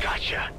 Gotcha.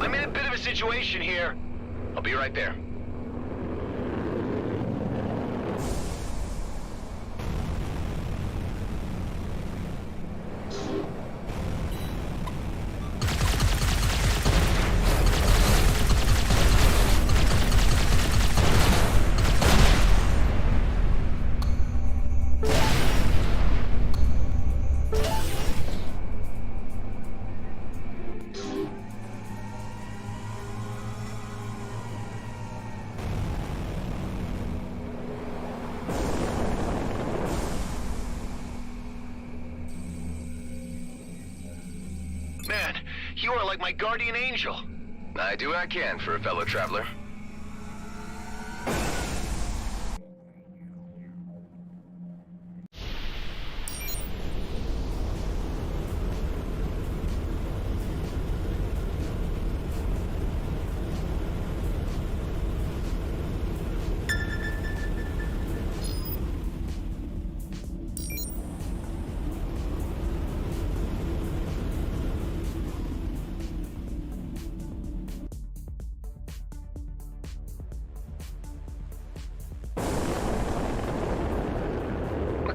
I'm in a bit of a situation here. I'll be right there. Man, you are like my guardian angel. I do what I can for a fellow traveler.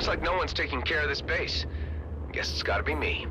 Looks like no one's taking care of this base. Guess it's gotta be me.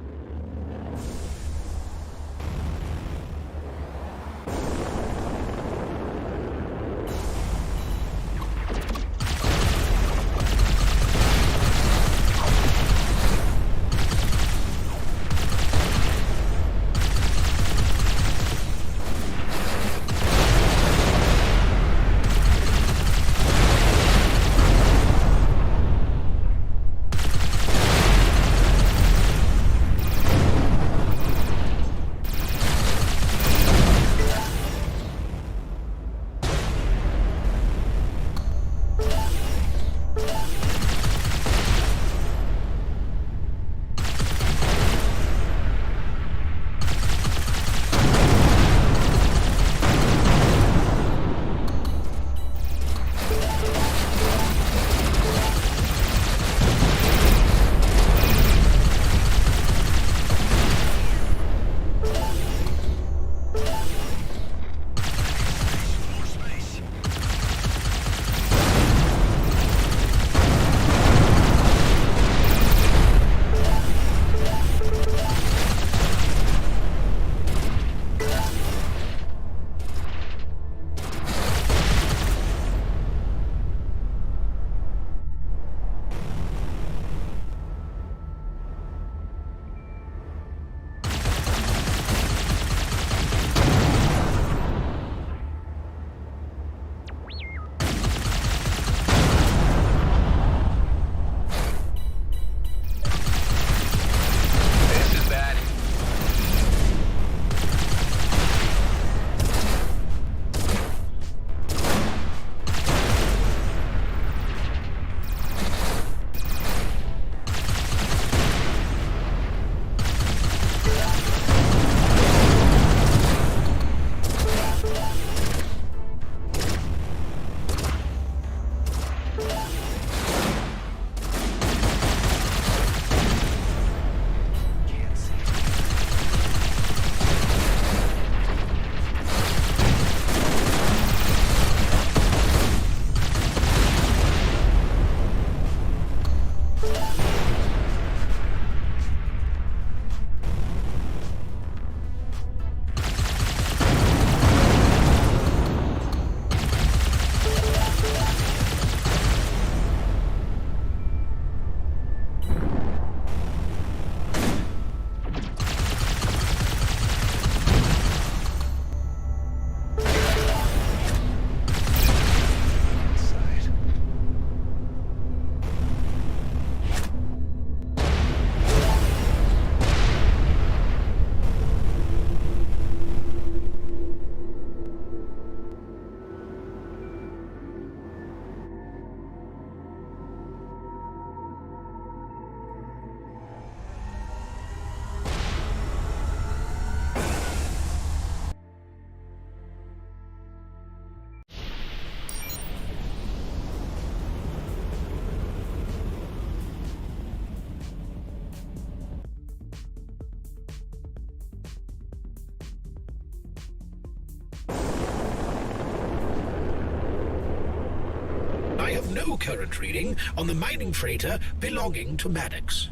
I have no current reading on the mining freighter belonging to Maddox.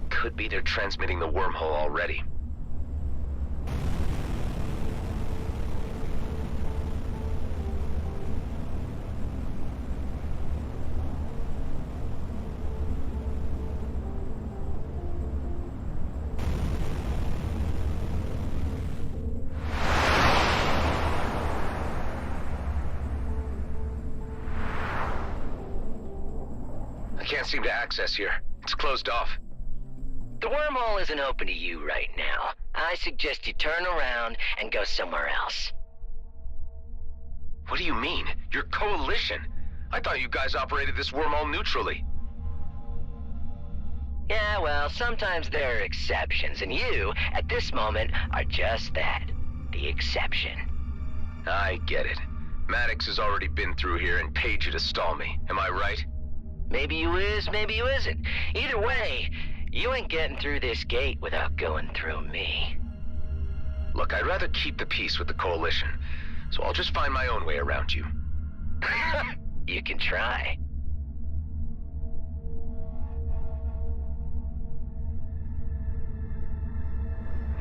Could be they're transmitting the wormhole already. I can't seem to access here. It's closed off. The wormhole isn't open to you right now. I suggest you turn around and go somewhere else. What do you mean? Your coalition? I thought you guys operated this wormhole neutrally. Yeah, well, sometimes there are exceptions, and you, at this moment, are just that. The exception. I get it. Maddox has already been through here and paid you to stall me. Am I right? Maybe you is, maybe you isn't. Either way, you ain't getting through this gate without going through me. Look, I'd rather keep the peace with the coalition, so I'll just find my own way around you. You can try.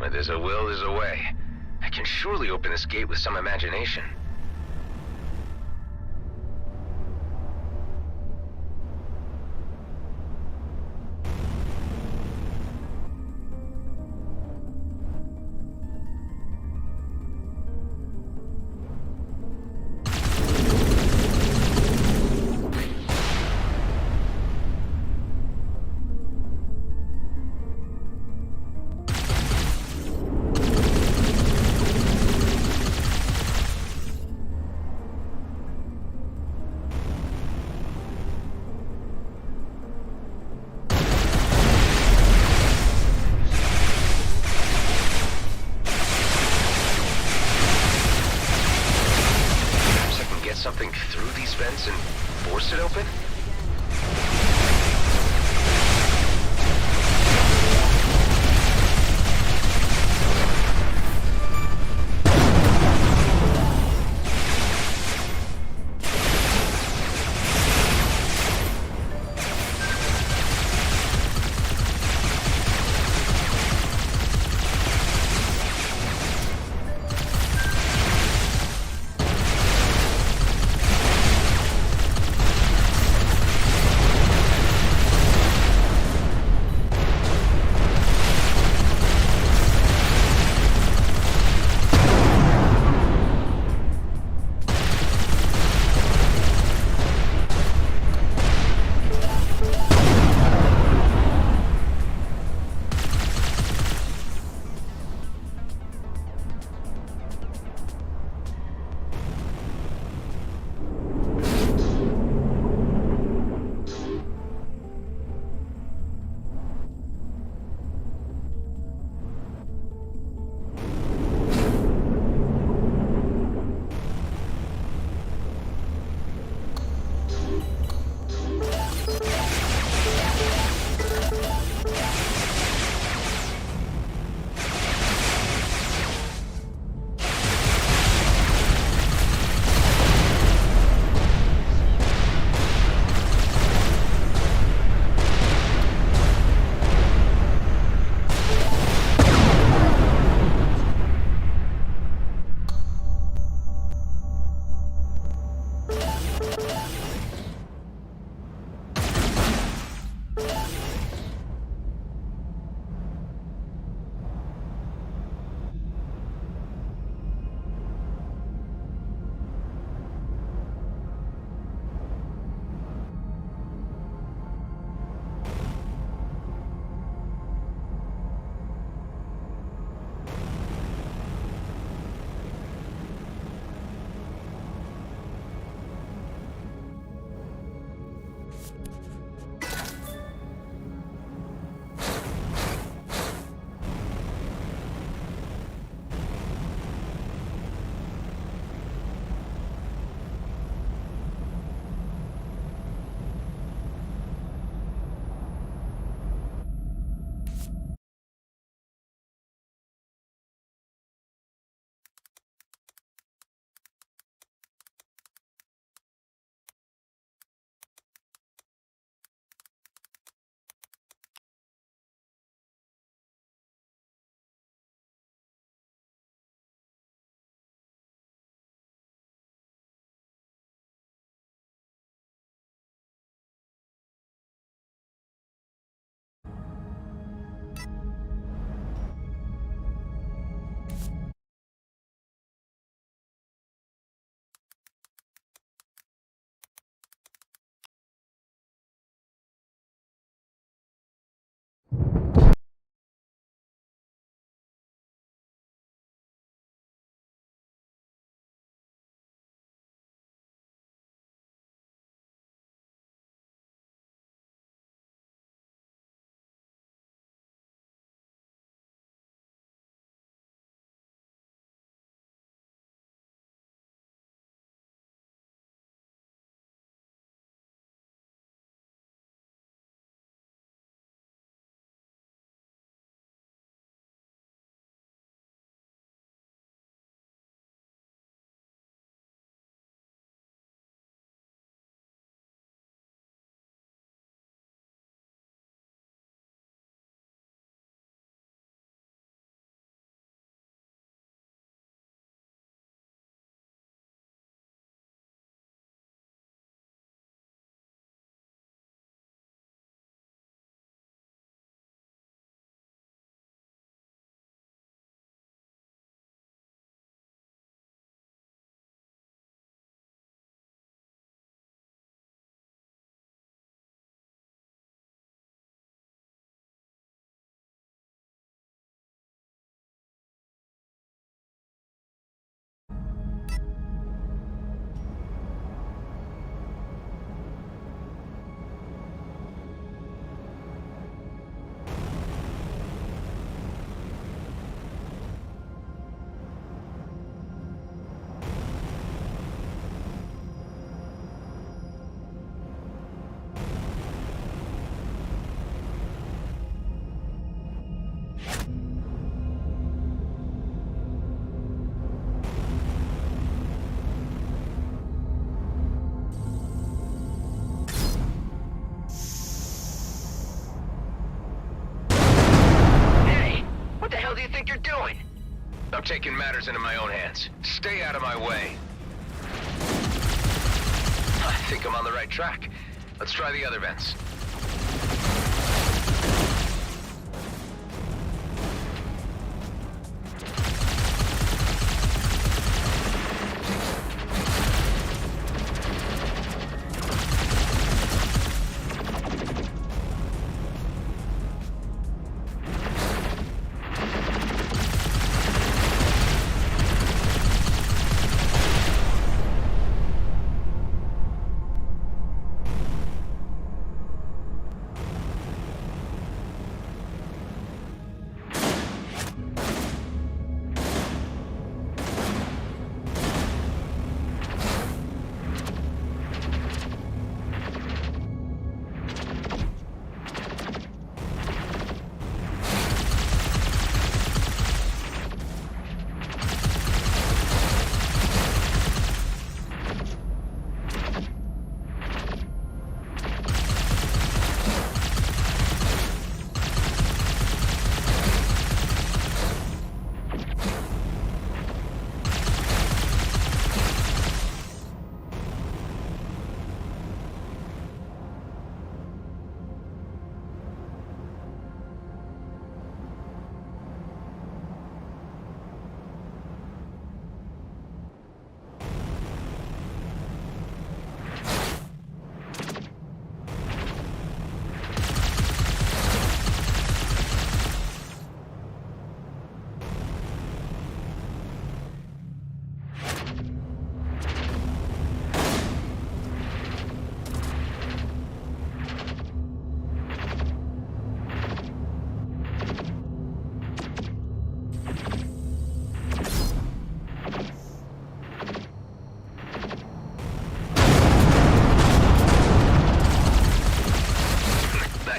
Where there's a will, there's a way. I can surely open this gate with some imagination. Something through these vents and force it open? I'm taking matters into my own hands. Stay out of my way. I think I'm on the right track. Let's try the other vents.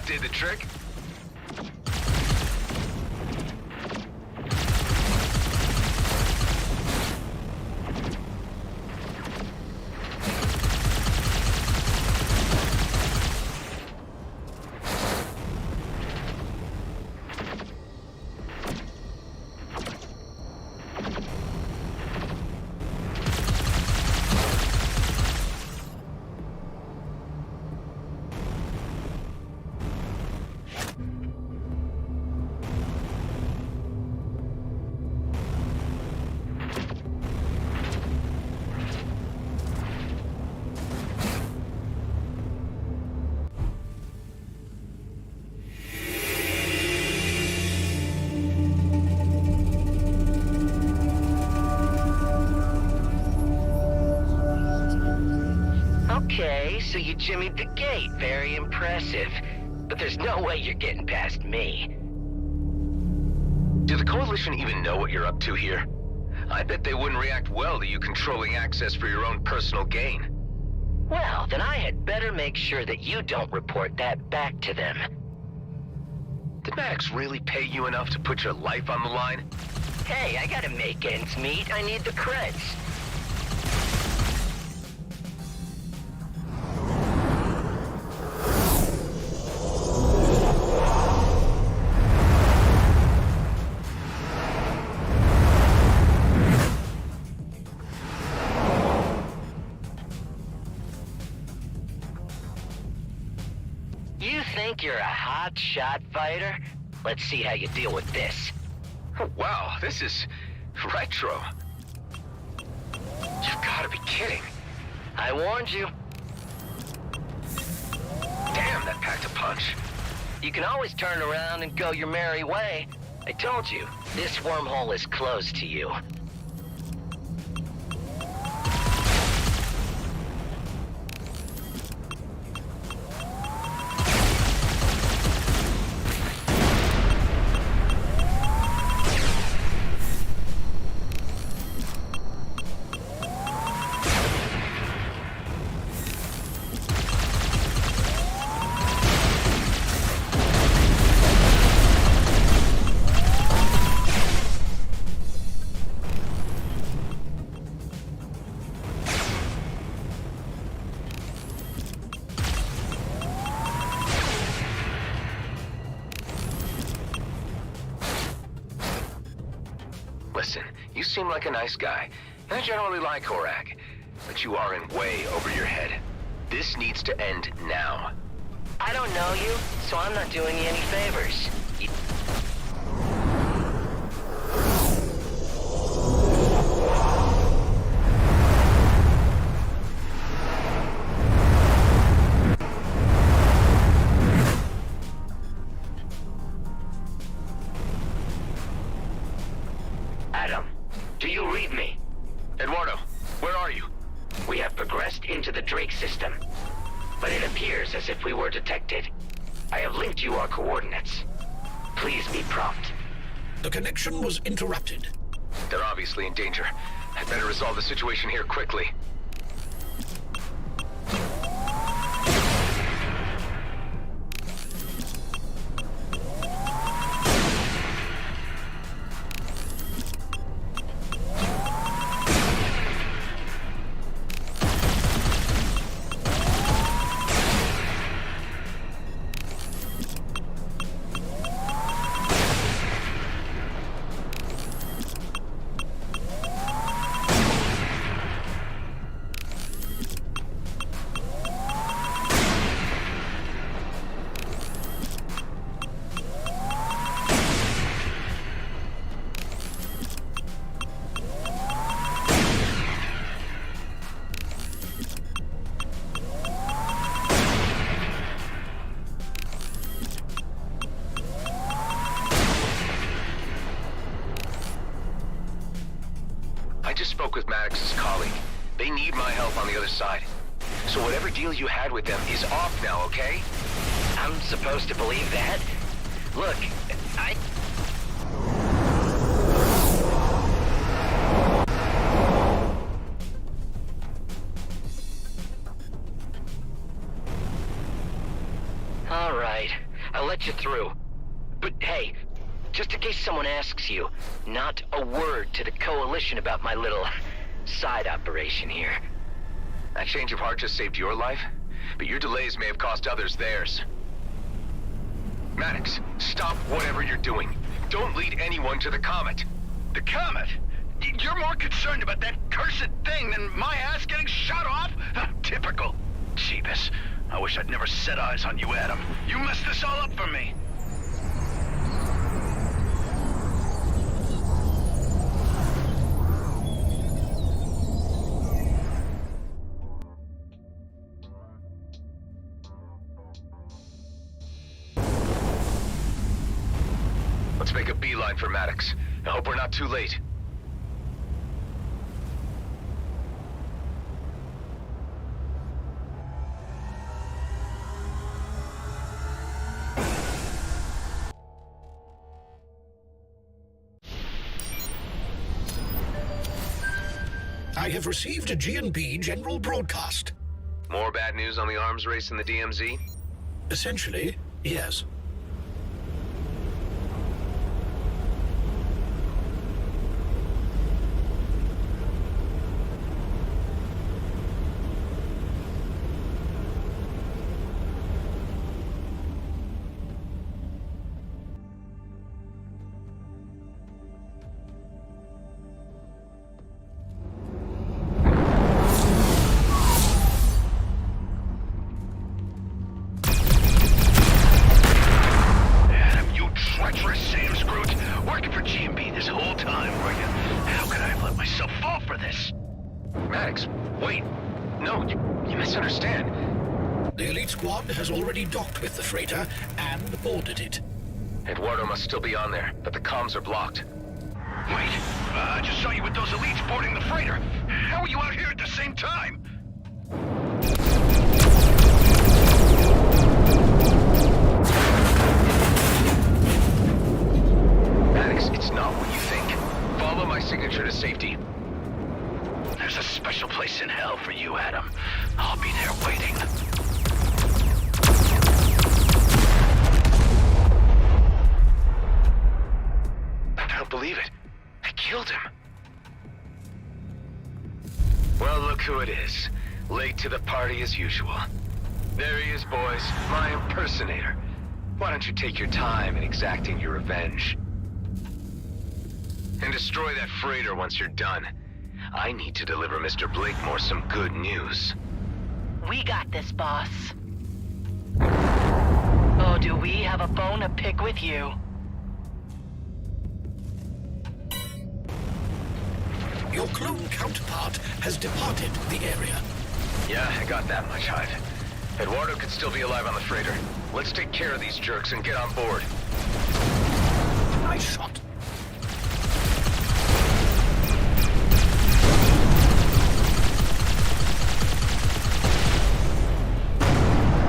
Did the trick? Okay, so you jimmied the gate. Very impressive. But there's no way you're getting past me. Do the Coalition even know what you're up to here? I bet they wouldn't react well to you controlling access for your own personal gain. Well, then I had better make sure that you don't report that back to them. Did Maddox really pay you enough to put your life on the line? Hey, I gotta make ends meet. I need the creds. You think you're a hot shot fighter? Let's see how you deal with this. Oh, wow, this is retro. You've gotta be kidding. I warned you. Damn, that packed a punch. You can always turn around and go your merry way. I told you, this wormhole is closed to you. Listen, you seem like a nice guy, and I generally like Korag, but you are in way over your head. This needs to end now. I don't know you, so I'm not doing you any favors. Adam, do you read me? Eduardo, where are you? We have progressed into the Drake system, but it appears as if we were detected. I have linked you our coordinates. Please be prompt. The connection was interrupted. They're obviously in danger. I'd better resolve the situation here quickly. I just spoke with Maddox's colleague. They need my help on the other side. So whatever deal you had with them is off now, okay? I'm supposed to believe that? Look, All right, I'll let you through. But hey, just in case someone asks you, not a word to the Coalition about my little side operation here. That change of heart just saved your life, but your delays may have cost others theirs. Maddox, stop whatever you're doing. Don't lead anyone to the Comet. The Comet? You're more concerned about that cursed thing than my ass getting shot off? Typical. Jeebus. I wish I'd never set eyes on you, Adam. You messed this all up for me. Let's make a beeline for Maddox. I hope we're not too late. I have received a G&B general broadcast. More bad news on the arms race in the DMZ? Essentially, yes. Maddox, wait. No, you misunderstand. The elite squad has already docked with the freighter and boarded it. Eduardo must still be on there, but the comms are blocked. Wait, I just saw you with those elites boarding the freighter. How are you out here at the same time? Maddox, it's not what you think. Follow my signature to safety. There's a special place in hell for you, Adam. I'll be there waiting. I don't believe it. I killed him. Well, look who it is. Late to the party as usual. There he is, boys. My impersonator. Why don't you take your time in exacting your revenge? And destroy that freighter once you're done. I need to deliver Mr. Blakemore some good news. We got this, boss. Oh, do we have a bone to pick with you? Your clone counterpart has departed the area. Yeah, I got that much, Hive. Eduardo could still be alive on the freighter. Let's take care of these jerks and get on board. Nice shot.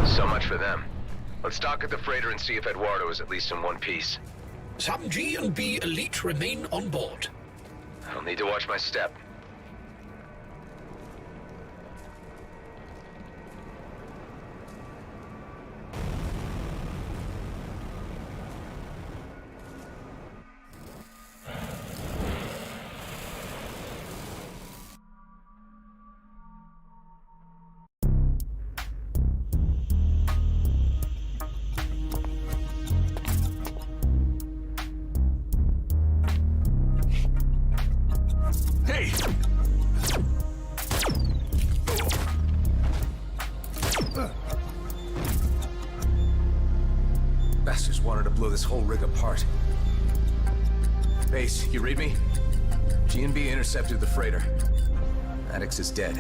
So much for them. Let's dock at the freighter and see if Eduardo is at least in one piece. Some G and B elite remain on board. I'll need to watch my step. Hey! Bastards wanted to blow this whole rig apart. Base, you read me? G&B intercepted the freighter. Maddox is dead.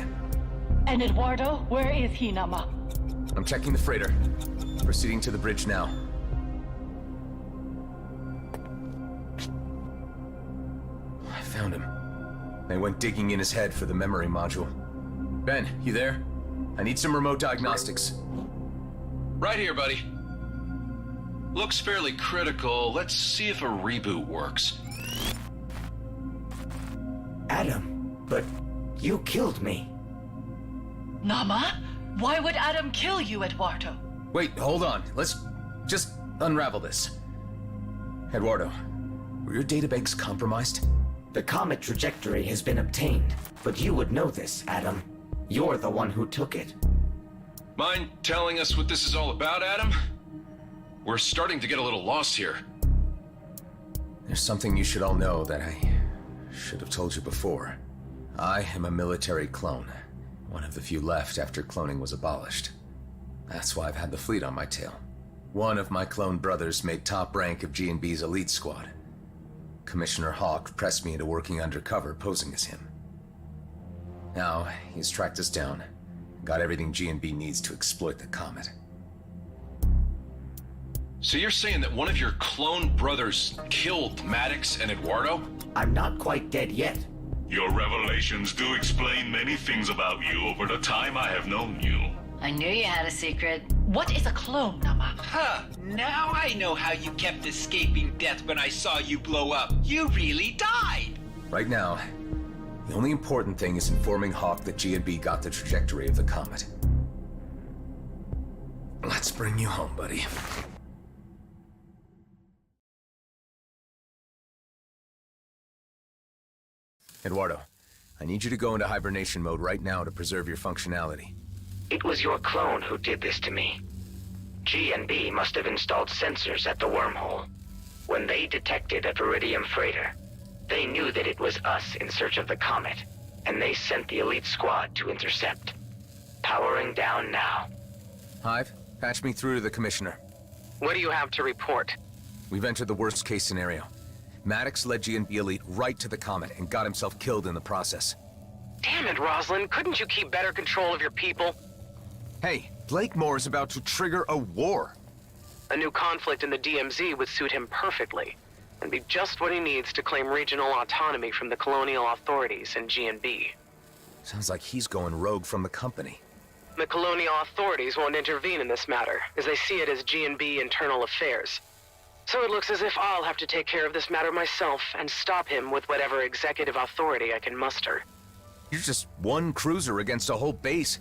And Eduardo, where is he, Nama? I'm checking the freighter. Proceeding to the bridge now. I found him. They went digging in his head for the memory module. Ben, you there? I need some remote diagnostics. Right here, buddy. Looks fairly critical. Let's see if a reboot works. Adam, but you killed me. Nama? Why would Adam kill you, Eduardo? Wait, hold on. Let's just unravel this. Eduardo, were your databanks compromised? The comet trajectory has been obtained, but you would know this, Adam. You're the one who took it. Mind telling us what this is all about, Adam? We're starting to get a little lost here. There's something you should all know that I should have told you before. I am a military clone, one of the few left after cloning was abolished. That's why I've had the fleet on my tail. One of my clone brothers made top rank of G&B's elite squad. Commissioner Hawk pressed me into working undercover, posing as him. Now, he's tracked us down, got everything G&B needs to exploit the comet. So you're saying that one of your clone brothers killed Maddox and Eduardo? I'm not quite dead yet. Your revelations do explain many things about you over the time I have known you. I knew you had a secret. What is a clone, Nama? Huh, now I know how you kept escaping death when I saw you blow up. You really died! Right now, the only important thing is informing Hawk that G&B got the trajectory of the comet. Let's bring you home, buddy. Eduardo, I need you to go into hibernation mode right now to preserve your functionality. It was your clone who did this to me. G&B must have installed sensors at the wormhole. When they detected a Viridium freighter, they knew that it was us in search of the comet, and they sent the elite squad to intercept. Powering down now. Hive, patch me through to the Commissioner. What do you have to report? We've entered the worst-case scenario. Maddox led G&B Elite right to the comet and got himself killed in the process. Damn it, Rosalind. Couldn't you keep better control of your people? Hey, Blakemore is about to trigger a war. A new conflict in the DMZ would suit him perfectly, and be just what he needs to claim regional autonomy from the colonial authorities and G&B. Sounds like he's going rogue from the company. The colonial authorities won't intervene in this matter, as they see it as G&B internal affairs. So it looks as if I'll have to take care of this matter myself and stop him with whatever executive authority I can muster. You're just one cruiser against a whole base.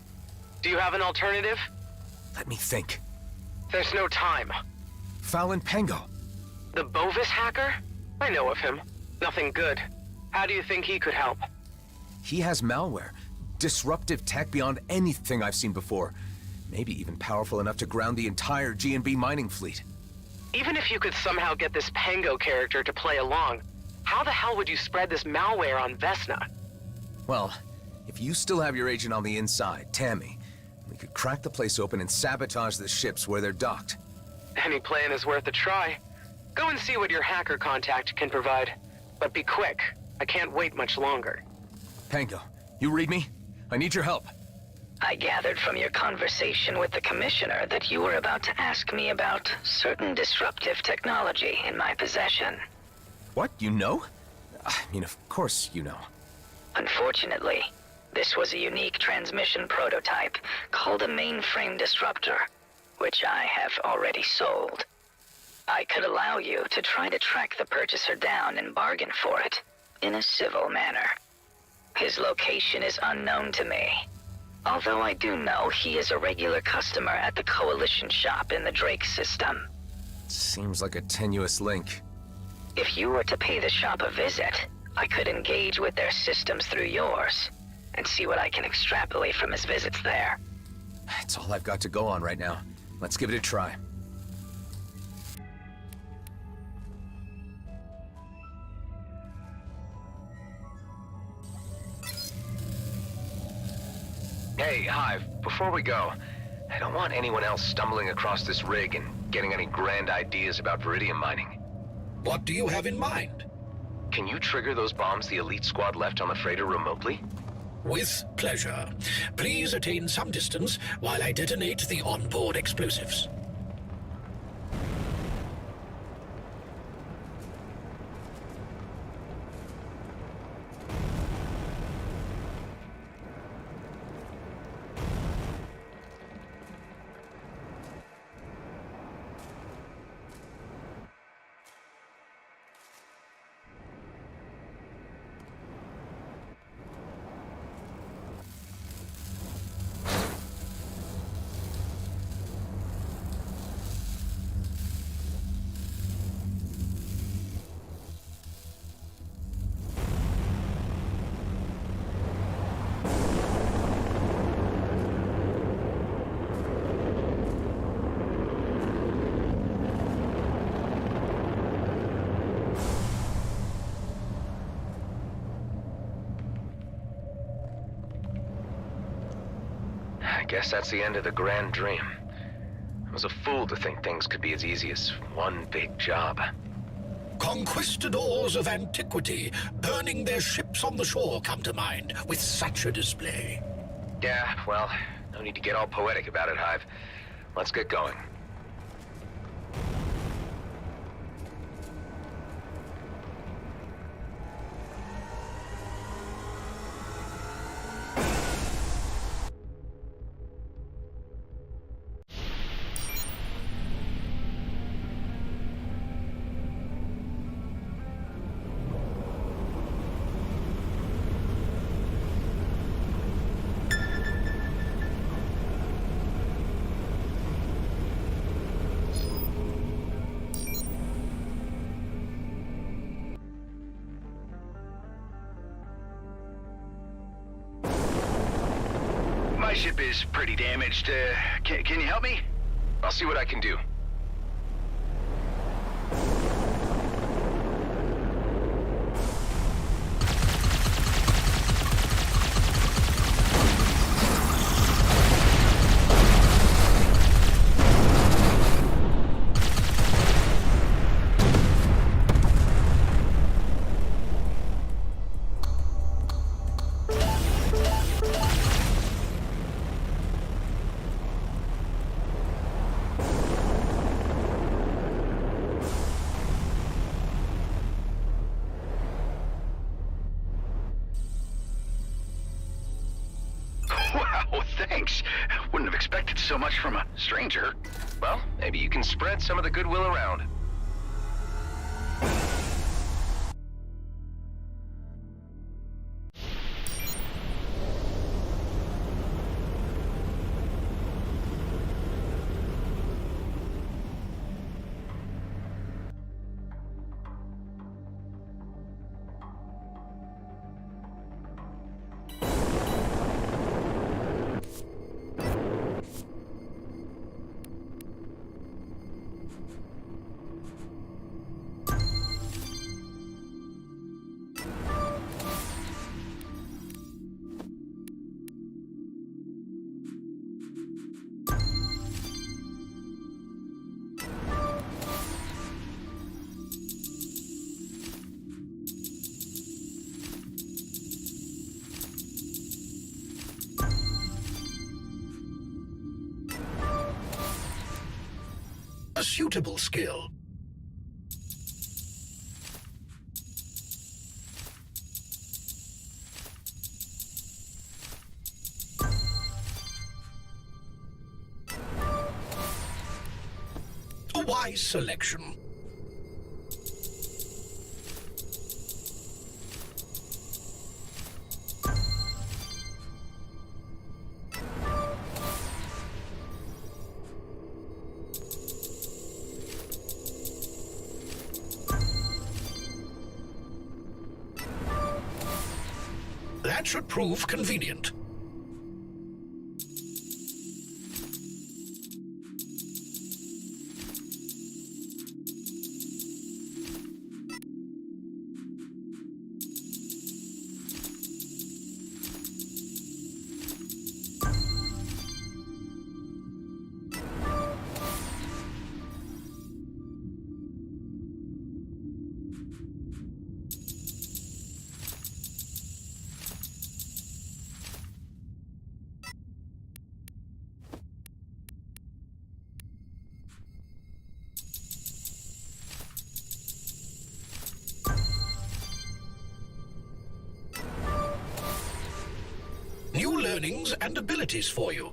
Do you have an alternative? Let me think. There's no time. Fallon Pengo. The Bovis hacker? I know of him. Nothing good. How do you think he could help? He has malware. Disruptive tech beyond anything I've seen before. Maybe even powerful enough to ground the entire G&B mining fleet. Even if you could somehow get this Pengo character to play along, How the hell would you spread this malware on Vesna? Well, if you still have your agent on the inside, Tammy, we could crack the place open and sabotage the ships where they're docked. Any plan is worth a try. Go and see what your hacker contact can provide. But be quick. I can't wait much longer. Panko, you read me? I need your help. I gathered from your conversation with the Commissioner that you were about to ask me about certain disruptive technology in my possession. What? You know? I mean, of course you know. Unfortunately, this was a unique transmission prototype called a mainframe disruptor, which I have already sold. I could allow you to try to track the purchaser down and bargain for it in a civil manner. His location is unknown to me, although I do know he is a regular customer at the Coalition shop in the Drake system. Seems like a tenuous link. If you were to pay the shop a visit, I could engage with their systems through yours and see what I can extrapolate from his visits there. It's all I've got to go on right now. Let's give it a try. Hey, Hive, before we go, I don't want anyone else stumbling across this rig and getting any grand ideas about Viridium mining. What do you have in mind? Can you trigger those bombs the elite squad left on the freighter remotely? With pleasure. Please attain some distance while I detonate the onboard explosives. I guess that's the end of the grand dream. I was a fool to think things could be as easy as one big job. Conquistadors of antiquity, burning their ships on the shore come to mind with such a display. Yeah, well, no need to get all poetic about it, Hive. Let's get going. My ship is pretty damaged. Can you help me? I'll see what I can do. Wow, thanks. Wouldn't have expected so much from a stranger. Well, maybe you can spread some of the goodwill around. suitable skill. A wise selection. That should prove convenient. New learnings and abilities for you.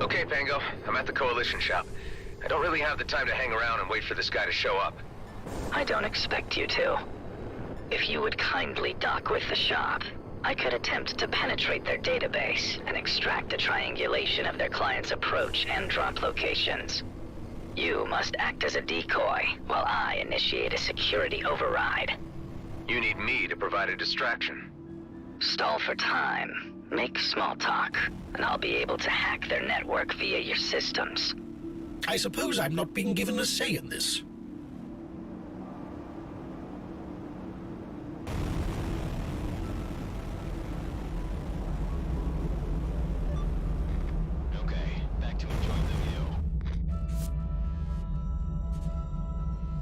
Okay, Pango. I'm at the Coalition shop. I don't really have the time to hang around and wait for this guy to show up. I don't expect you to. If you would kindly dock with the shop, I could attempt to penetrate their database and extract a triangulation of their client's approach and drop locations. You must act as a decoy while I initiate a security override. You need me to provide a distraction. Stall for time, make small talk, and I'll be able to hack their network via your systems. I suppose I'm not being given a say in this. Okay, back to enjoying the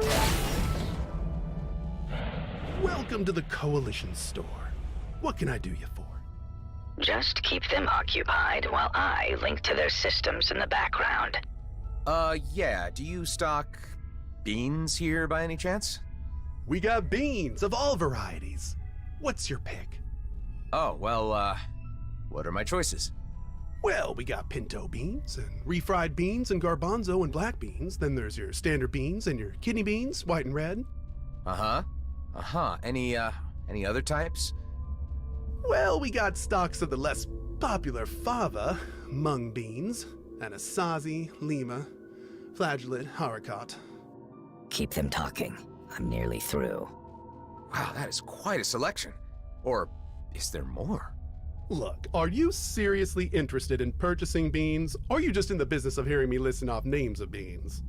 view. Welcome to the Coalition store. What can I do you for? Just keep them occupied while I link to their systems in the background. Yeah. Do you stock beans here by any chance? We got beans of all varieties. What's your pick? Oh, well, what are my choices? Well, we got pinto beans and refried beans and garbanzo and black beans. Then there's your standard beans and your kidney beans, white and red. Uh-huh. Any other types? Well, we got stocks of the less popular fava, mung beans, anasazi, lima, flageolet, haricot. Keep them talking. I'm nearly through. Wow, that is quite a selection. Or is there more? Look, are you seriously interested in purchasing beans, or are you just in the business of hearing me listen off names of beans?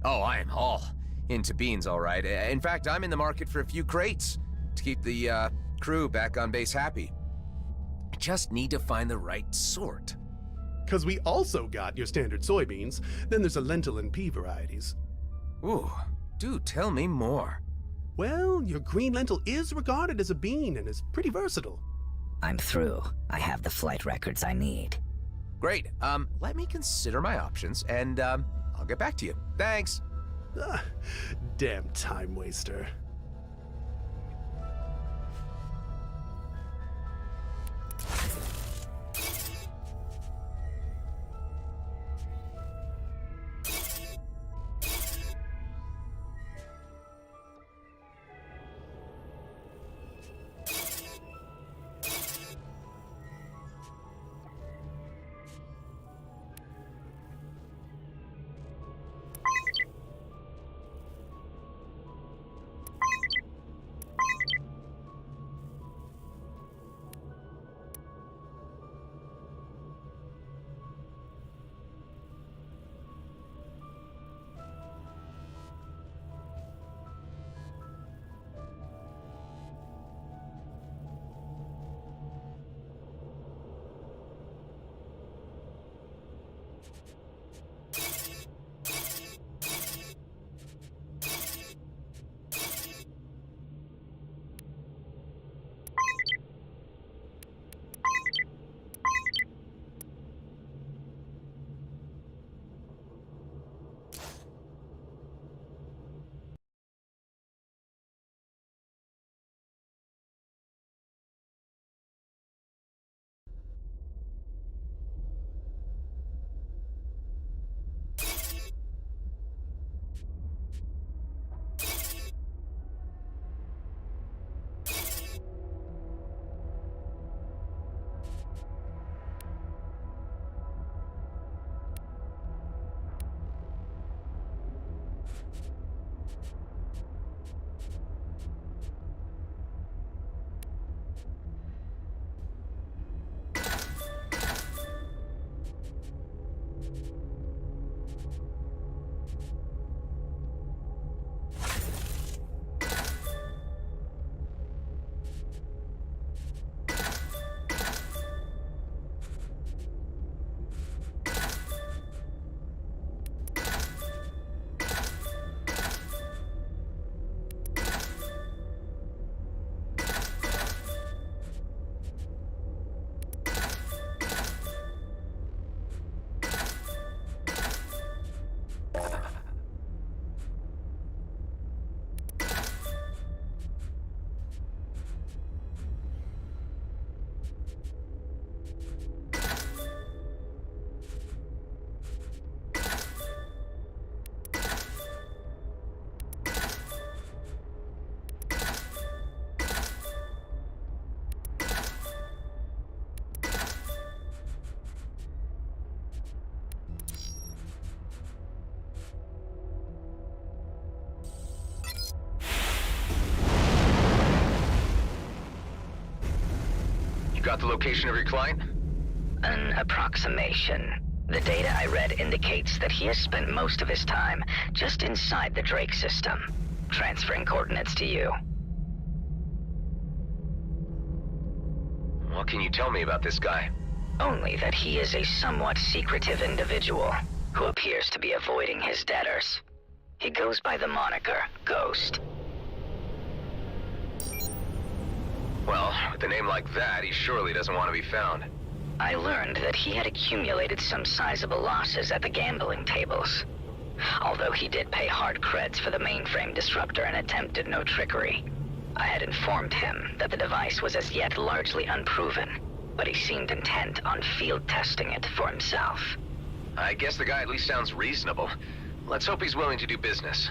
Oh, I am all into beans, all right. In fact, I'm in the market for a few crates to keep the crew back on base happy. I just need to find the right sort. Because we also got your standard soybeans, then there's a lentil and pea varieties. Ooh, do tell me more. Well, your green lentil is regarded as a bean and is pretty versatile. I'm through. I have the flight records I need. Great. Let me consider my options, and I'll get back to you. Thanks. Damn time waster. Got the location of your client? An approximation. The data I read indicates that he has spent most of his time just inside the Drake system. Transferring coordinates to you. What can you tell me about this guy? Only that he is a somewhat secretive individual who appears to be avoiding his debtors. He goes by the moniker Ghost. Well, with a name like that, he surely doesn't want to be found. I learned that he had accumulated some sizable losses at the gambling tables. Although he did pay hard creds for the mainframe disruptor and attempted no trickery. I had informed him that the device was as yet largely unproven, but he seemed intent on field testing it for himself. I guess the guy at least sounds reasonable. Let's hope he's willing to do business.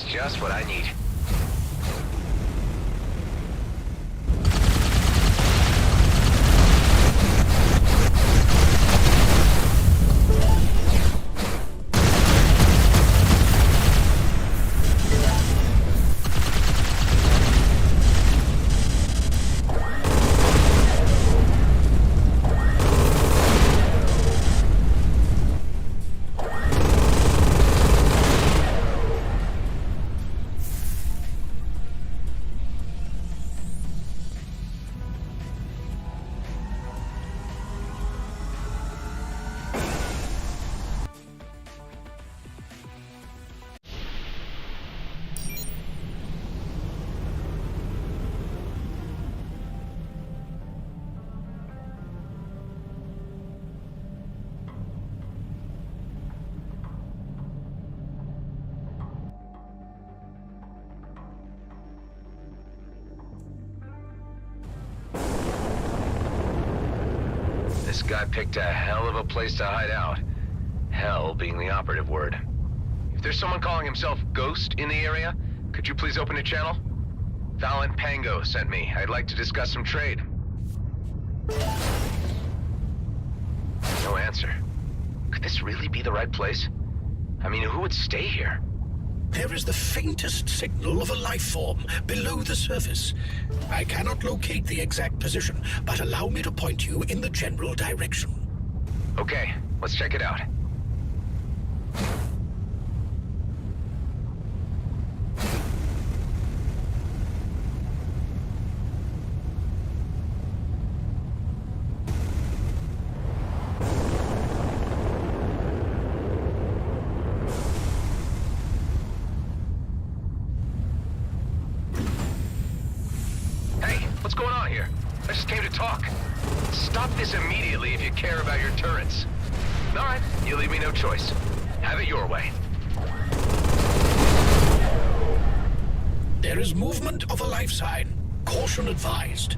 It's just what I need. This guy picked a hell of a place to hide out. Hell being the operative word. If there's someone calling himself Ghost in the area, could you please open a channel? Valen Pango sent me. I'd like to discuss some trade. No answer. Could this really be the right place? I mean, who would stay here? There is the faintest signal of a life form below the surface. I cannot locate the exact position, but allow me to point you in the general direction. Okay, let's check it out. What's going on here? I just came to talk. Stop this immediately if you care about your turrets. All right, you leave me no choice. Have it your way. There is movement of a life sign. Caution advised.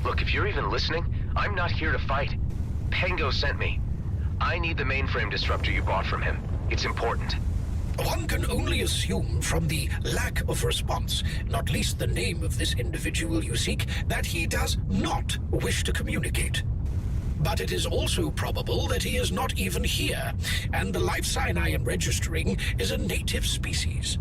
Look, if you're even listening, I'm not here to fight. Pango sent me. I need the mainframe disruptor you bought from him. It's important. One can only assume from the lack of response, not least the name of this individual you seek, that he does not wish to communicate. But it is also probable that he is not even here, and the life sign I am registering is a native species.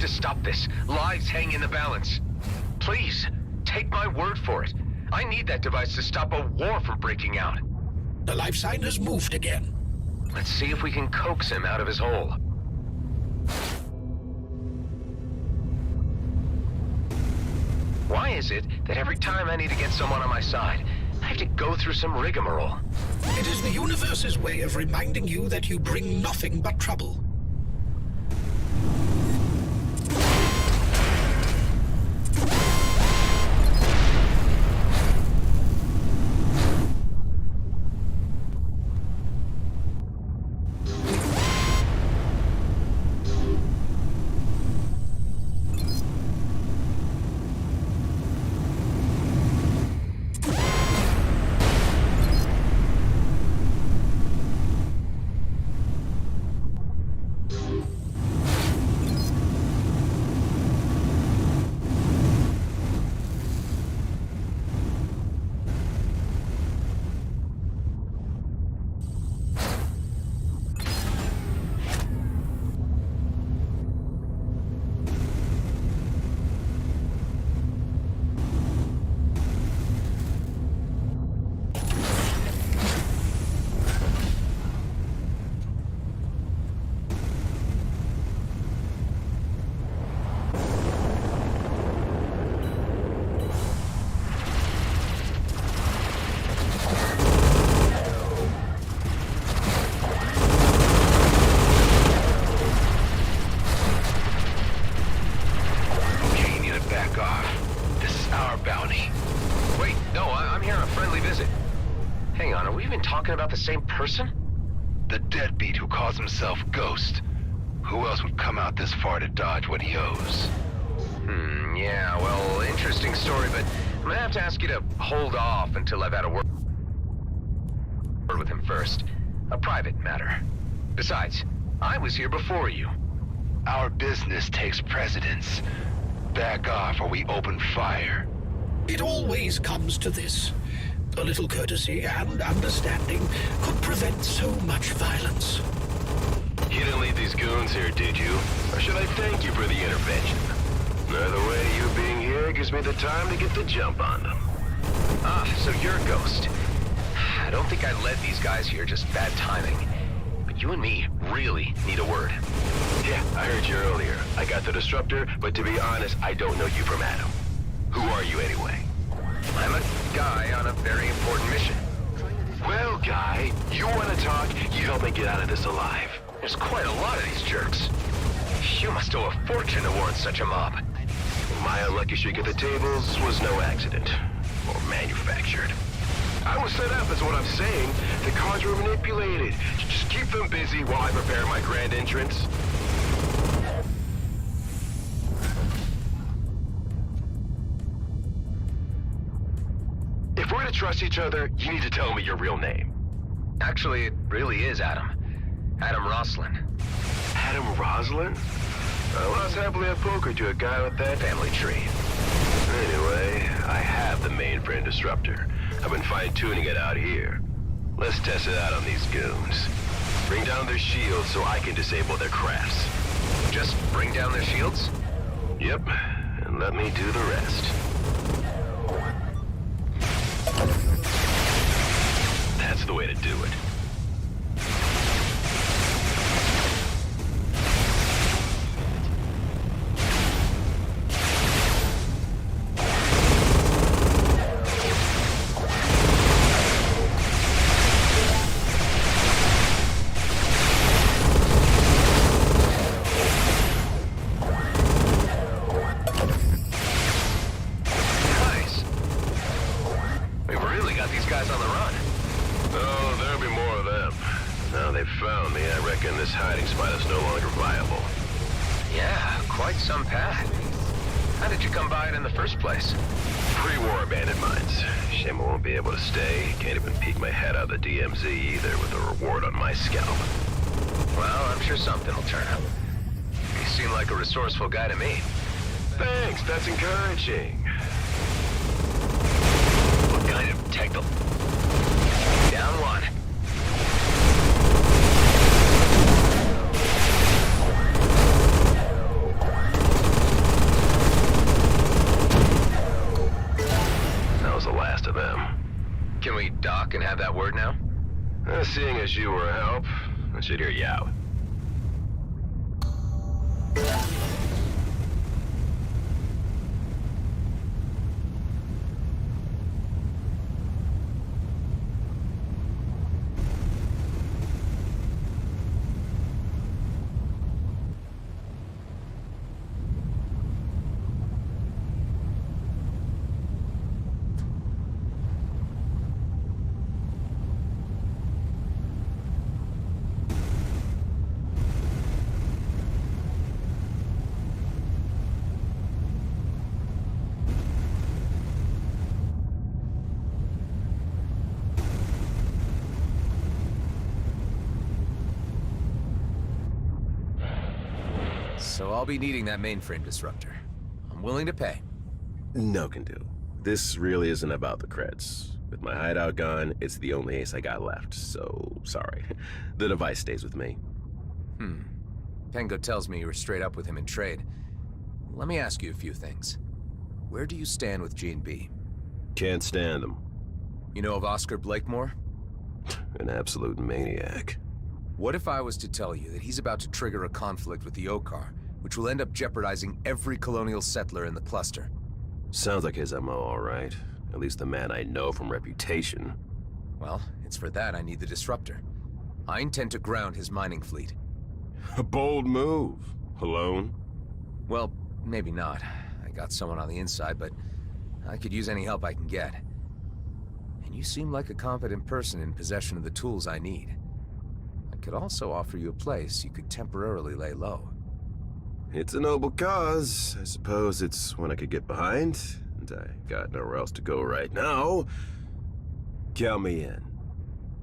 Stop this. Lives hang in the balance. Please, take my word for it. I need that device to stop a war from breaking out. The life sign has moved again. Let's see if we can coax him out of his hole. Why is it that every time I need to get someone on my side, I have to go through some rigmarole? It is the universe's way of reminding you that you bring nothing but trouble. our bounty. Wait, no, I'm here on a friendly visit. Hang on, are we even talking about the same person? The deadbeat who calls himself Ghost. Who else would come out this far to dodge what he owes? Yeah, well, interesting story, but I'm gonna have to ask you to hold off until I've had a word with him first. A private matter. Besides, I was here before you. Our business takes precedence. Back off or we open fire. It always comes to this. A little courtesy and understanding could prevent so much violence. You didn't leave these goons here, did you? Or should I thank you for the intervention? Either way, you being here gives me the time to get the jump on them. Ah, so you're a Ghost. I don't think I led these guys here, just bad timing. But you and me really need a word. Yeah, I heard you earlier. I got the disruptor, but to be honest, I don't know you from Adam. Who are you anyway? I'm a guy on a very important mission. Well, guy, you want to talk? You help me get out of this alive. There's quite a lot of these jerks. You must owe a fortune to warrant such a mob. My unlucky shake at the tables was no accident. Or manufactured. I was set up, is what I'm saying. The cards were manipulated. Just keep them busy while I prepare my grand entrance. If we're to trust each other, you need to tell me your real name. Actually, it really is Adam. Adam Roslin. Adam Roslin? I lost happily at poker to a guy with that family tree. Anyway, I have the mainframe disruptor. I've been fine-tuning it out here. Let's test it out on these goons. Bring down their shields so I can disable their crafts. Just bring down their shields? Yep, and let me do the rest. That's the way to do it. Either with a reward on my scalp. Well, I'm sure something will turn up. You seem like a resourceful guy to me. Thanks, that's encouraging. What kind of technical? Down one. That was the last of them. Can we dock and have that word now? Seeing as you were a help, I should hear you out. So I'll be needing that mainframe disruptor. I'm willing to pay. No can do. This really isn't about the creds. With my hideout gone, it's the only ace I got left, so sorry. The device stays with me. Pengo tells me you were straight up with him in trade. Let me ask you a few things. Where do you stand with G&B? Can't stand them. You know of Oscar Blakemore? An absolute maniac. What if I was to tell you that he's about to trigger a conflict with the Okar, which will end up jeopardizing every colonial settler in the cluster? Sounds like his MO, all right. At least the man I know from reputation. Well, it's for that I need the disruptor. I intend to ground his mining fleet. A bold move. Alone? Well, maybe not. I got someone on the inside, but I could use any help I can get. And you seem like a competent person in possession of the tools I need. I could also offer you a place you could temporarily lay low. It's a noble cause. I suppose it's one I could get behind, and I got nowhere else to go right now. Count me in.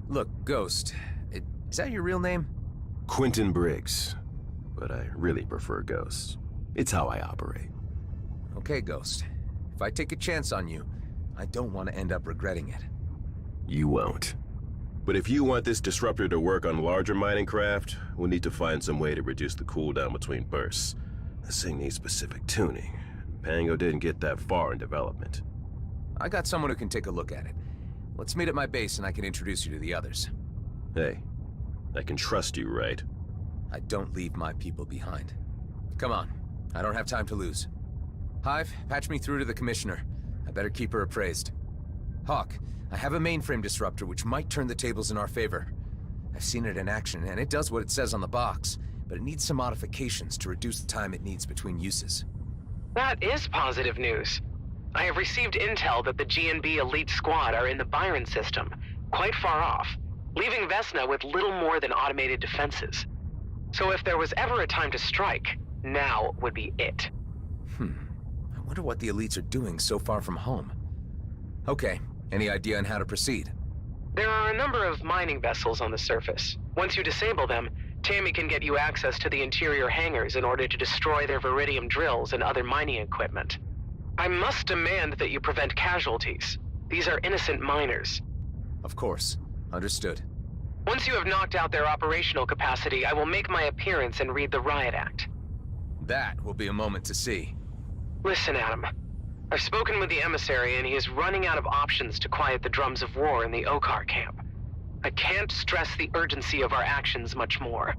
Look, Ghost, is that your real name? Quentin Briggs, but I really prefer Ghost. It's how I operate. Okay, Ghost. If I take a chance on you, I don't want to end up regretting it. You won't. But if you want this disruptor to work on larger mining craft, we'll need to find some way to reduce the cooldown between bursts. This thing needs specific tuning. Pango didn't get that far in development. I got someone who can take a look at it. Let's meet at my base and I can introduce you to the others. Hey, I can trust you, right? I don't leave my people behind. Come on, I don't have time to lose. Hive, patch me through to the Commissioner. I better keep her appraised. Hawk, I have a mainframe disruptor which might turn the tables in our favor. I've seen it in action, and it does what it says on the box, but it needs some modifications to reduce the time it needs between uses. That is positive news. I have received intel that the G&B Elite Squad are in the Byron system, quite far off, leaving Vesna with little more than automated defenses. So if there was ever a time to strike, now would be it. I wonder what the elites are doing so far from home. Okay, any idea on how to proceed? There are a number of mining vessels on the surface. Once you disable them, Tammy can get you access to the interior hangars in order to destroy their Viridium drills and other mining equipment. I must demand that you prevent casualties. These are innocent miners. Of course. Understood. Once you have knocked out their operational capacity, I will make my appearance and read the Riot Act. That will be a moment to see. Listen, Adam. I've spoken with the emissary and he is running out of options to quiet the drums of war in the Okar camp. I can't stress the urgency of our actions much more.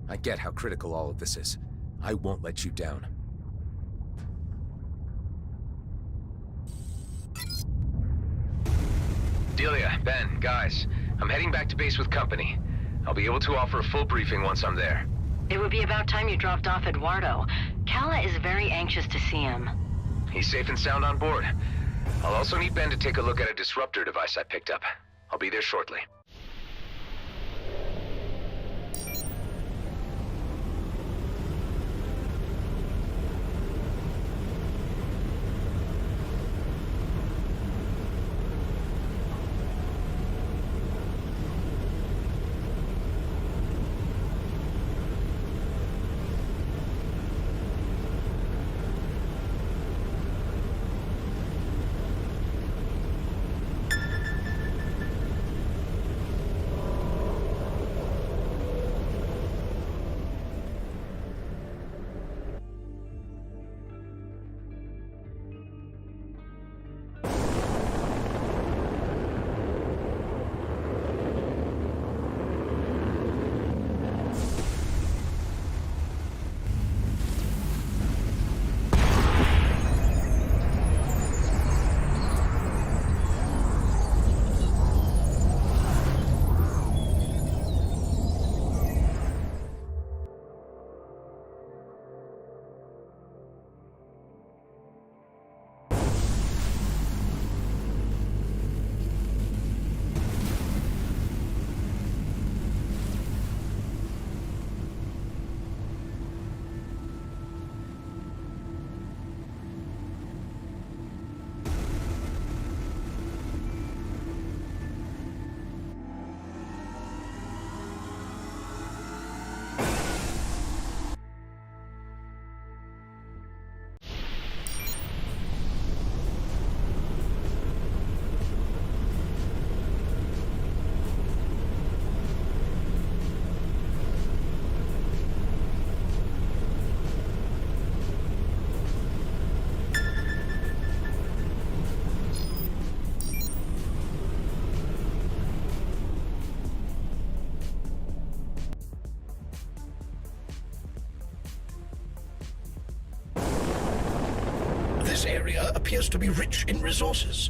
I get how critical all of this is. I won't let you down. Delia, Ben, guys, I'm heading back to base with company. I'll be able to offer a full briefing once I'm there. It would be about time you dropped off Eduardo. Kala is very anxious to see him. He's safe and sound on board. I'll also need Ben to take a look at a disruptor device I picked up. I'll be there shortly. This area appears to be rich in resources.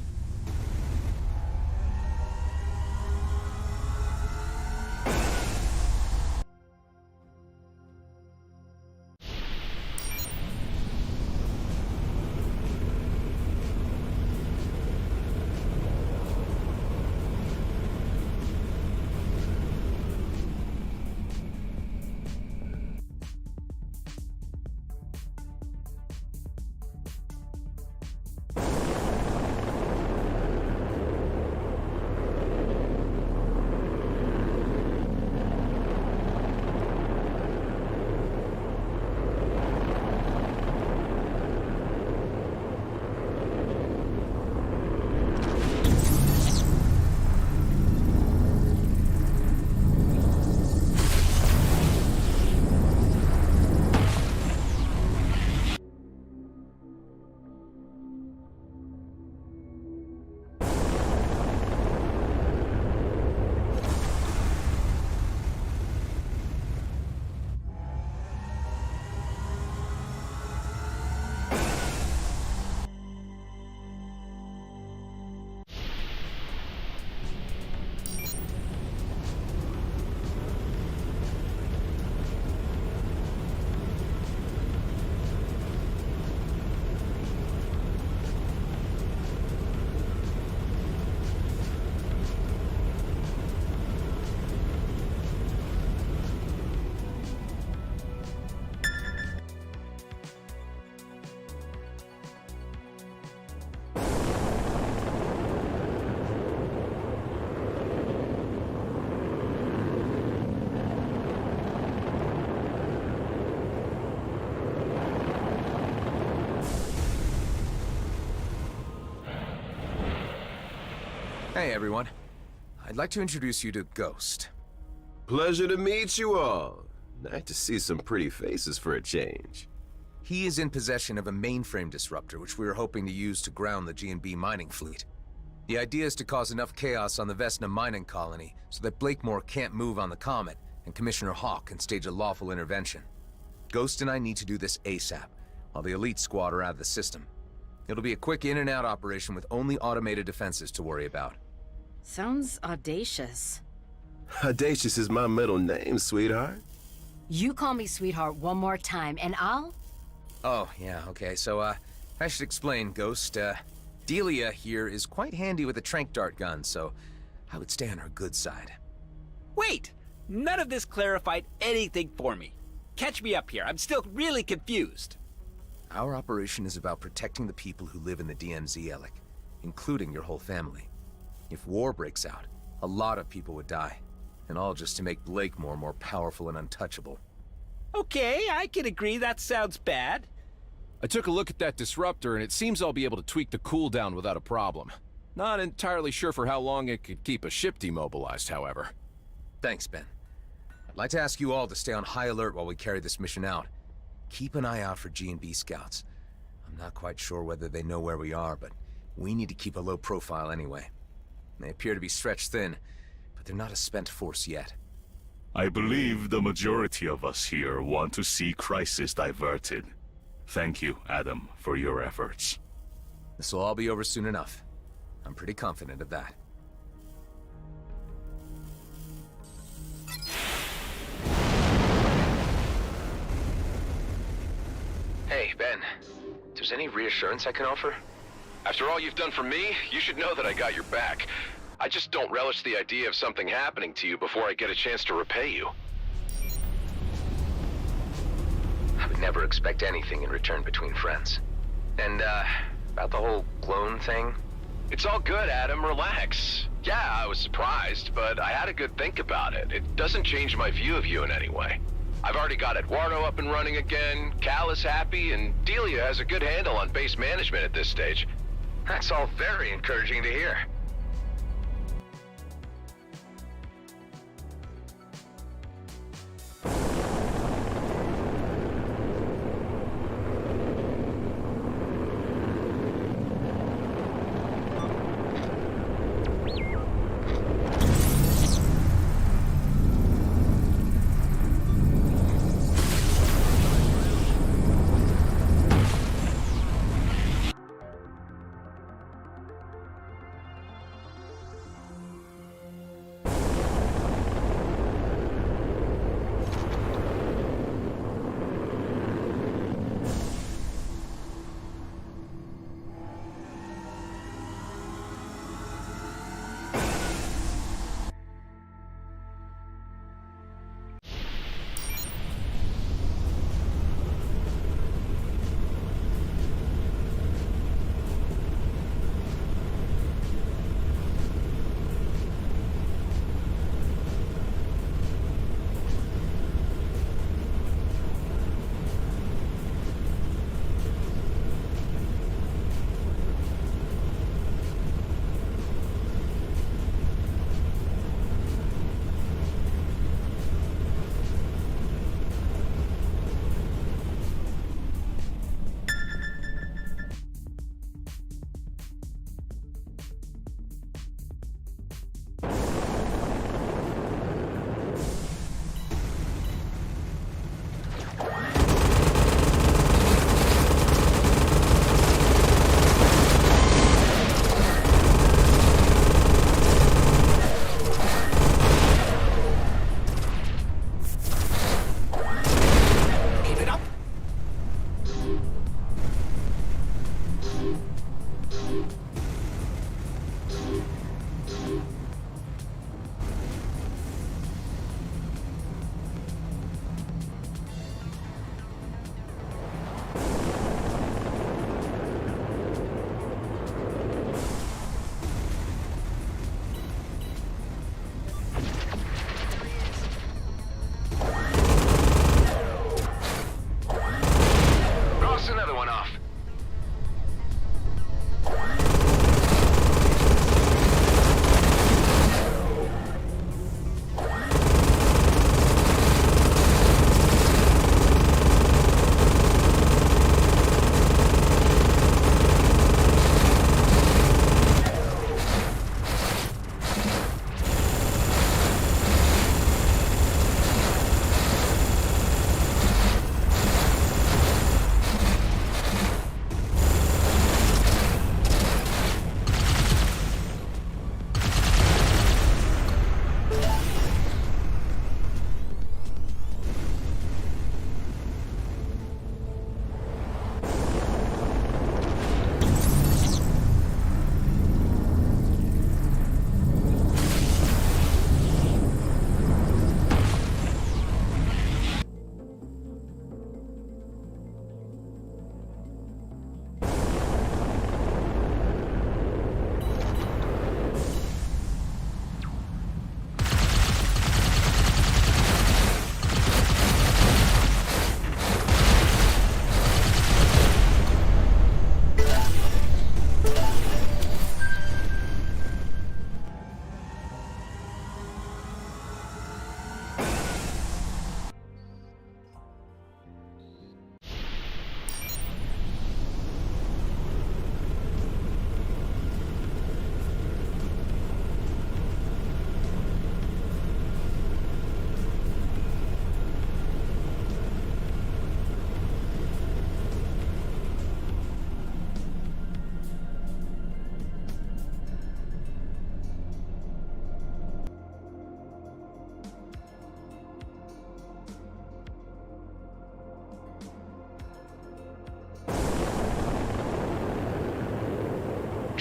Hey, everyone. I'd like to introduce you to Ghost. Pleasure to meet you all. Nice to see some pretty faces for a change. He is in possession of a mainframe disruptor, which we were hoping to use to ground the G&B mining fleet. The idea is to cause enough chaos on the Vesna mining colony so that Blakemore can't move on the Comet, and Commissioner Hawk can stage a lawful intervention. Ghost and I need to do this ASAP, while the elite squad are out of the system. It'll be a quick in-and-out operation with only automated defenses to worry about. Sounds audacious. Audacious is my middle name, sweetheart. You call me sweetheart one more time, and I'll... Oh, yeah, okay, so, I should explain, Ghost. Delia here is quite handy with a tranq dart gun, so I would stay on her good side. Wait! None of this clarified anything for me. Catch me up here, I'm still really confused. Our operation is about protecting the people who live in the DMZ, Alec, including your whole family. If war breaks out, a lot of people would die, and all just to make Blakemore more powerful and untouchable. Okay, I can agree that sounds bad. I took a look at that disruptor, and it seems I'll be able to tweak the cooldown without a problem. Not entirely sure for how long it could keep a ship demobilized, however. Thanks, Ben. I'd like to ask you all to stay on high alert while we carry this mission out. Keep an eye out for G&B scouts. I'm not quite sure whether they know where we are, but we need to keep a low profile anyway. They appear to be stretched thin, but they're not a spent force yet. I believe the majority of us here want to see crisis diverted. Thank you, Adam, for your efforts. This will all be over soon enough. I'm pretty confident of that. Hey, Ben. If there's any reassurance I can offer? After all you've done for me, you should know that I got your back. I just don't relish the idea of something happening to you before I get a chance to repay you. I would never expect anything in return between friends. And, about the whole clone thing? It's all good, Adam. Relax. Yeah, I was surprised, but I had a good think about it. It doesn't change my view of you in any way. I've already got Eduardo up and running again, Cal is happy, and Delia has a good handle on base management at this stage. That's all very encouraging to hear.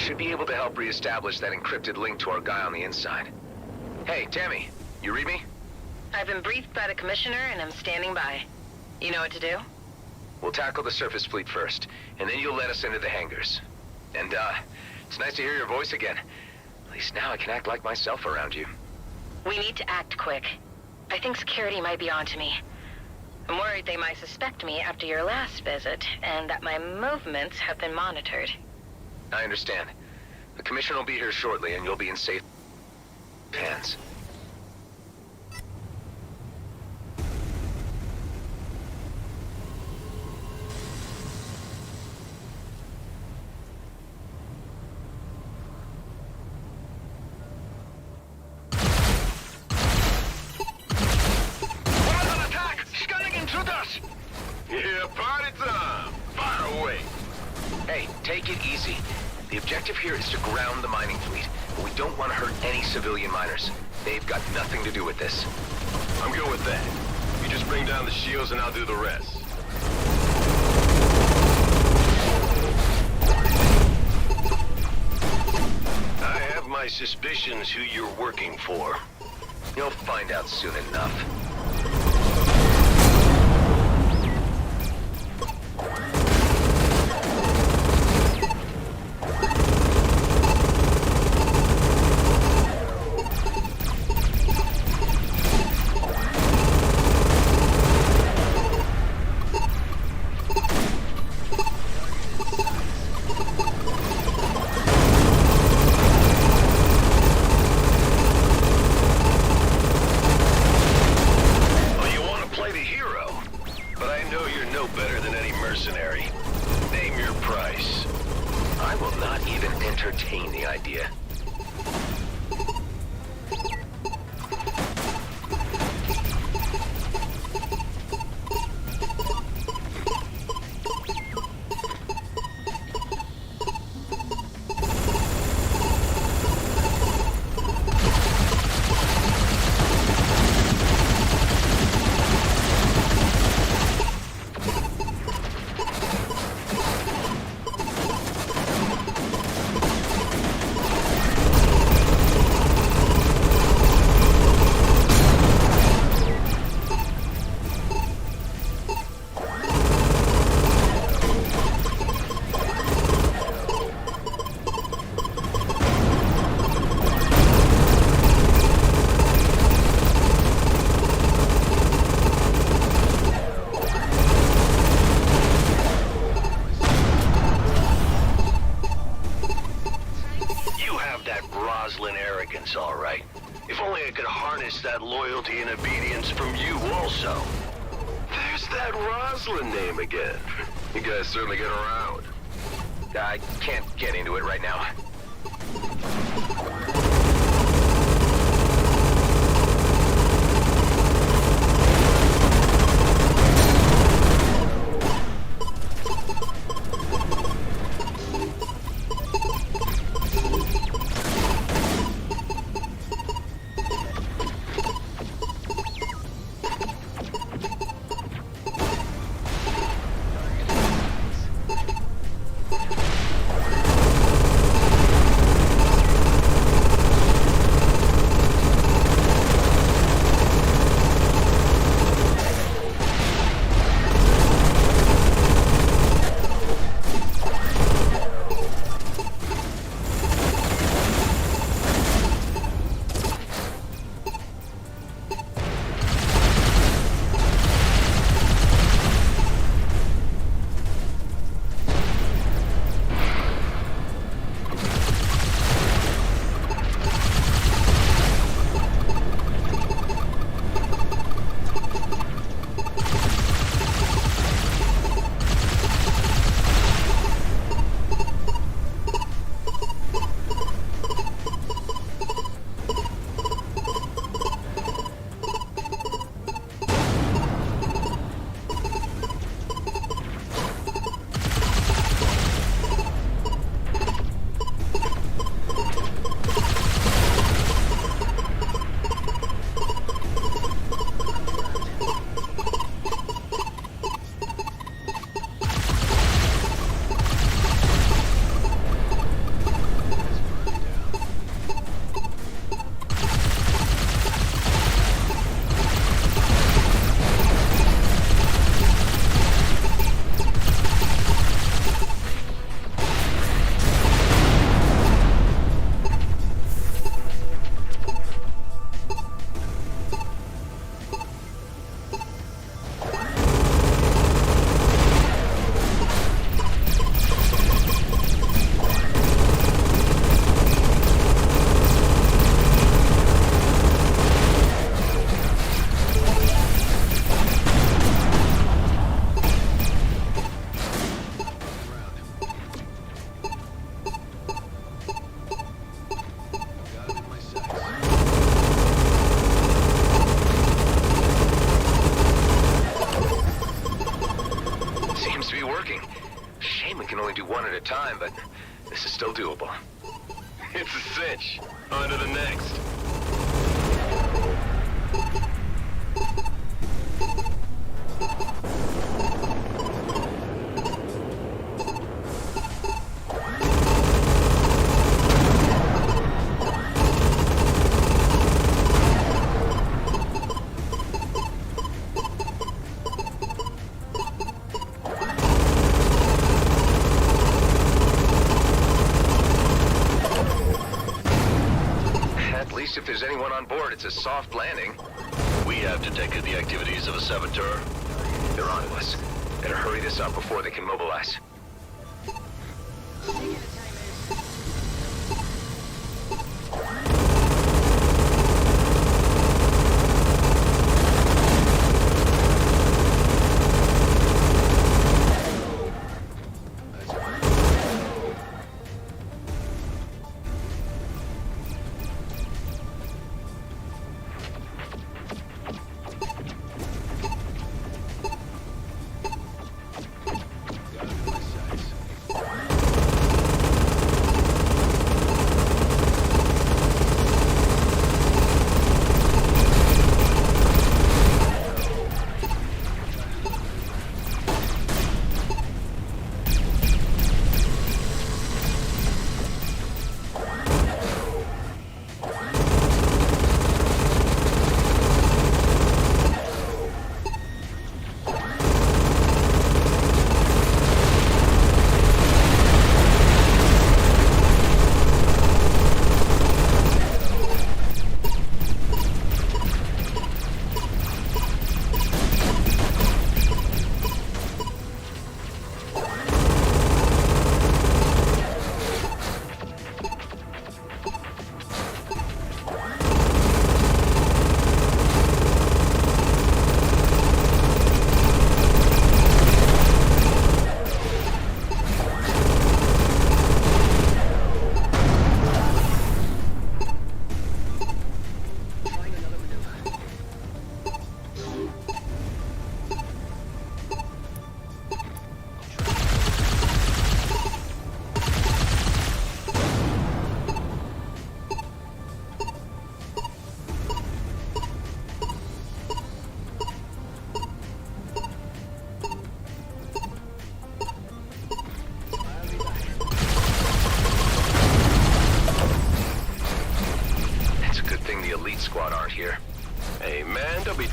should be able to help reestablish that encrypted link to our guy on the inside. Hey, Tammy, you read me? I've been briefed by the Commissioner and I'm standing by. You know what to do? We'll tackle the surface fleet first, and then you'll let us into the hangars. And, it's nice to hear your voice again. At least now I can act like myself around you. We need to act quick. I think security might be onto me. I'm worried they might suspect me after your last visit, and that my movements have been monitored. I understand. The Commissioner will be here shortly, and you'll be in safe hands. Yeah, party time! Fire away! Hey, take it easy. The objective here is to ground the mining fleet, but we don't want to hurt any civilian miners. They've got nothing to do with this. I'm good with that. You just bring down the shields and I'll do the rest. I have my suspicions who you're working for. You'll find out soon enough. All right. If only I could harness that loyalty and obedience from you also. There's that Roslyn name again. You guys certainly get around. I can't get into it right now. still doable. It's a cinch. On to the next. If there's anyone on board, it's a soft landing. We have detected the activities of a saboteur. They're on to us. Better hurry this up before they can mobilize.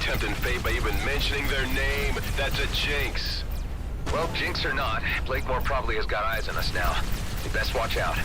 tempting fate by even mentioning their name. That's a jinx. Well, jinx or not, Blakemore probably has got eyes on us now. We best watch out.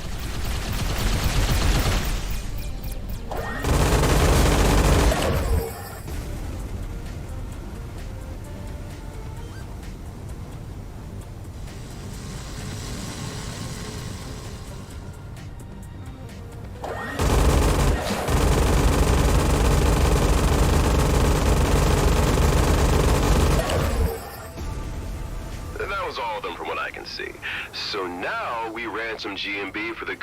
That was all of them from what I can see. So now we ran some GMB for the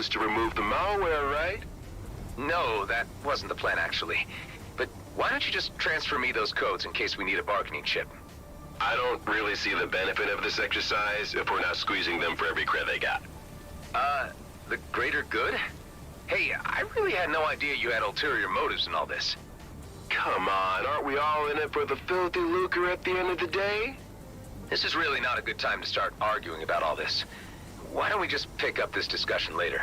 was to remove the malware, right? No, that wasn't the plan, actually. But why don't you just transfer me those codes in case we need a bargaining chip? I don't really see the benefit of this exercise if we're not squeezing them for every cred they got. The greater good? Hey, I really had no idea you had ulterior motives in all this. Come on, aren't we all in it for the filthy lucre at the end of the day? This is really not a good time to start arguing about all this. Why don't we just pick up this discussion later?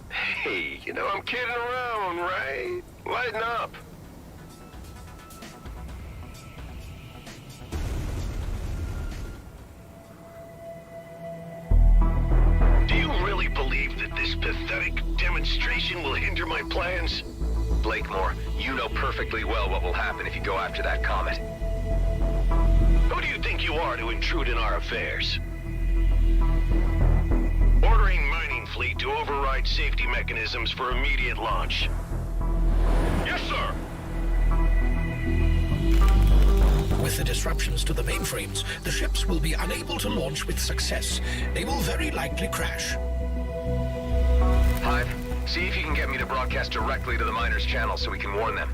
Hey, you know, I'm kidding around, right? Lighten up. Do you really believe that this pathetic demonstration will hinder my plans? Blakemore, you know perfectly well what will happen if you go after that comet. Who do you think you are to intrude in our affairs? Ordering mining fleet to override safety mechanisms for immediate launch. Yes, sir! With the disruptions to the mainframes, the ships will be unable to launch with success. They will very likely crash. Hive, see if you can get me to broadcast directly to the miners' channel so we can warn them.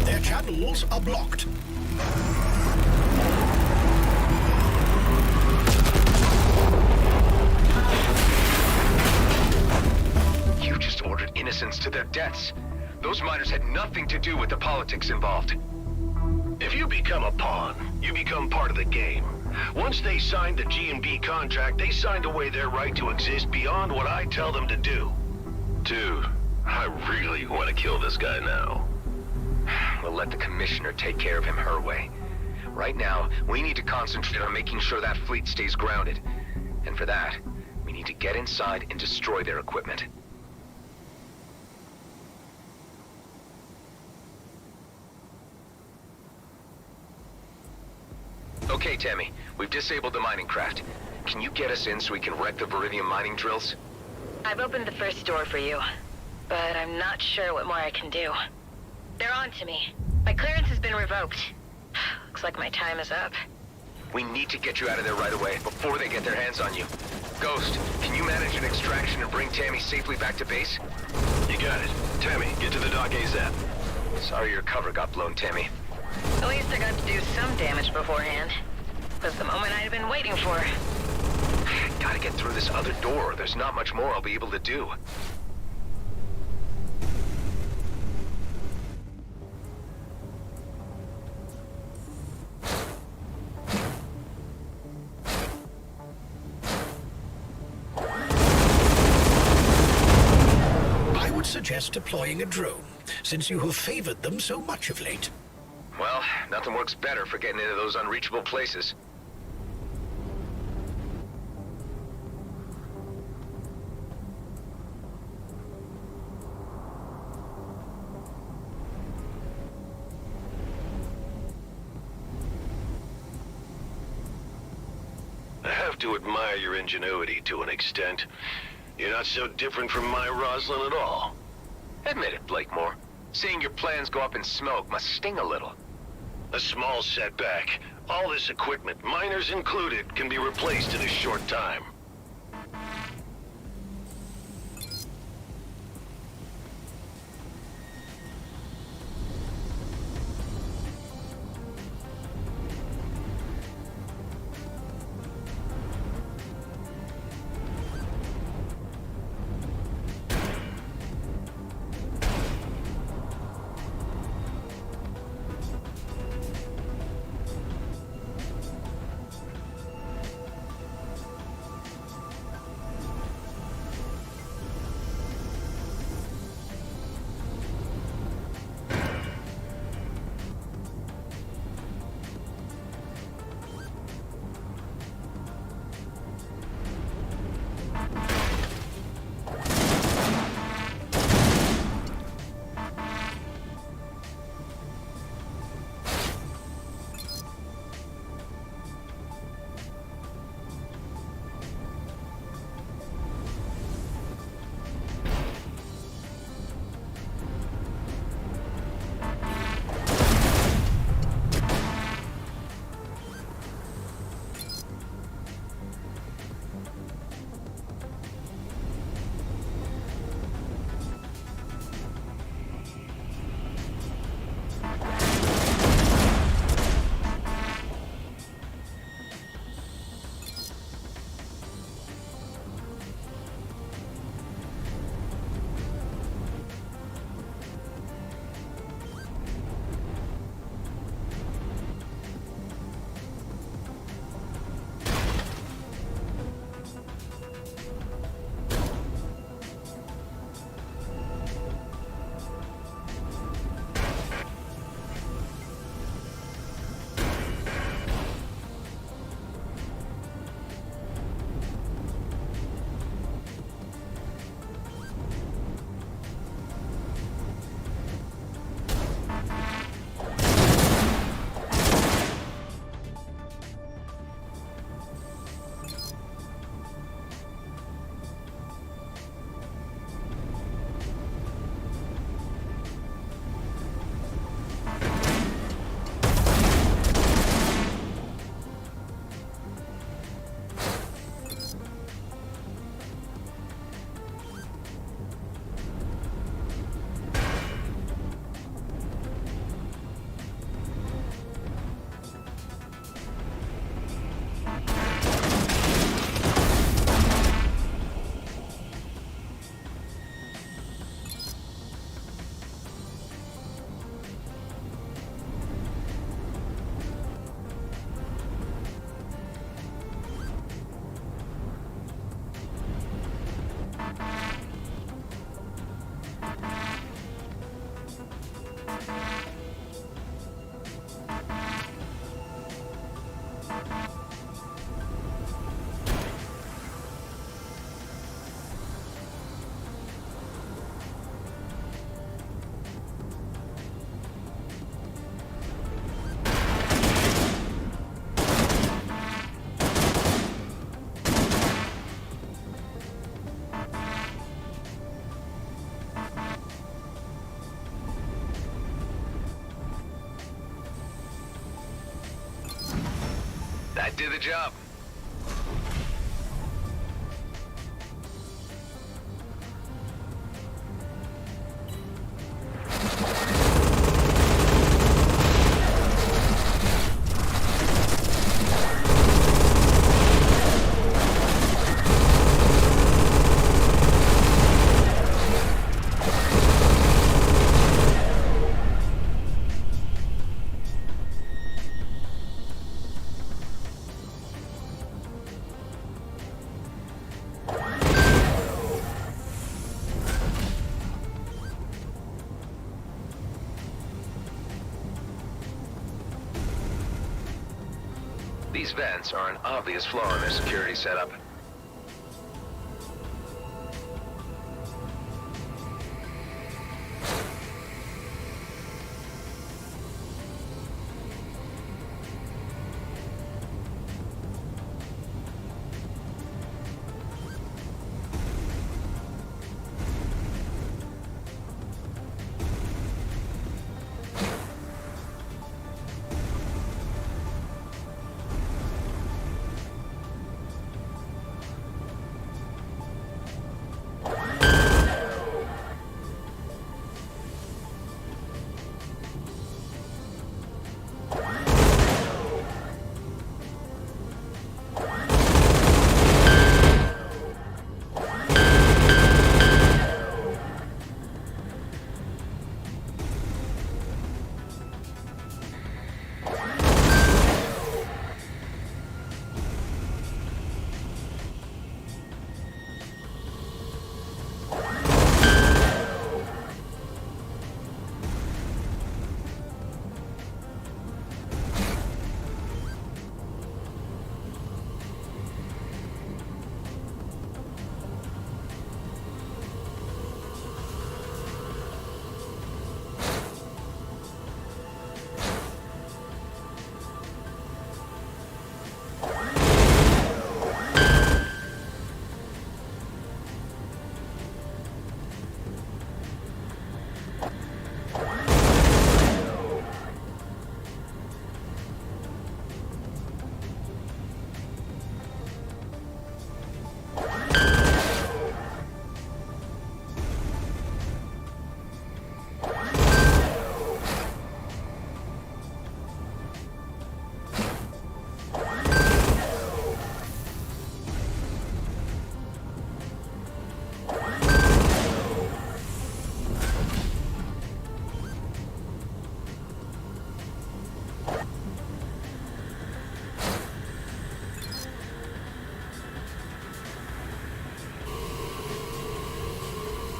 Their channels are blocked. You just ordered innocents to their deaths. Those miners had nothing to do with the politics involved. If you become a pawn, you become part of the game. Once they signed the G&B contract, they signed away their right to exist beyond what I tell them to do. Dude, I really want to kill this guy now. We'll let the commissioner take care of him her way. Right now, we need to concentrate on making sure that fleet stays grounded. And for that, we need to get inside and destroy their equipment. Okay, Tammy. We've disabled the mining craft. Can you get us in so we can wreck the Viridium mining drills? I've opened the first door for you, but I'm not sure what more I can do. They're on to me. My clearance has been revoked. Looks like my time is up. We need to get you out of there right away, before they get their hands on you. Ghost, can you manage an extraction and bring Tammy safely back to base? You got it. Tammy, get to the dock ASAP. Sorry your cover got blown, Tammy. At least I got to do some damage beforehand. It was the moment I'd been waiting for. Gotta get through this other door. There's not much more I'll be able to do. I would suggest deploying a drone, since you have favored them so much of late. Well, nothing works better for getting into those unreachable places. I have to admire your ingenuity to an extent. You're not so different from my Roslyn at all. Admit it, Blakemore. Seeing your plans go up in smoke must sting a little. A small setback. All this equipment, miners included, can be replaced in a short time. I did the job. These vents are an obvious flaw in their security setup.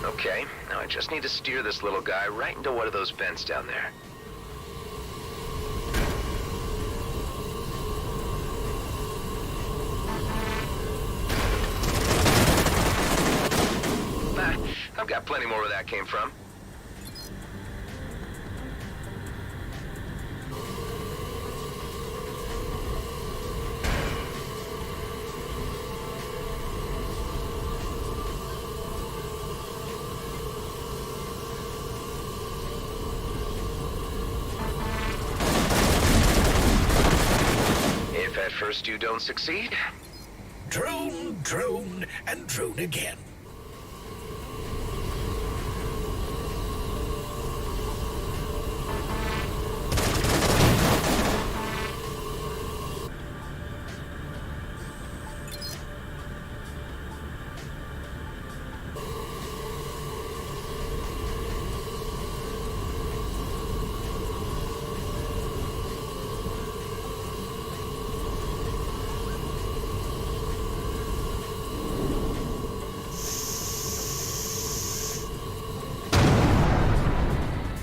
Okay, now I just need to steer this little guy right into one of those vents down there. I've got plenty more where that came from. If at first you don't succeed, drone, drone, and drone again.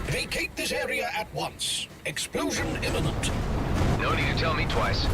Vacate this area at once. Explosion imminent. No need to tell me twice.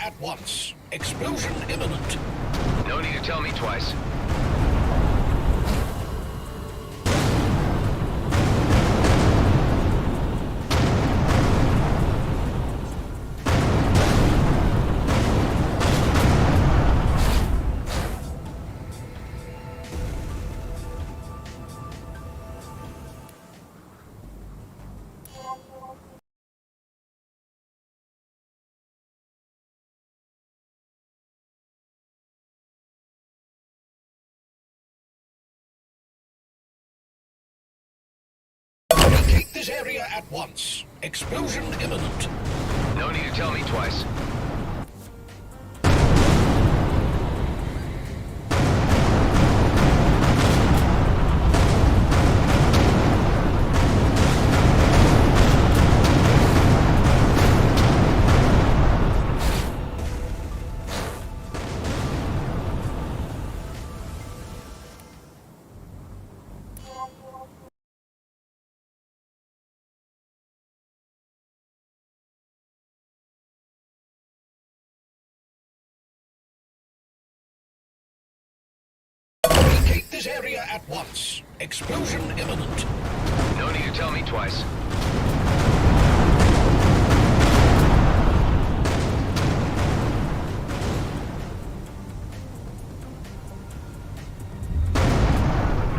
at once. Explosion imminent. No need to tell me twice. Vacate this area at once. Explosion imminent. No need to tell me twice. Vacate this area at once. Explosion imminent. No need to tell me twice.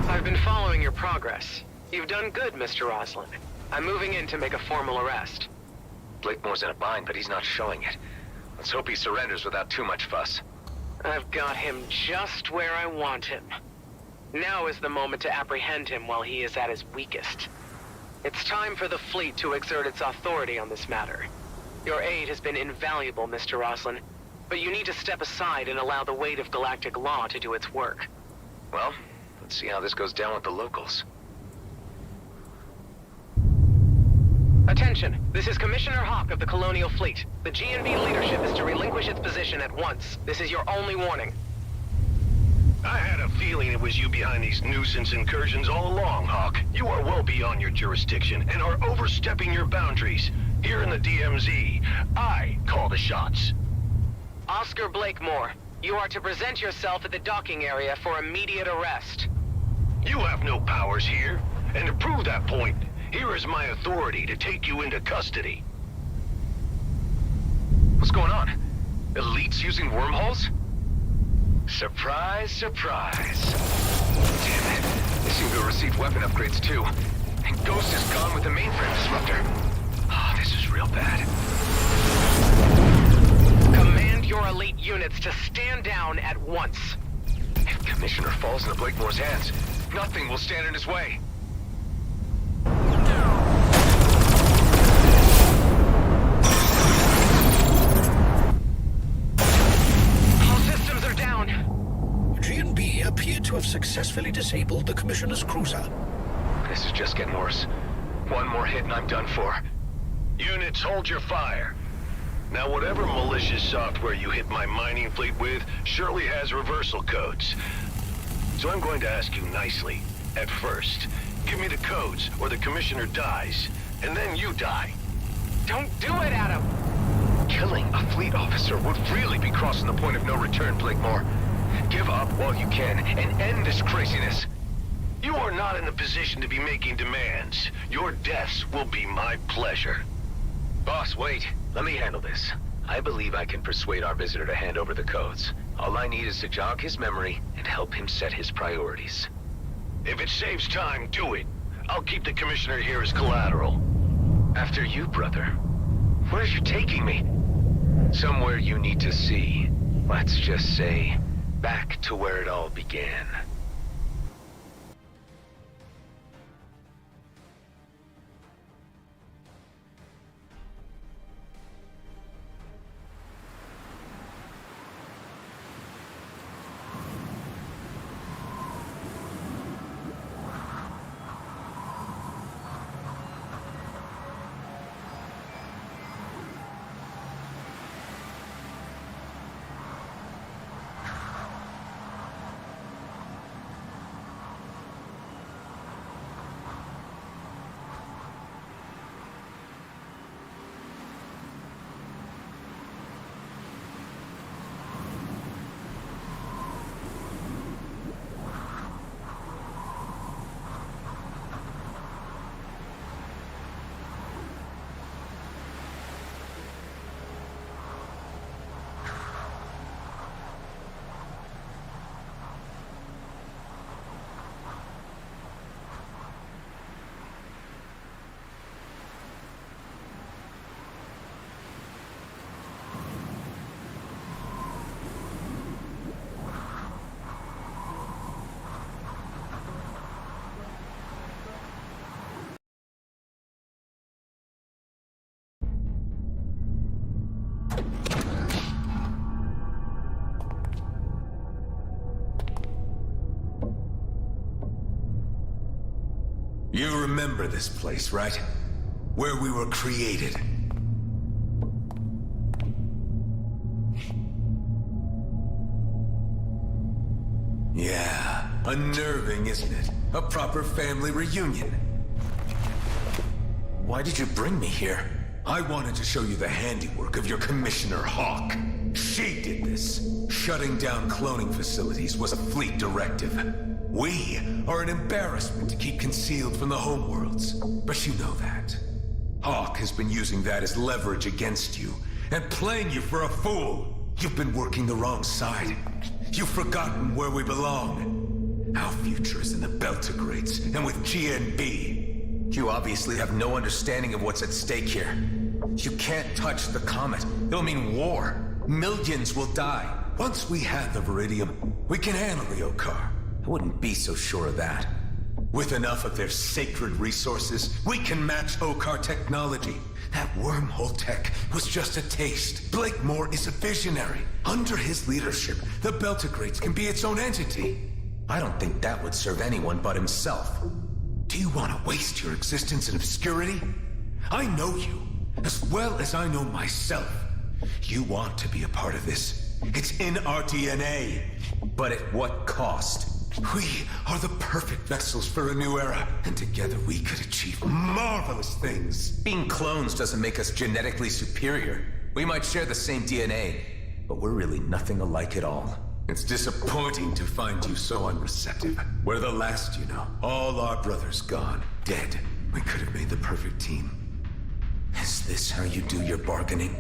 I've been following your progress. You've done good, Mr. Roslin. I'm moving in to make a formal arrest. Blakemore's in a bind, but he's not showing it. Let's hope he surrenders without too much fuss. I've got him just where I want him. Now is the moment to apprehend him while he is at his weakest. It's time for the fleet to exert its authority on this matter. Your aid has been invaluable, Mr. Roslin, but you need to step aside and allow the weight of galactic law to do its work. Well, let's see how this goes down with the locals. Attention, this is Commissioner Hawk of the Colonial Fleet. The GNB leadership is to relinquish its position at once. This is your only warning. I had a feeling it was you behind these nuisance incursions all along, Hawk. You are well beyond your jurisdiction and are overstepping your boundaries. Here in the DMZ, I call the shots. Oscar Blakemore, you are to present yourself at the docking area for immediate arrest. You have no powers here, and to prove that point, here is my authority to take you into custody. What's going on? Elites using wormholes? Surprise, surprise. Damn it. They seem to have received weapon upgrades too. And Ghost is gone with the mainframe disruptor. Oh, this is real bad. Command your elite units to stand down at once. If Commissioner falls into Blakemore's hands, nothing will stand in his way. GNB appear to have successfully disabled the Commissioner's cruiser. This is just getting worse. One more hit and I'm done for. Units, hold your fire. Now, whatever malicious software you hit my mining fleet with surely has reversal codes. So I'm going to ask you nicely. At first, give me the codes or the Commissioner dies, and then you die. Don't do it, Adam! Killing a fleet officer would really be crossing the point of no return, Blakemore. Give up while you can and end this craziness. You are not in a position to be making demands. Your deaths will be my pleasure. Boss, wait. Let me handle this. I believe I can persuade our visitor to hand over the codes. All I need is to jog his memory and help him set his priorities. If it saves time, do it. I'll keep the Commissioner here as collateral. After you, brother. Where are you taking me? Somewhere you need to see. Let's just say, back to where it all began. You remember this place, right? Where we were created. Yeah, unnerving, isn't it? A proper family reunion. Why did you bring me here? I wanted to show you the handiwork of your Commissioner Hawk. She did this. Shutting down cloning facilities was a fleet directive. We are an embarrassment to keep concealed from the homeworlds, but you know that. Hawk has been using that as leverage against you, and playing you for a fool. You've been working the wrong side. You've forgotten where we belong. Our future is in the Beltigrades, and with GNB. You obviously have no understanding of what's at stake here. You can't touch the comet. It'll mean war. Millions will die. Once we have the Viridium, we can handle the Okar. I wouldn't be so sure of that. With enough of their sacred resources, we can match Okar technology. That wormhole tech was just a taste. Blakemore is a visionary. Under his leadership, the Beltigrades can be its own entity. I don't think that would serve anyone but himself. Do you want to waste your existence in obscurity? I know you, as well as I know myself. You want to be a part of this. It's in our DNA. But at what cost? We are the perfect vessels for a new era, and together we could achieve marvelous things. Being clones doesn't make us genetically superior. We might share the same DNA, but we're really nothing alike at all. It's disappointing to find you so unreceptive. We're the last, you know. All our brothers gone, dead. We could have made the perfect team. Is this how you do your bargaining?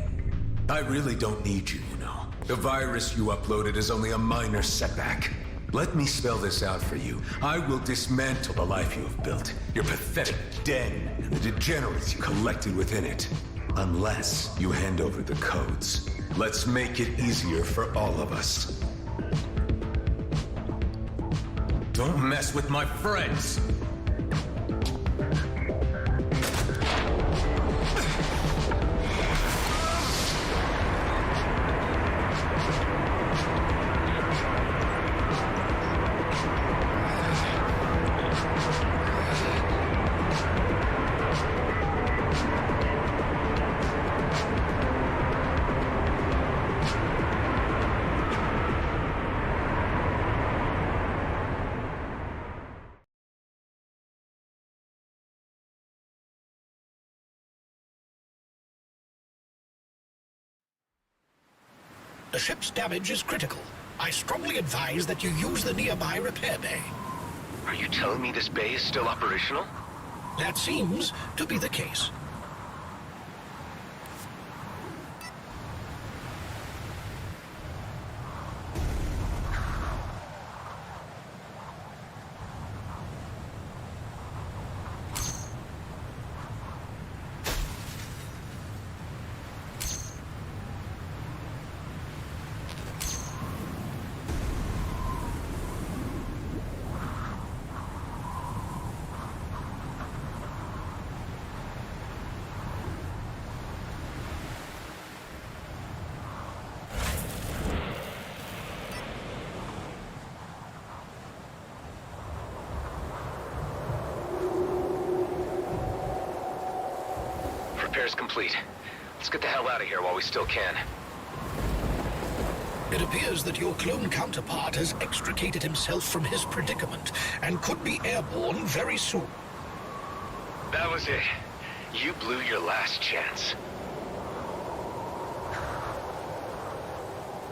I really don't need you, you know. The virus you uploaded is only a minor setback. Let me spell this out for you. I will dismantle the life you have built, your pathetic den, and the degenerates you collected within it. Unless you hand over the codes. Let's make it easier for all of us. Don't mess with my friends! The ship's damage is critical. I strongly advise that you use the nearby repair bay. Are you telling me this bay is still operational? That seems to be the case. Repairs complete. Let's get the hell out of here while we still can. It appears that your clone counterpart has extricated himself from his predicament and could be airborne very soon. That was it. You blew your last chance.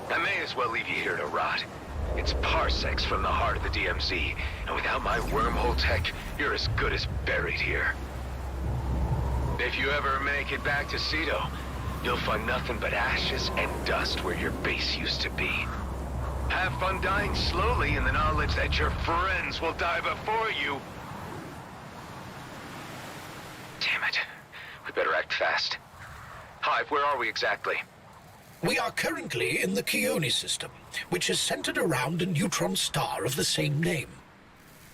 I may as well leave you here to rot. It's parsecs from the heart of the DMZ, and without my wormhole tech, you're as good as buried here. If you ever make it back to Cedo, you'll find nothing but ashes and dust where your base used to be. Have fun dying slowly in the knowledge that your friends will die before you. Damn it. We better act fast. Hive, where are we exactly? We are currently in the Keone system, which is centered around a neutron star of the same name.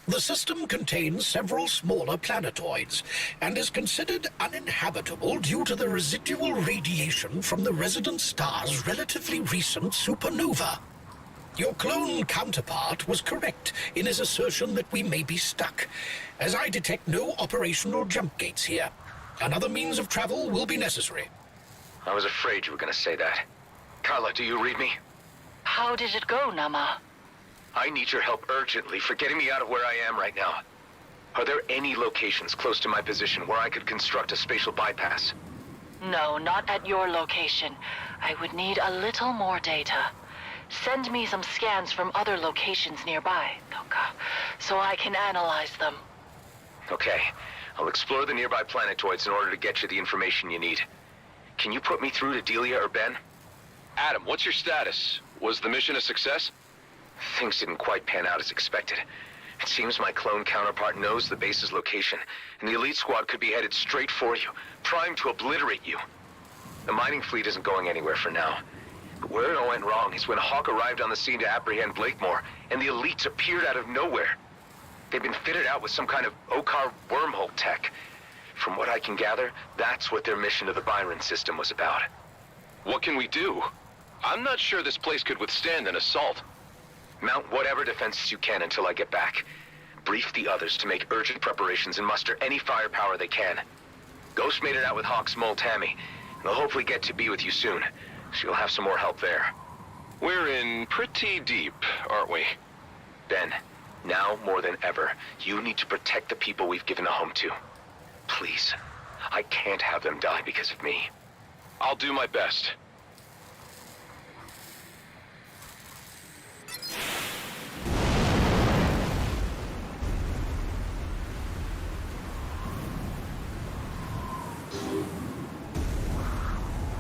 The system contains several smaller planetoids and is considered uninhabitable due to the residual radiation from the resident star's relatively recent supernova. Your clone counterpart was correct in his assertion that we may be stuck, as I detect no operational jump gates here. Another means of travel will be necessary. I was afraid you were going to say that. Carla, do you read me? How did it go, Nama? I need your help urgently for getting me out of where I am right now. Are there any locations close to my position where I could construct a spatial bypass? No, not at your location. I would need a little more data. Send me some scans from other locations nearby, Toka, so I can analyze them. Okay. I'll explore the nearby planetoids in order to get you the information you need. Can you put me through to Delia or Ben? Adam, what's your status? Was the mission a success? Things didn't quite pan out as expected. It seems my clone counterpart knows the base's location, and the elite squad could be headed straight for you, primed to obliterate you. The mining fleet isn't going anywhere for now. But where it all went wrong is when Hawk arrived on the scene to apprehend Blakemore, and the elites appeared out of nowhere. They've been fitted out with some kind of Okar wormhole tech. From what I can gather, that's what their mission to the Byron system was about. What can we do? I'm not sure this place could withstand an assault. Mount whatever defenses you can until I get back. Brief the others to make urgent preparations and muster any firepower they can. Ghost made it out with Hawk's mole Tammy, and they'll hopefully get to be with you soon, so you'll have some more help there. We're in pretty deep, aren't we? Ben, now more than ever, you need to protect the people we've given a home to. Please. I can't have them die because of me. I'll do my best.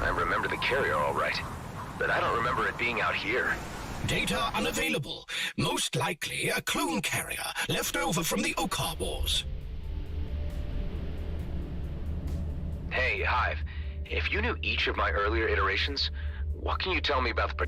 I remember the carrier all right, but I don't remember it being out here. Data unavailable. Most likely a clone carrier left over from the Okar Wars. Hey, Hive. If you knew each of my earlier iterations, what can you tell me about the...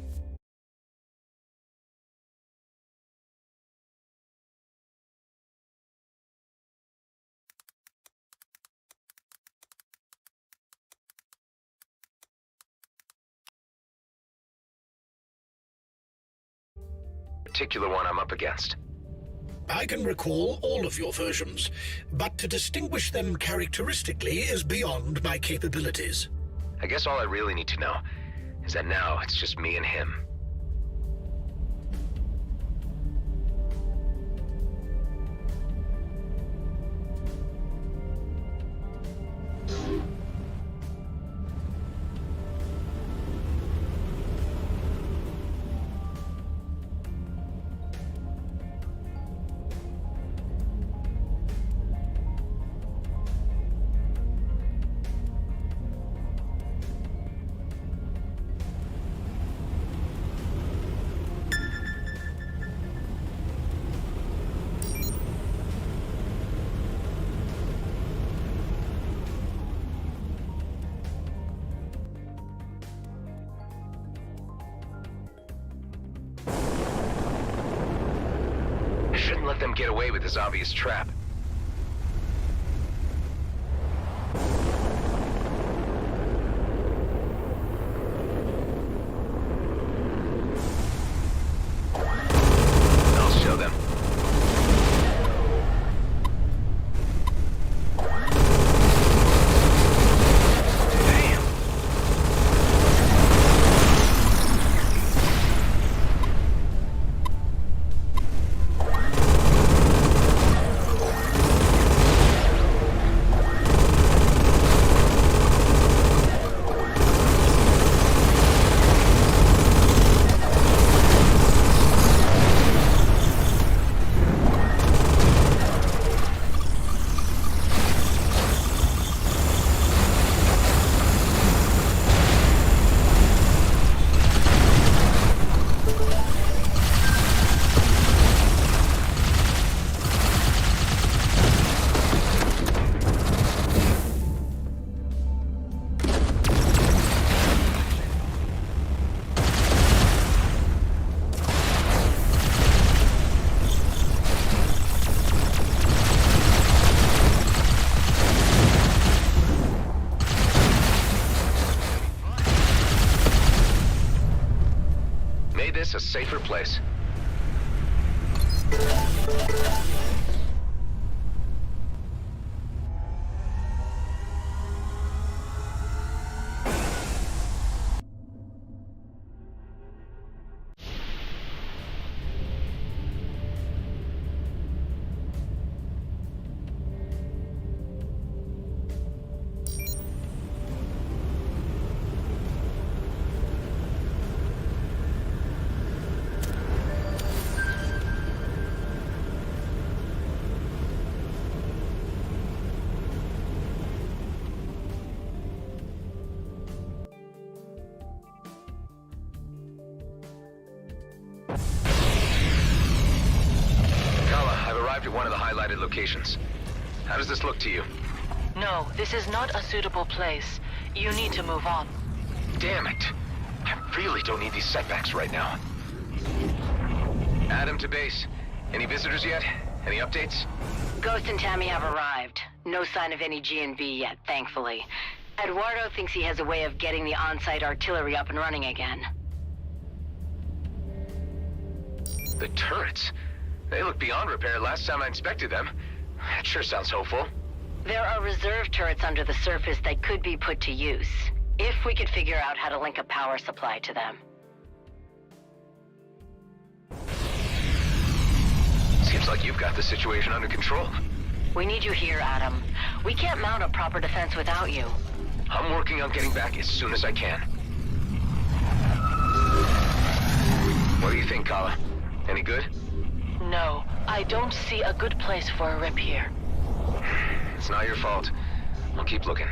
particular one I'm up against? I can recall all of your versions, but to distinguish them characteristically is beyond my capabilities. I guess all I really need to know is that now it's just me and him. Let them get away with this obvious trap. I'll show them. made this a safer place. At one of the highlighted locations. How does this look to you? No, this is not a suitable place. You need to move on. Damn it. I really don't need these setbacks right now. Adam to base. Any visitors yet? Any updates? Ghost and Tammy have arrived. No sign of any G&B yet, thankfully. Eduardo thinks he has a way of getting the on-site artillery up and running again. The turrets? They look beyond repair last time I inspected them. That sure sounds hopeful. There are reserve turrets under the surface that could be put to use, if we could figure out how to link a power supply to them. Seems like you've got the situation under control. We need you here, Adam. We can't mount a proper defense without you. I'm working on getting back as soon as I can. What do you think, Kala? Any good? No, I don't see a good place for a rip here. It's not your fault. I'll keep looking.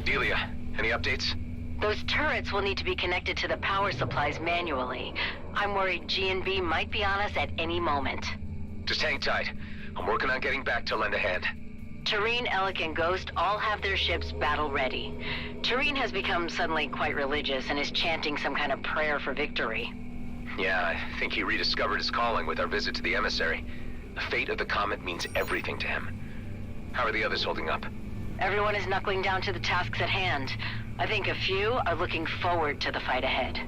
Delia, any updates? Those turrets will need to be connected to the power supplies manually. I'm worried G&B might be on us at any moment. Just hang tight. I'm working on getting back to lend a hand. Tareen, Alec, and Ghost all have their ships battle-ready. Tareen has become suddenly quite religious and is chanting some kind of prayer for victory. Yeah, I think he rediscovered his calling with our visit to the emissary. The fate of the comet means everything to him. How are the others holding up? Everyone is knuckling down to the tasks at hand. I think a few are looking forward to the fight ahead.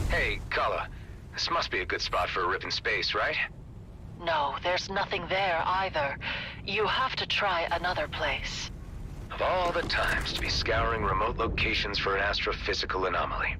Hey, Kala. This must be a good spot for a rip in space, right? No, there's nothing there either. You have to try another place. Of all the times to be scouring remote locations for an astrophysical anomaly.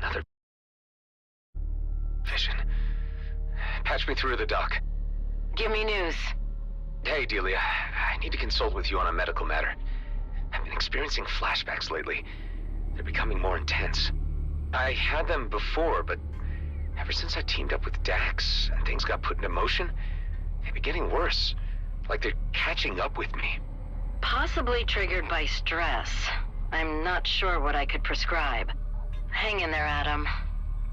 Another vision. Patch me through the dock. Give me news. Hey, Delia. I need to consult with you on a medical matter. I've been experiencing flashbacks lately. They're becoming more intense. I had them before, but ever since I teamed up with Dax and things got put into motion, they've been getting worse. Like they're catching up with me. Possibly triggered by stress. I'm not sure what I could prescribe. Hang in there, Adam.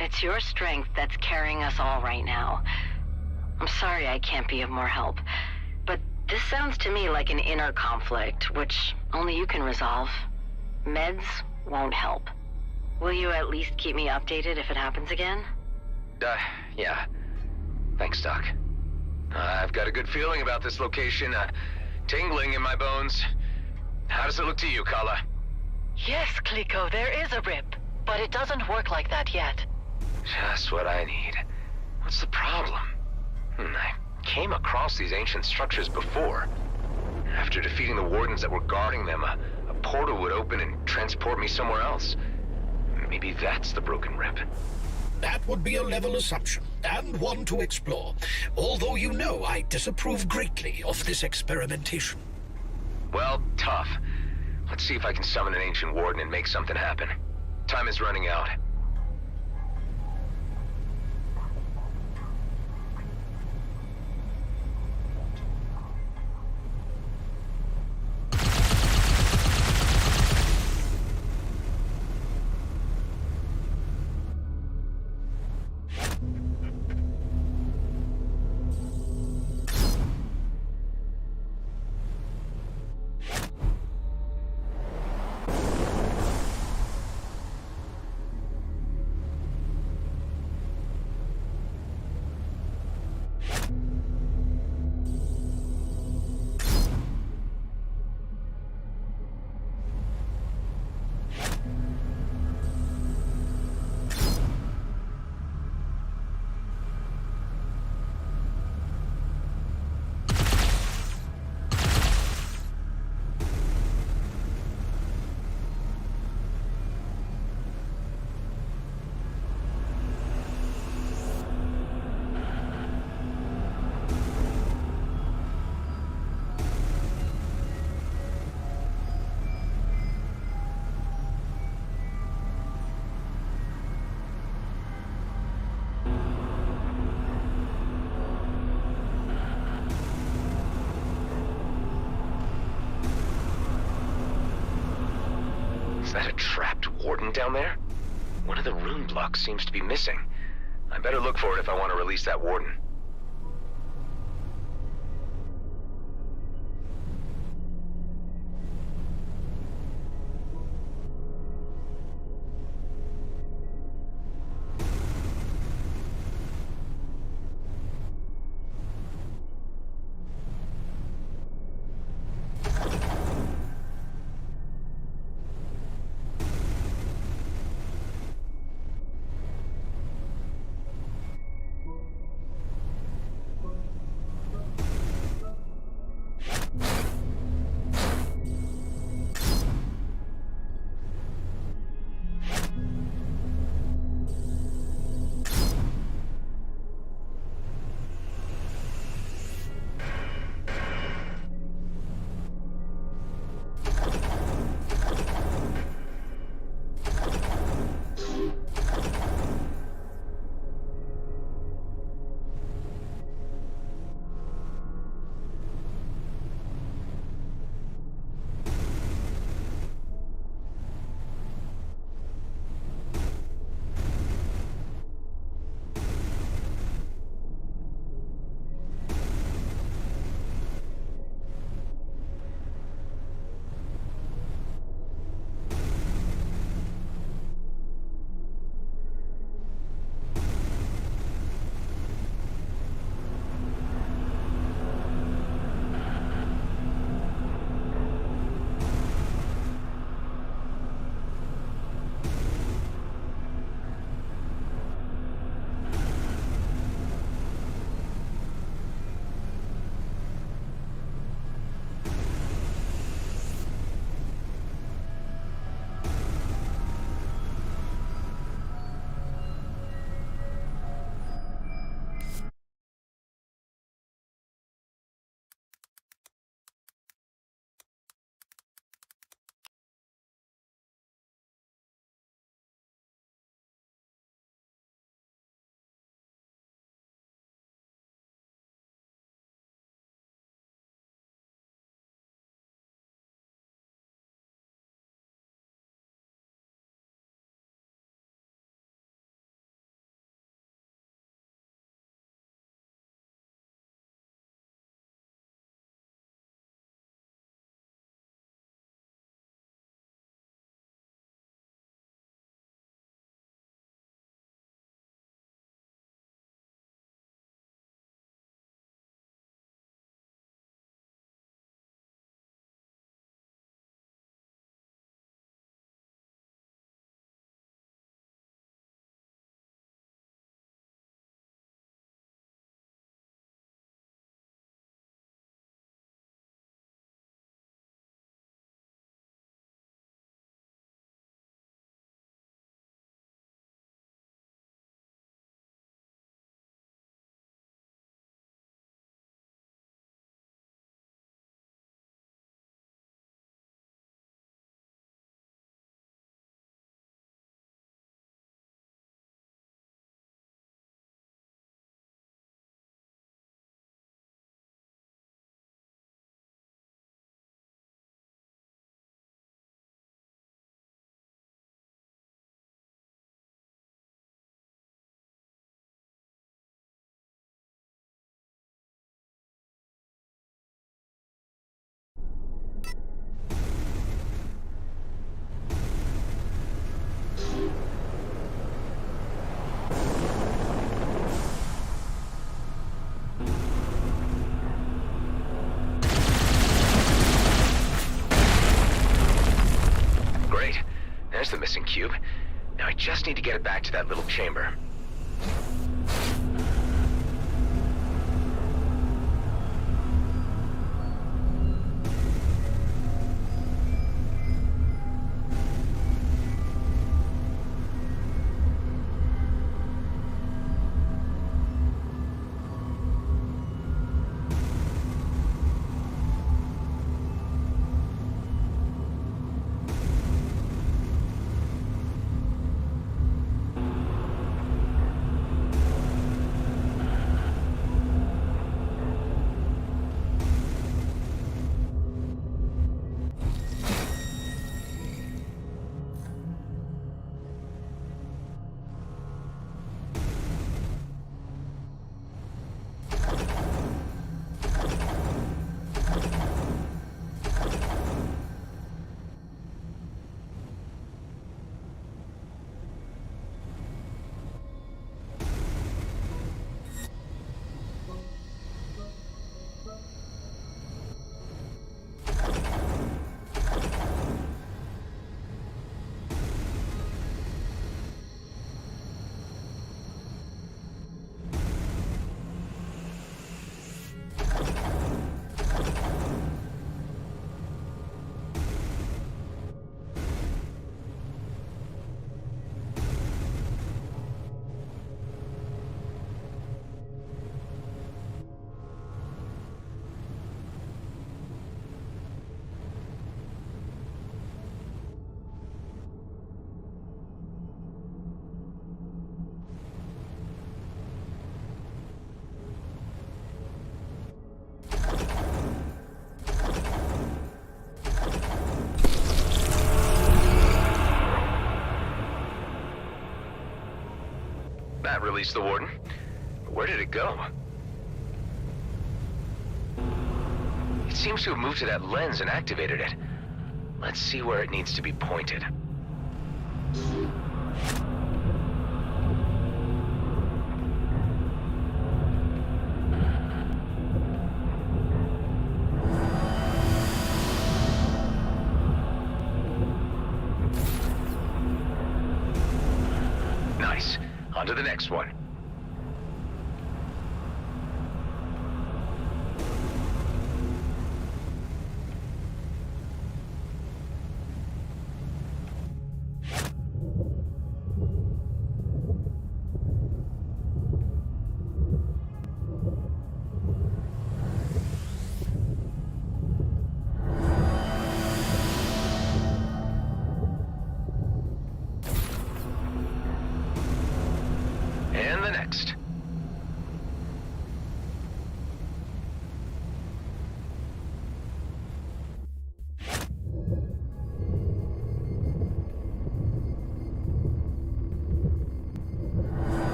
It's your strength that's carrying us all right now. I'm sorry I can't be of more help, but this sounds to me like an inner conflict, which only you can resolve. Meds won't help. Will you at least keep me updated if it happens again? Yeah. Thanks, Doc. I've got a good feeling about this location, tingling in my bones. How does it look to you, Kala? Yes, Kliko, there is a rip, but it doesn't work like that yet. Just what I need. What's the problem? I came across these ancient structures before. After defeating the wardens that were guarding them, a portal would open and transport me somewhere else. Maybe that's the broken rip. That would be a level assumption, and one to explore. Although you know I disapprove greatly of this experimentation. Well, tough. Let's see if I can summon an ancient warden and make something happen. Time is running out. Is that a trapped warden down there? One of the rune blocks seems to be missing. I better look for it if I want to release that warden. There's the missing cube. Now I just need to get it back to that little chamber. That released the warden. Where did it go? It seems to have moved to that lens and activated it. Let's see where it needs to be pointed. Nice. On to the next one. And the next.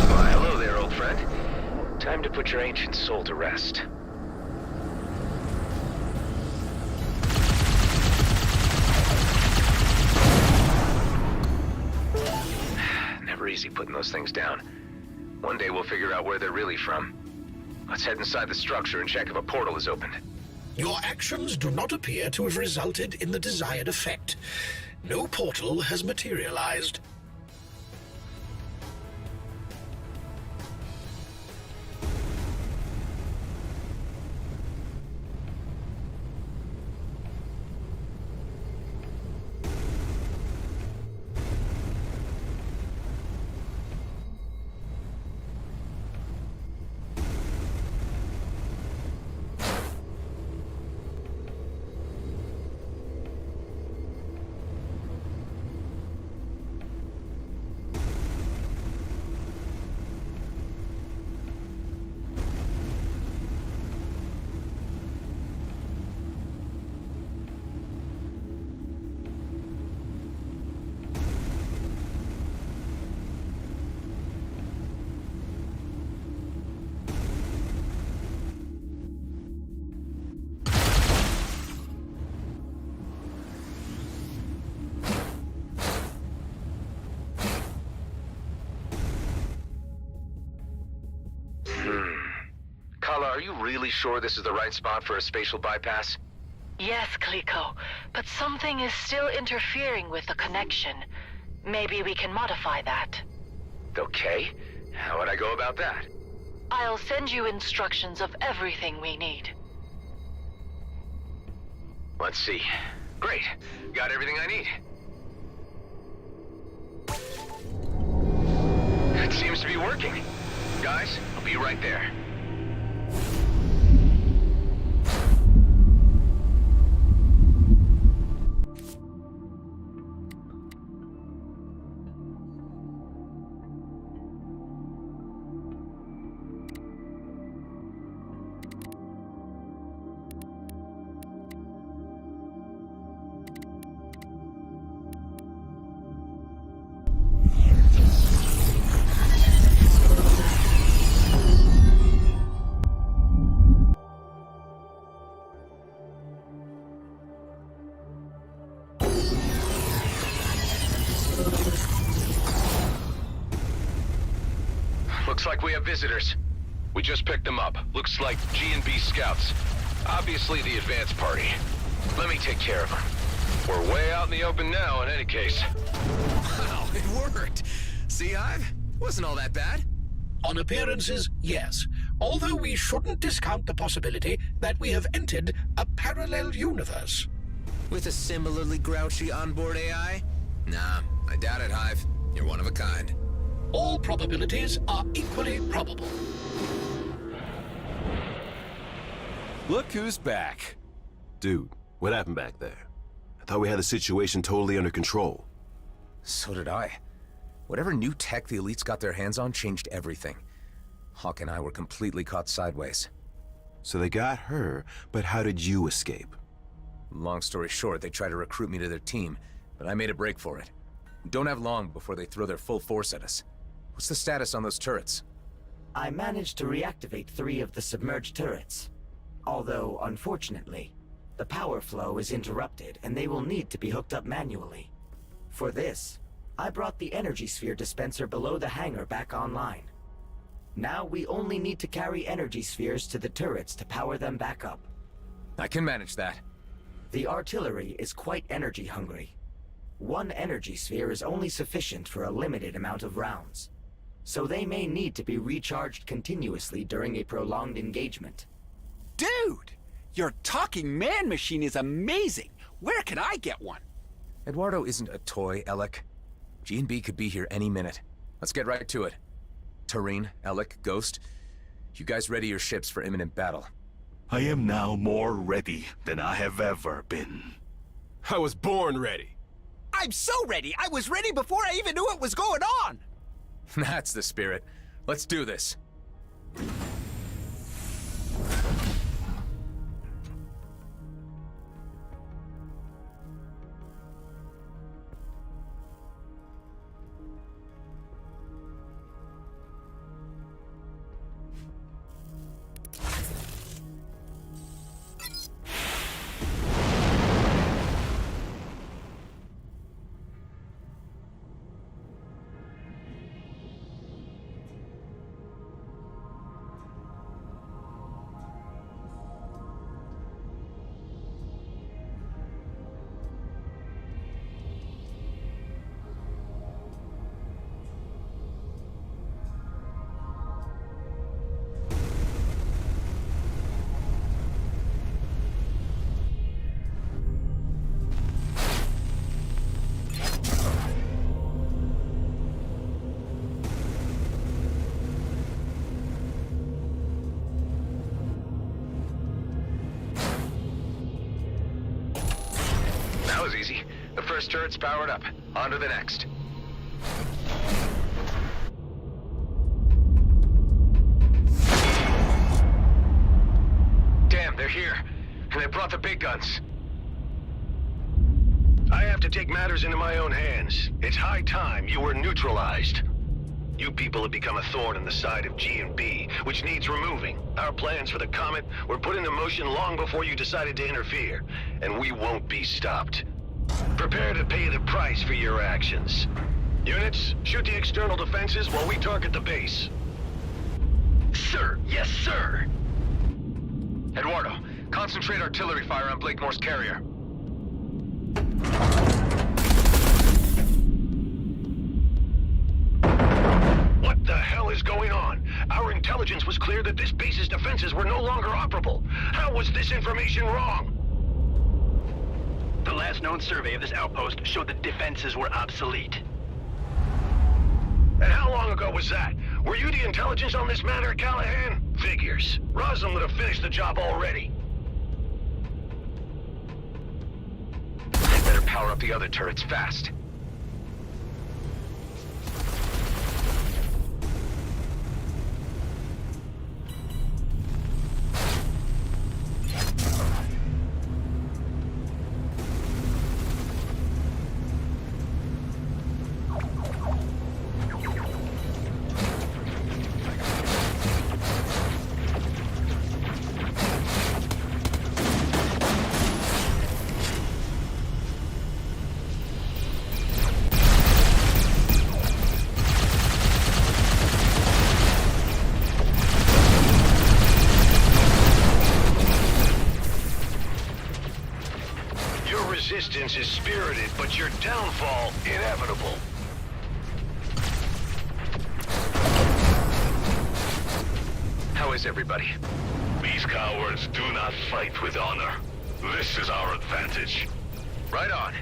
Why, hello there, old friend. Time to put your ancient soul to rest. Never easy putting those things down. One day we'll figure out where they're really from. Let's head inside the structure and check if a portal is opened. Your actions do not appear to have resulted in the desired effect. No portal has materialized. are you really sure this is the right spot for a spatial bypass? Yes, Kliko, but something is still interfering with the connection. Maybe we can modify that. Okay. How would I go about that? I'll send you instructions of everything we need. Let's see. Great. Got everything I need. It seems to be working. Guys, I'll be right there. Looks like we have visitors. We just picked them up. Looks like G&B scouts. Obviously the advance party. Let me take care of them. We're way out in the open now in any case. Wow, it worked! See, Hive? Wasn't all that bad. On appearances, yes. Although we shouldn't discount the possibility that we have entered a parallel universe. With a similarly grouchy onboard AI? Nah, I doubt it, Hive. You're one of a kind. All probabilities are equally probable. Look who's back. Dude, what happened back there? I thought we had the situation totally under control. So did I. Whatever new tech the elites got their hands on changed everything. Hawk and I were completely caught sideways. So they got her, but how did you escape? Long story short, they tried to recruit me to their team, but I made a break for it. Don't have long before they throw their full force at us. What's the status on those turrets? I managed to reactivate 3 of the submerged turrets. Although, unfortunately, the power flow is interrupted and they will need to be hooked up manually. For this, I brought the energy sphere dispenser below the hangar back online. Now we only need to carry energy spheres to the turrets to power them back up. I can manage that. The artillery is quite energy hungry. 1 energy sphere is only sufficient for a limited amount of rounds, so they may need to be recharged continuously during a prolonged engagement. Dude! Your talking man machine is amazing! Where can I get one? Eduardo isn't a toy, Alec. G&B could be here any minute. Let's get right to it. Tareen, Alec, Ghost, you guys ready your ships for imminent battle? I am now more ready than I have ever been. I was born ready. I'm so ready! I was ready before I even knew what was going on! That's the spirit. Let's do this. Easy. The first turret's powered up. On to the next. Damn, they're here. And they brought the big guns. I have to take matters into my own hands. It's high time you were neutralized. You people have become a thorn in the side of G&B, which needs removing. Our plans for the Comet were put into motion long before you decided to interfere, and we won't be stopped. Prepare to pay the price for your actions. Units, shoot the external defenses while we target the base. Sir, yes, sir. Eduardo, concentrate artillery fire on Blakemore's carrier. What the hell is going on? Our intelligence was clear that this base's defenses were no longer operable. How was this information wrong? The last known survey of this outpost showed the defenses were obsolete. And how long ago was that? Were you the intelligence on this matter, Callahan? Figures. Roslin would have finished the job already. I better power up the other turrets fast. Resistance is spirited, but your downfall inevitable. How is everybody? These cowards do not fight with honor. This is our advantage. Right on.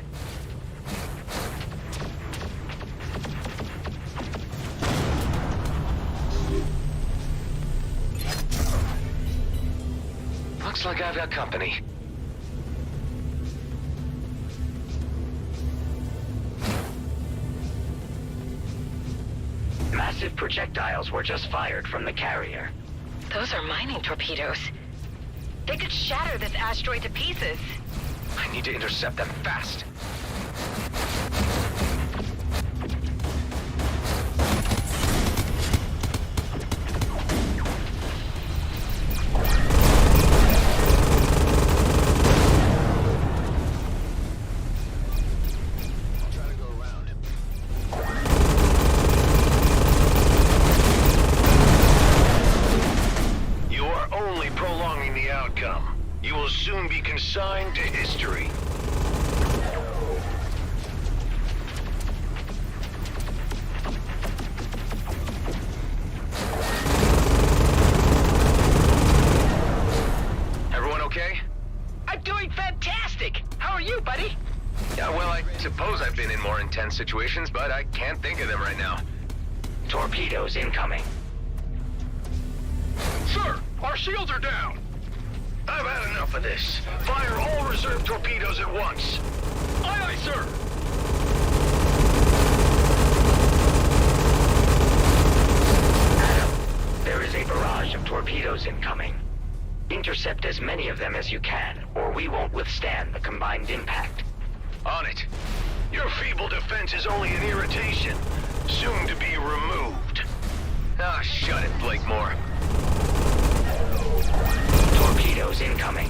Looks like I've got company. Massive projectiles were just fired from the carrier. Those are mining torpedoes. They could shatter this asteroid to pieces. I need to intercept them fast. Consigned to history. Everyone okay? I'm doing fantastic! How are you, buddy? Yeah, well, I suppose I've been in more intense situations, but I can't think of them right now. Torpedoes incoming. Sir, our shields are down! I've had enough of this. Fire all reserve torpedoes at once. Aye, aye, sir! Adam, there is a barrage of torpedoes incoming. Intercept as many of them as you can, or we won't withstand the combined impact. On it. Your feeble defense is only an irritation, soon to be removed. Ah, shut it, Blakemore. Torpedoes incoming.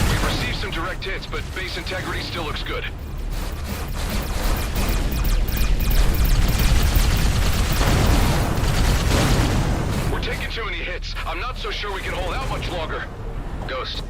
We've received some direct hits, but base integrity still looks good. We're taking too many hits. I'm not so sure we can hold out much longer. Ghost.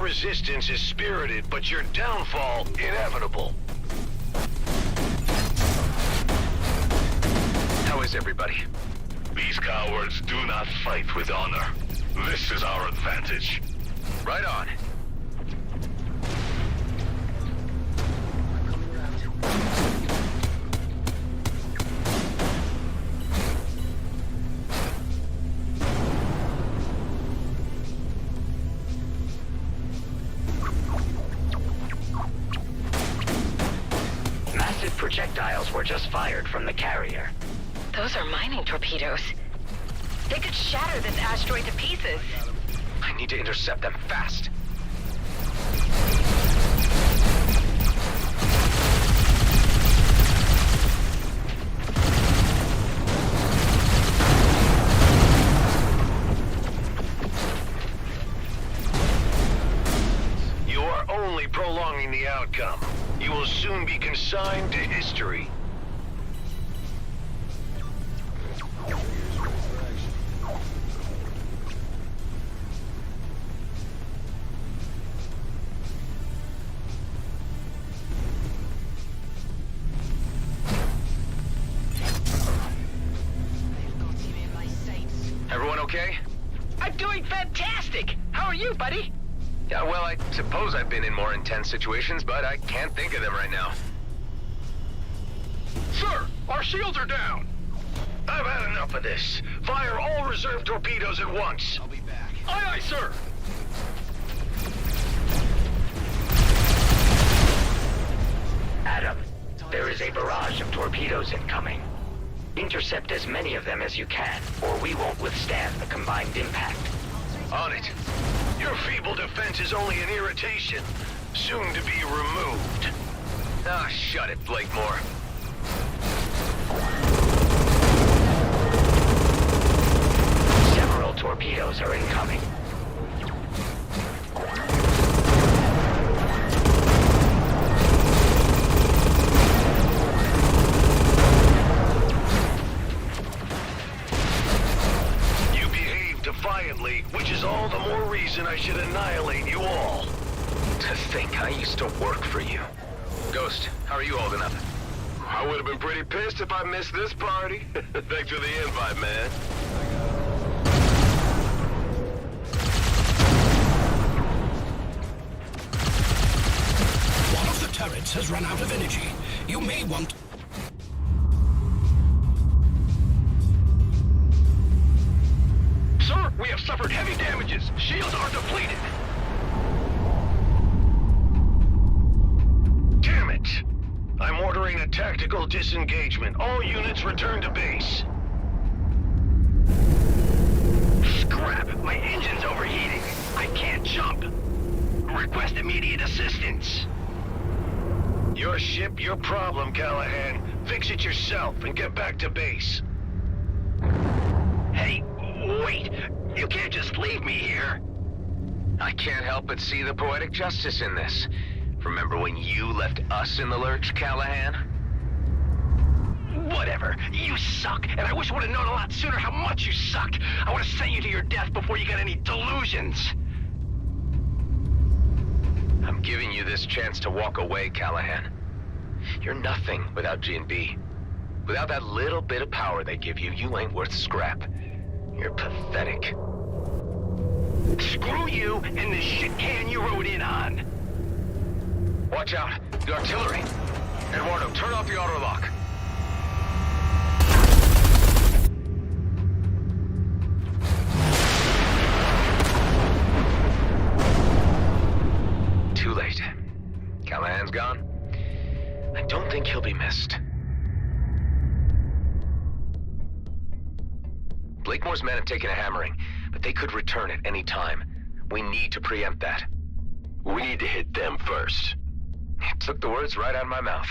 Resistance is spirited, but your downfall inevitable. How is everybody? These cowards do not fight with honor. This is our advantage. Right on. Massive projectiles were just fired from the carrier. Those are mining torpedoes. They could shatter this asteroid to pieces. I need to intercept them fast. You are only prolonging the outcome. You will soon be consigned to history. Everyone okay? I'm doing fantastic! How are you, buddy? Yeah, well, I suppose I've been in more intense situations, but I can't think of them right now. Sir, our shields are down. I've had enough of this. Fire all reserve torpedoes at once. I'll be back. Aye, aye, sir. Adam, there is a barrage of torpedoes incoming. Intercept as many of them as you can, or we won't withstand the combined impact. On it. Your feeble defense is only an irritation, soon to be removed. Ah, shut it, Blakemore. Several torpedoes are incoming. You behave defiantly, which is all the more reason I should annihilate you all. To think I used to work for you. Ghost, how are you holding up? I would have been pretty pissed if I missed this party. Thanks for the invite, man. One of the turrets has run out of energy. You may want... Sir, we have suffered heavy damages. Shields are depleted. Damn it! I'm ordering a tactical disengagement. All units return to base. Scrap! My engine's overheating. I can't jump. Request immediate assistance. Your ship, your problem, Callahan. Fix it yourself and get back to base. Hey, wait! You can't just leave me here! I can't help but see the poetic justice in this. Remember when you left us in the lurch, Callahan? Whatever. You suck, and I wish I would have known a lot sooner how much you sucked. I would have sent you to your death before you got any delusions. I'm giving you this chance to walk away, Callahan. You're nothing without G&B. Without that little bit of power they give you, you ain't worth scrap. You're pathetic. Screw you and the shit can you rode in on. Watch out! The artillery! Eduardo, turn off the autolock. Too late. Callahan's gone. I don't think he'll be missed. Blakemore's men have taken a hammering, but they could return at any time. We need to preempt that. We need to hit them first. It took the words right out of my mouth.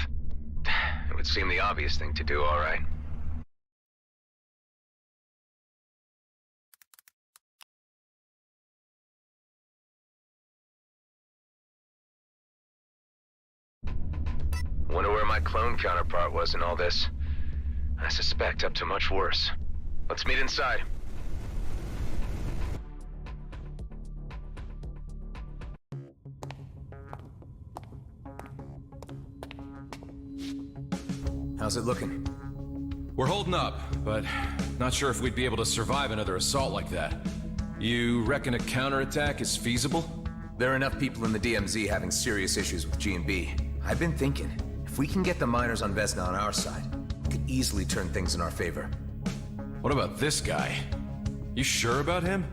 It would seem the obvious thing to do, all right. Wonder where my clone counterpart was in all this. I suspect up to much worse. Let's meet inside. How's it looking? We're holding up, but not sure if we'd be able to survive another assault like that. You reckon a counterattack is feasible? There are enough people in the DMZ having serious issues with G&B. I've been thinking, if we can get the miners on Vesna on our side, we could easily turn things in our favor. What about this guy? You sure about him?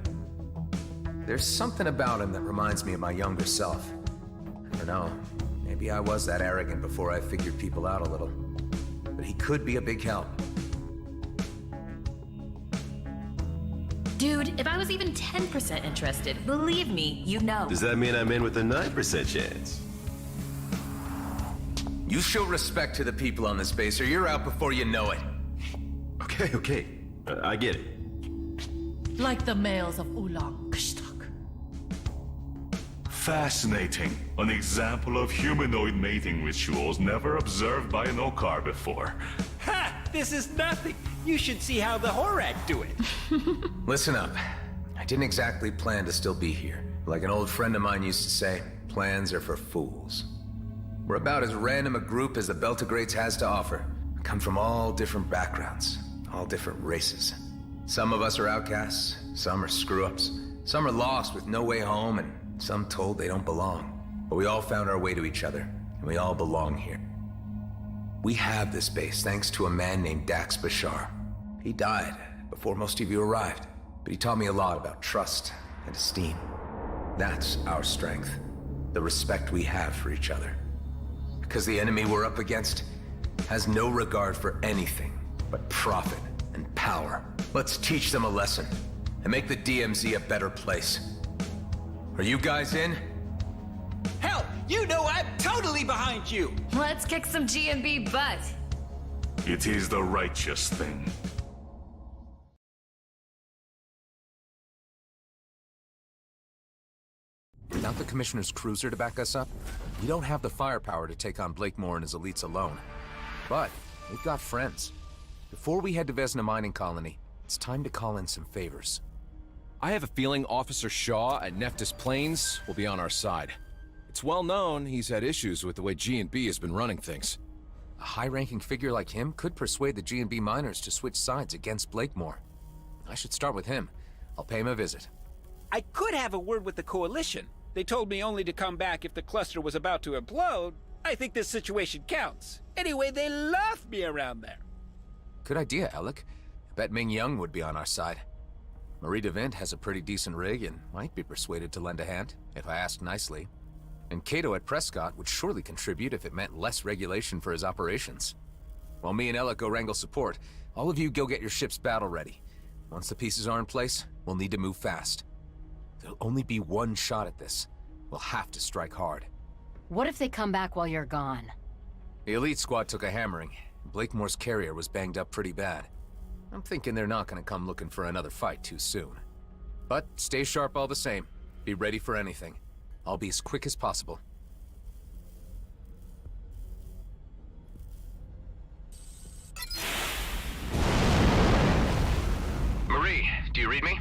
There's something about him that reminds me of my younger self. I don't know, maybe I was that arrogant before I figured people out a little. But he could be a big help. Dude, if I was even 10% interested, believe me, you know. Does that mean I'm in with a 9% chance? You show respect to the people on this base or you're out before you know it. Okay. I get it. Like the males of Ulang Kshtak. Fascinating. An example of humanoid mating rituals never observed by an Okar before. Ha! This is nothing. You should see how the Horak do it. Listen up. I didn't exactly plan to still be here. Like an old friend of mine used to say, plans are for fools. We're about as random a group as the Beltagrades has to offer. We come from all different backgrounds, all different races. Some of us are outcasts, some are screw-ups, some are lost with no way home, and some told they don't belong. But we all found our way to each other, and we all belong here. We have this base thanks to a man named Dax Bashar. He died before most of you arrived, but he taught me a lot about trust and esteem. That's our strength, the respect we have for each other. Because the enemy we're up against has no regard for anything but profit and power. Let's teach them a lesson and make the DMZ a better place. Are you guys in? Hell, you know I'm totally behind you. Let's kick some G&B butt. It is the righteous thing. Without the Commissioner's cruiser to back us up, we don't have the firepower to take on Blakemore and his elites alone. But we've got friends. Before we head to Vesna Mining Colony, it's time to call in some favors. I have a feeling Officer Shaw at Nephthys Plains will be on our side. It's well known he's had issues with the way G&B has been running things. A high-ranking figure like him could persuade the G&B miners to switch sides against Blakemore. I should start with him. I'll pay him a visit. I could have a word with the Coalition. They told me only to come back if the cluster was about to implode. I think this situation counts. Anyway, they love me around there. Good idea, Alec. I bet Ming Young would be on our side. Marie DeVint has a pretty decent rig and might be persuaded to lend a hand, if I ask nicely. And Cato at Prescott would surely contribute if it meant less regulation for his operations. While me and Alec go wrangle support, all of you go get your ships battle ready. Once the pieces are in place, we'll need to move fast. There'll only be one shot at this. We'll have to strike hard. What if they come back while you're gone? The elite squad took a hammering. Blakemore's carrier was banged up pretty bad. I'm thinking they're not gonna come looking for another fight too soon. But stay sharp all the same. Be ready for anything. I'll be as quick as possible. Marie, do you read me?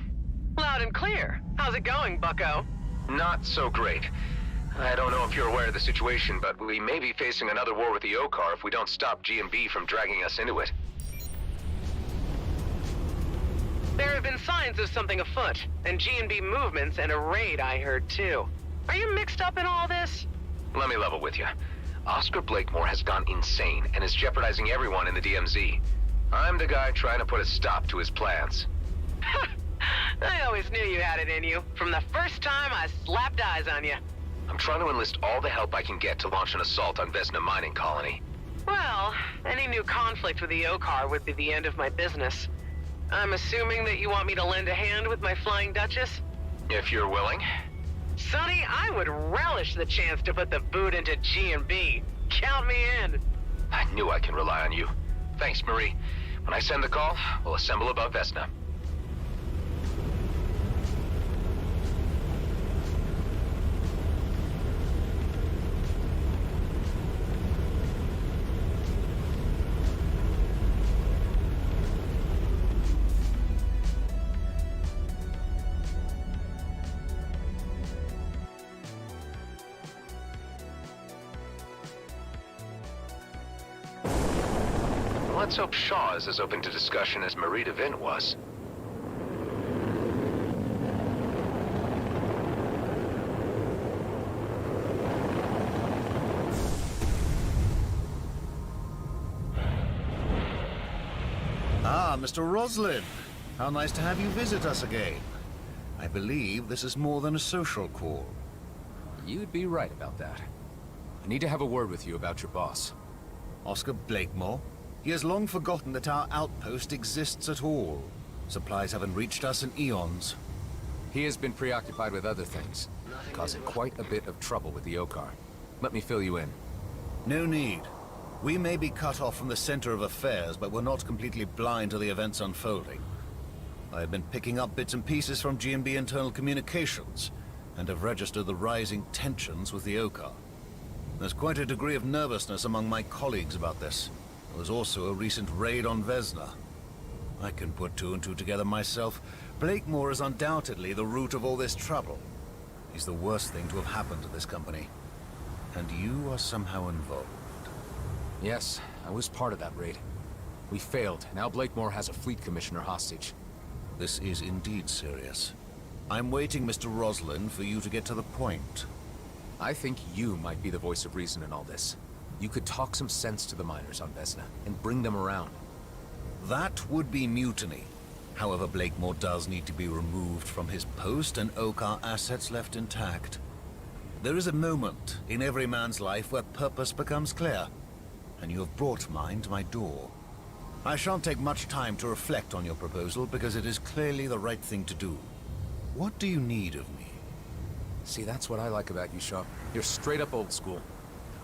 Loud and clear. How's it going, bucko? Not so great. I don't know if you're aware of the situation, but we may be facing another war with the Okar if we don't stop G&B from dragging us into it. There have been signs of something afoot, and G&B movements and a raid I heard too. Are you mixed up in all this? Let me level with you. Oscar Blakemore has gone insane and is jeopardizing everyone in the DMZ. I'm the guy trying to put a stop to his plans. I always knew you had it in you, from the first time I slapped eyes on you. I'm trying to enlist all the help I can get to launch an assault on Vesna Mining Colony. Well, any new conflict with the Okar would be the end of my business. I'm assuming that you want me to lend a hand with my Flying Duchess? If you're willing. Sonny, I would relish the chance to put the boot into G&B. Count me in. I knew I can rely on you. Thanks, Marie. When I send the call, we'll assemble above Vesna. Let's hope Shaw is as open to discussion as Marie DeVin was. Ah, Mr. Roslin. How nice to have you visit us again. I believe this is more than a social call. You'd be right about that. I need to have a word with you about your boss. Oscar Blakemore? He has long forgotten that our outpost exists at all. Supplies haven't reached us in eons. He has been preoccupied with other things, causing quite a bit of trouble with the Okar. Let me fill you in. No need. We may be cut off from the center of affairs, but we're not completely blind to the events unfolding. I have been picking up bits and pieces from G&B internal communications, and have registered the rising tensions with the Okar. There's quite a degree of nervousness among my colleagues about this. There was also a recent raid on Vesna. I can put two and two together myself. Blakemore is undoubtedly the root of all this trouble. He's the worst thing to have happened to this company. And you are somehow involved. Yes, I was part of that raid. We failed. Now Blakemore has a fleet commissioner hostage. This is indeed serious. I'm waiting, Mr. Roslin, for you to get to the point. I think you might be the voice of reason in all this. You could talk some sense to the miners on Vesna and bring them around. That would be mutiny. However, Blakemore does need to be removed from his post and Okar assets left intact. There is a moment in every man's life where purpose becomes clear, and you have brought mine to my door. I shan't take much time to reflect on your proposal because it is clearly the right thing to do. What do you need of me? See, that's what I like about you, Shaw. You're straight up old school.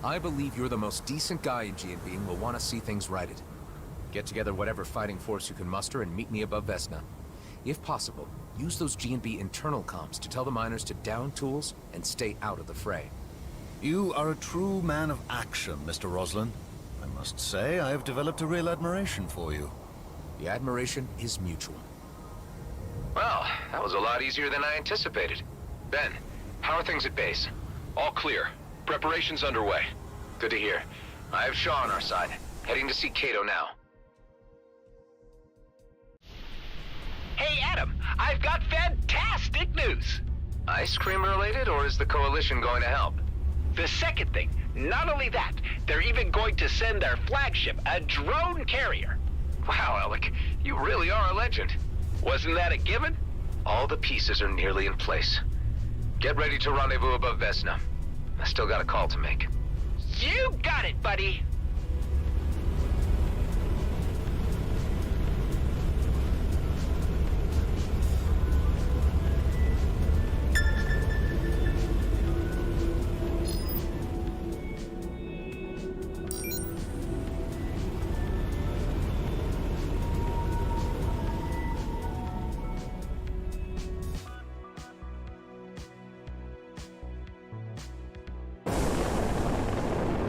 I believe you're the most decent guy in G&B and will want to see things righted. Get together whatever fighting force you can muster and meet me above Vesna. If possible, use those G&B internal comms to tell the miners to down tools and stay out of the fray. You are a true man of action, Mr. Roslin. I must say, I have developed a real admiration for you. The admiration is mutual. Well, that was a lot easier than I anticipated. Ben, how are things at base? All clear. Preparations underway. Good to hear. I have Shaw on our side. Heading to see Kato now. Hey, Adam, I've got fantastic news! Ice cream related, or is the Coalition going to help? The second thing, not only that, they're even going to send their flagship, a drone carrier. Wow, Alec, you really are a legend. Wasn't that a given? All the pieces are nearly in place. Get ready to rendezvous above Vesna. I still got a call to make. You got it, buddy!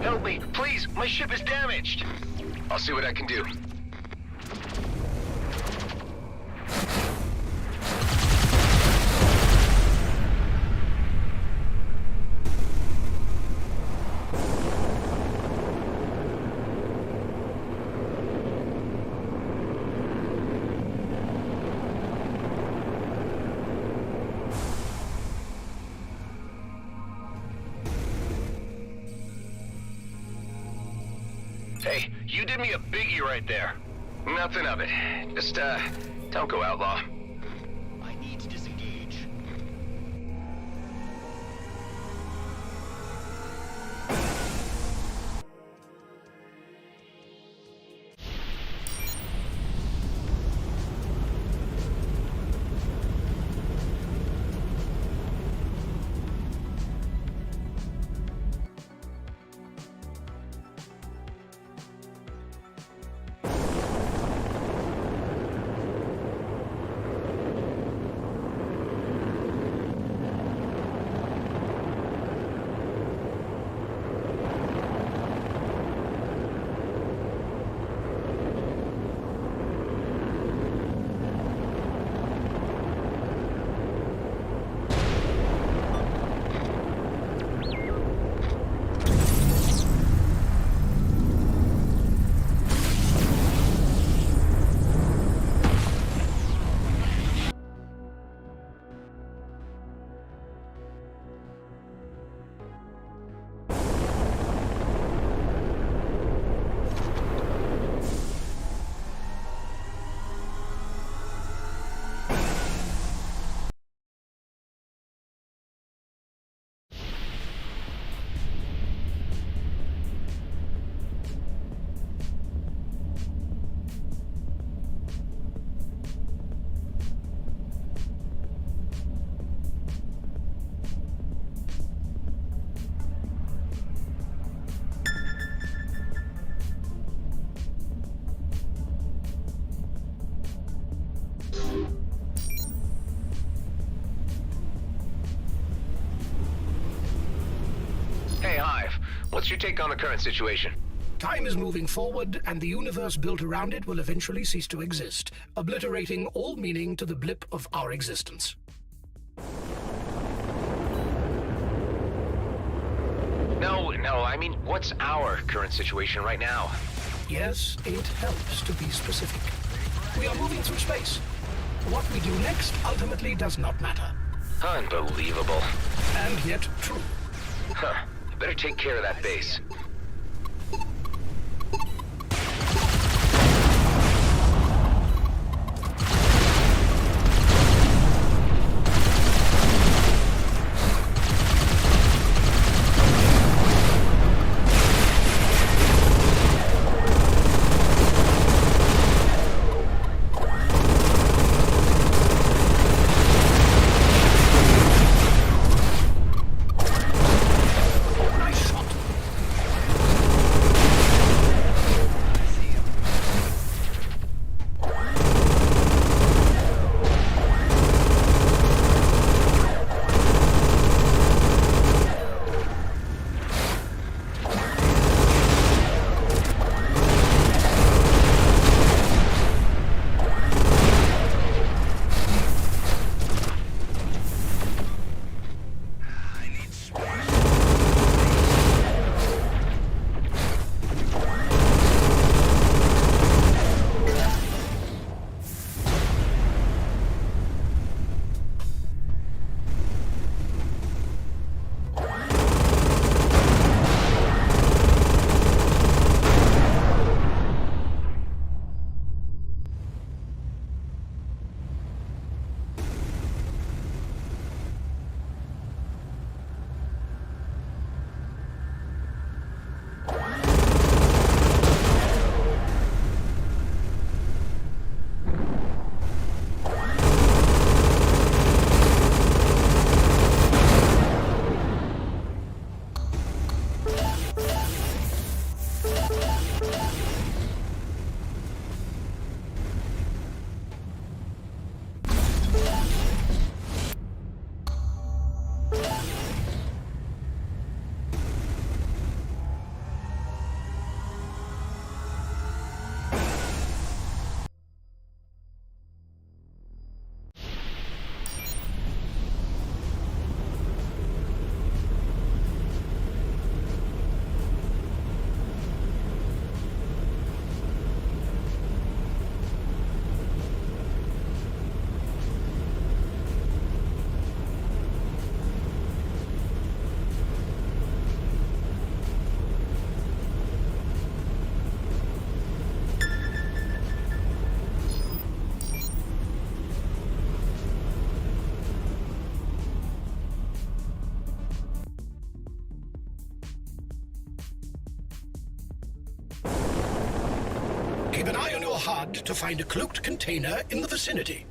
Help me, please! My ship is damaged! I'll see what I can do. Hey, you did me a biggie right there. Nothing of it. Just, don't go outlaw. I need to disengage. What's your take on the current situation? Time is moving forward, and the universe built around it will eventually cease to exist, obliterating all meaning to the blip of our existence. No, I mean, what's our current situation right now? Yes, it helps to be specific. We are moving through space. What we do next ultimately does not matter. Unbelievable. And yet true. Huh. Better take care of that base. Keep an eye on your HUD to find a cloaked container in the vicinity.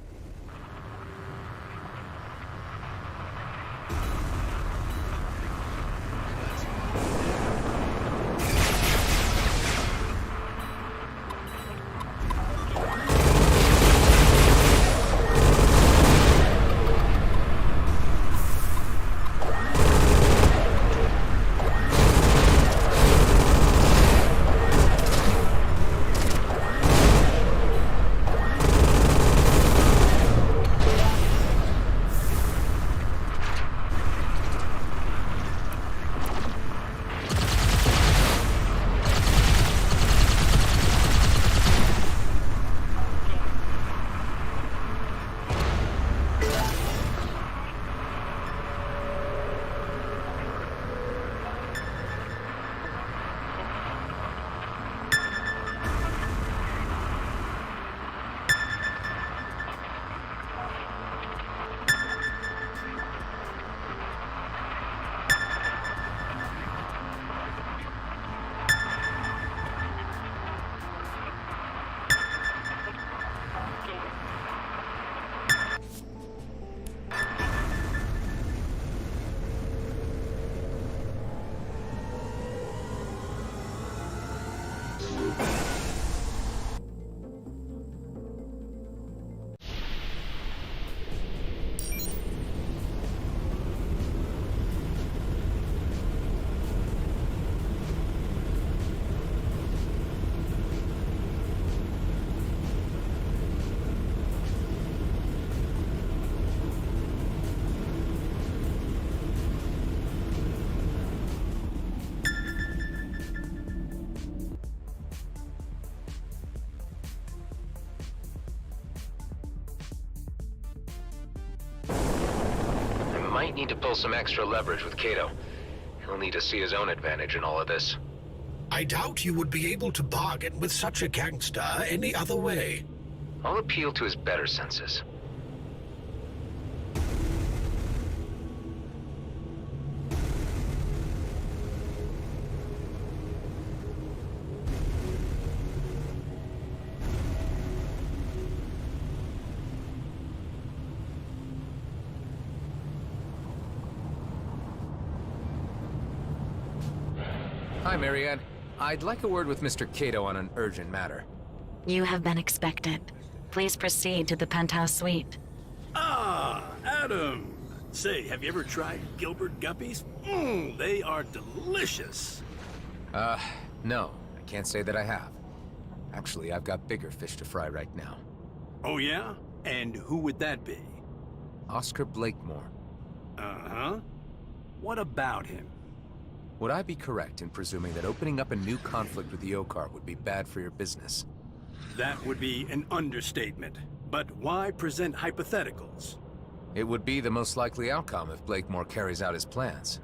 might need to pull some extra leverage with Kato. He'll need to see his own advantage in all of this. I doubt you would be able to bargain with such a gangster any other way. I'll appeal to his better senses. Hi, Marianne. I'd like a word with Mr. Kato on an urgent matter. You have been expected. Please proceed to the penthouse suite. Ah, Adam! Say, have you ever tried Gilbert Guppies? They are delicious. No. I can't say that I have. Actually, I've got bigger fish to fry right now. Oh yeah? And who would that be? Oscar Blakemore. Uh-huh. What about him? Would I be correct in presuming that opening up a new conflict with the Okar would be bad for your business? That would be an understatement. But why present hypotheticals? It would be the most likely outcome if Blakemore carries out his plans.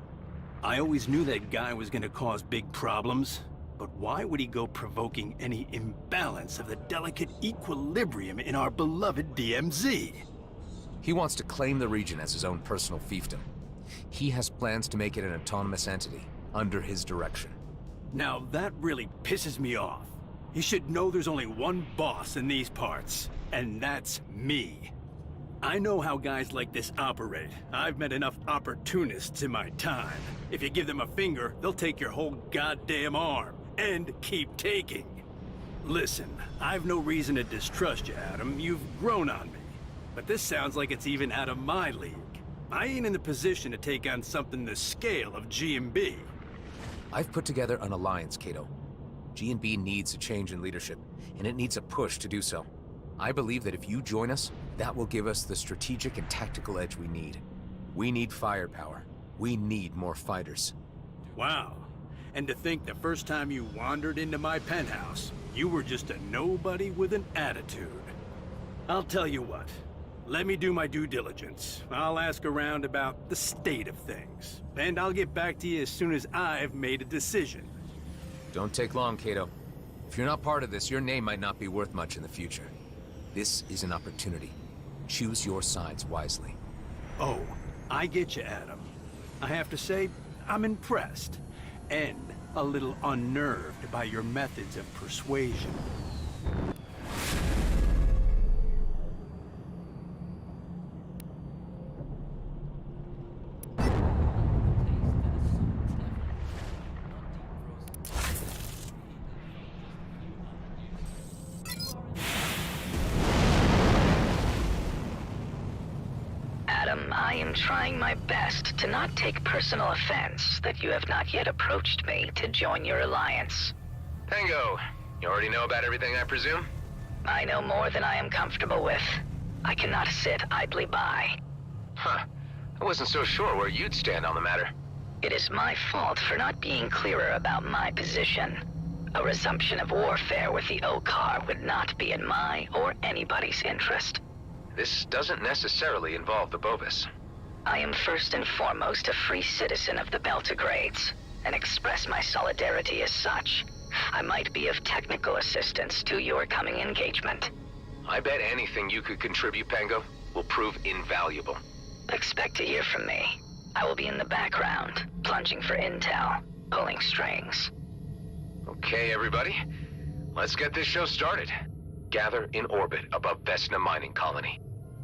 I always knew that guy was gonna cause big problems. But why would he go provoking any imbalance of the delicate equilibrium in our beloved DMZ? He wants to claim the region as his own personal fiefdom. He has plans to make it an autonomous entity, under his direction. Now that really pisses me off. He should know there's only one boss in these parts, and that's me. I know how guys like this operate. I've met enough opportunists in my time. If you give them a finger, they'll take your whole goddamn arm, and keep taking. Listen, I've no reason to distrust you, Adam. You've grown on me. But this sounds like it's even out of my league. I ain't in the position to take on something the scale of G&B. I've put together an alliance, Kato. G&B needs a change in leadership, and it needs a push to do so. I believe that if you join us, that will give us the strategic and tactical edge we need. We need firepower. We need more fighters. Wow. And to think the first time you wandered into my penthouse, you were just a nobody with an attitude. I'll tell you what. Let me do my due diligence. I'll ask around about the state of things. And I'll get back to you as soon as I've made a decision. Don't take long, Kato. If you're not part of this, your name might not be worth much in the future. This is an opportunity. Choose your sides wisely. Oh, I get you, Adam. I have to say, I'm impressed. And a little unnerved by your methods of persuasion. I am trying my best to not take personal offense that you have not yet approached me to join your alliance. Tango, you already know about everything, I presume? I know more than I am comfortable with. I cannot sit idly by. Huh. I wasn't so sure where you'd stand on the matter. It is my fault for not being clearer about my position. A resumption of warfare with the Okar would not be in my or anybody's interest. This doesn't necessarily involve the Bovis. I am first and foremost a free citizen of the Beltagrades, and express my solidarity as such. I might be of technical assistance to your coming engagement. I bet anything you could contribute, Pango, will prove invaluable. Expect to hear from me. I will be in the background, plunging for intel, pulling strings. Okay, everybody. Let's get this show started. Gather in orbit above Vesna Mining Colony.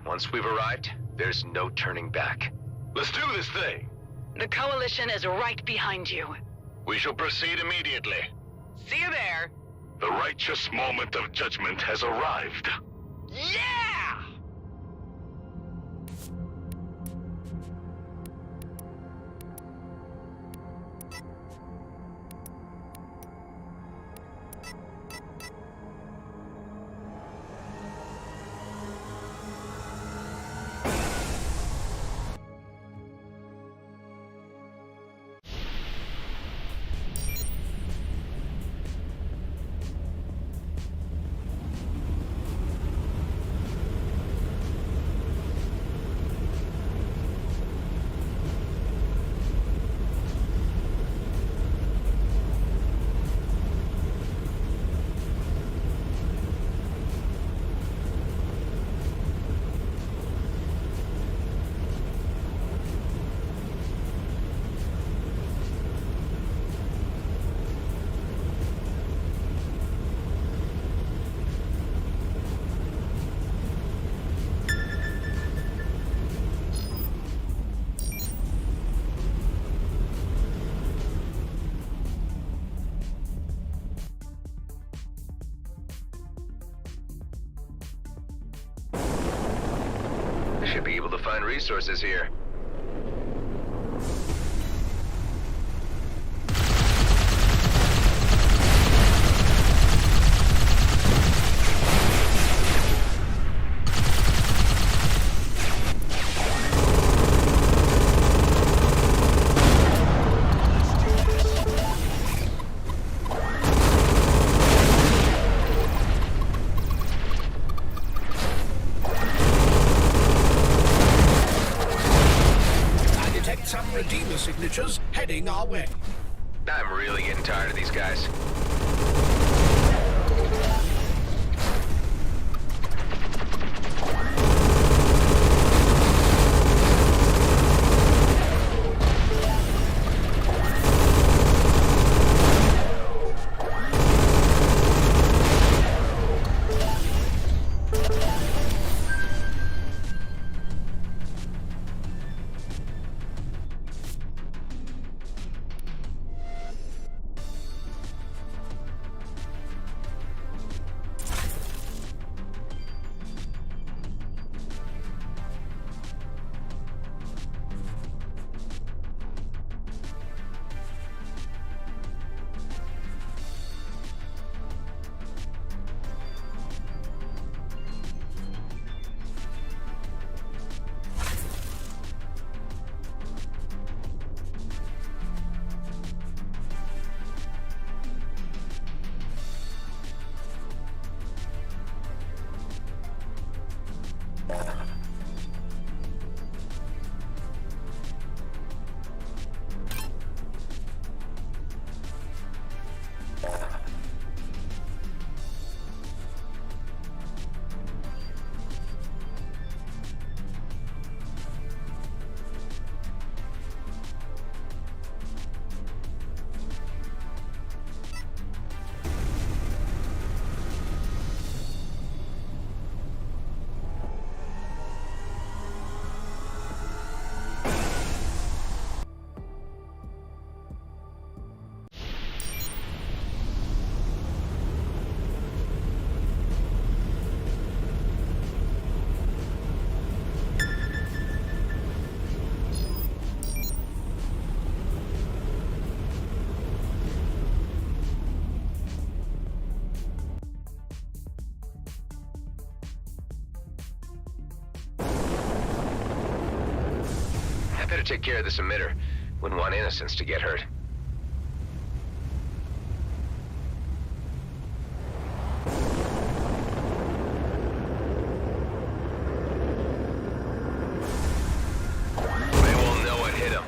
Once we've arrived, there's no turning back. Let's do this thing! The Coalition is right behind you. We shall proceed immediately. See you there. The righteous moment of judgment has arrived. Yeah! Should be able to find resources here. Signatures heading our way. I'm really getting tired of these guys. Better take care of this emitter. Wouldn't want innocents to get hurt. They won't know what hit them.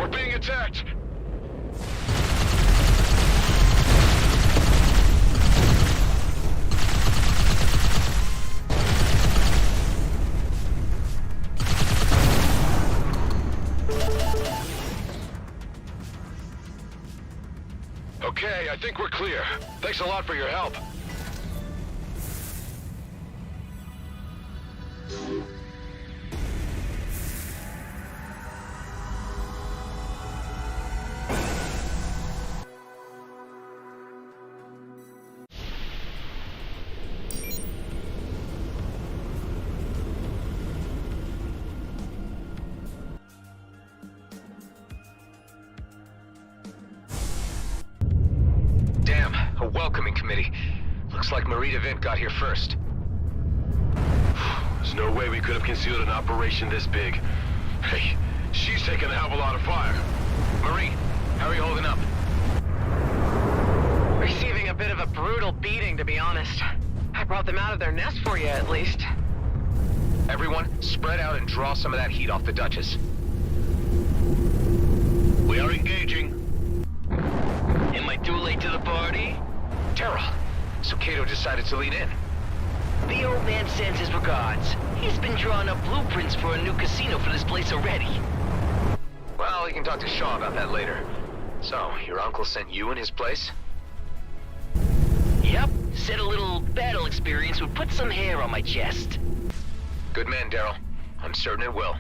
We're being attacked! Okay, I think we're clear. Thanks a lot for your help. Damn, a welcoming committee. Looks like Marie DeVint got here first. There's no way we could have concealed an operation this big. Hey, she's taking a hell of a lot of fire. Marie, how are you holding up? Receiving a bit of a brutal beating, to be honest. I brought them out of their nest for you, at least. Everyone, spread out and draw some of that heat off the Duchess. We are engaging. Am I too late to the party? Terrell, so Cato decided to lean in. The old man sends his regards. He's been drawing up blueprints for a new casino for this place already. Well, you can talk to Shaw about that later. So, your uncle sent you in his place? Yep, said a little battle experience would put some hair on my chest. Good man, Daryl. I'm certain it will.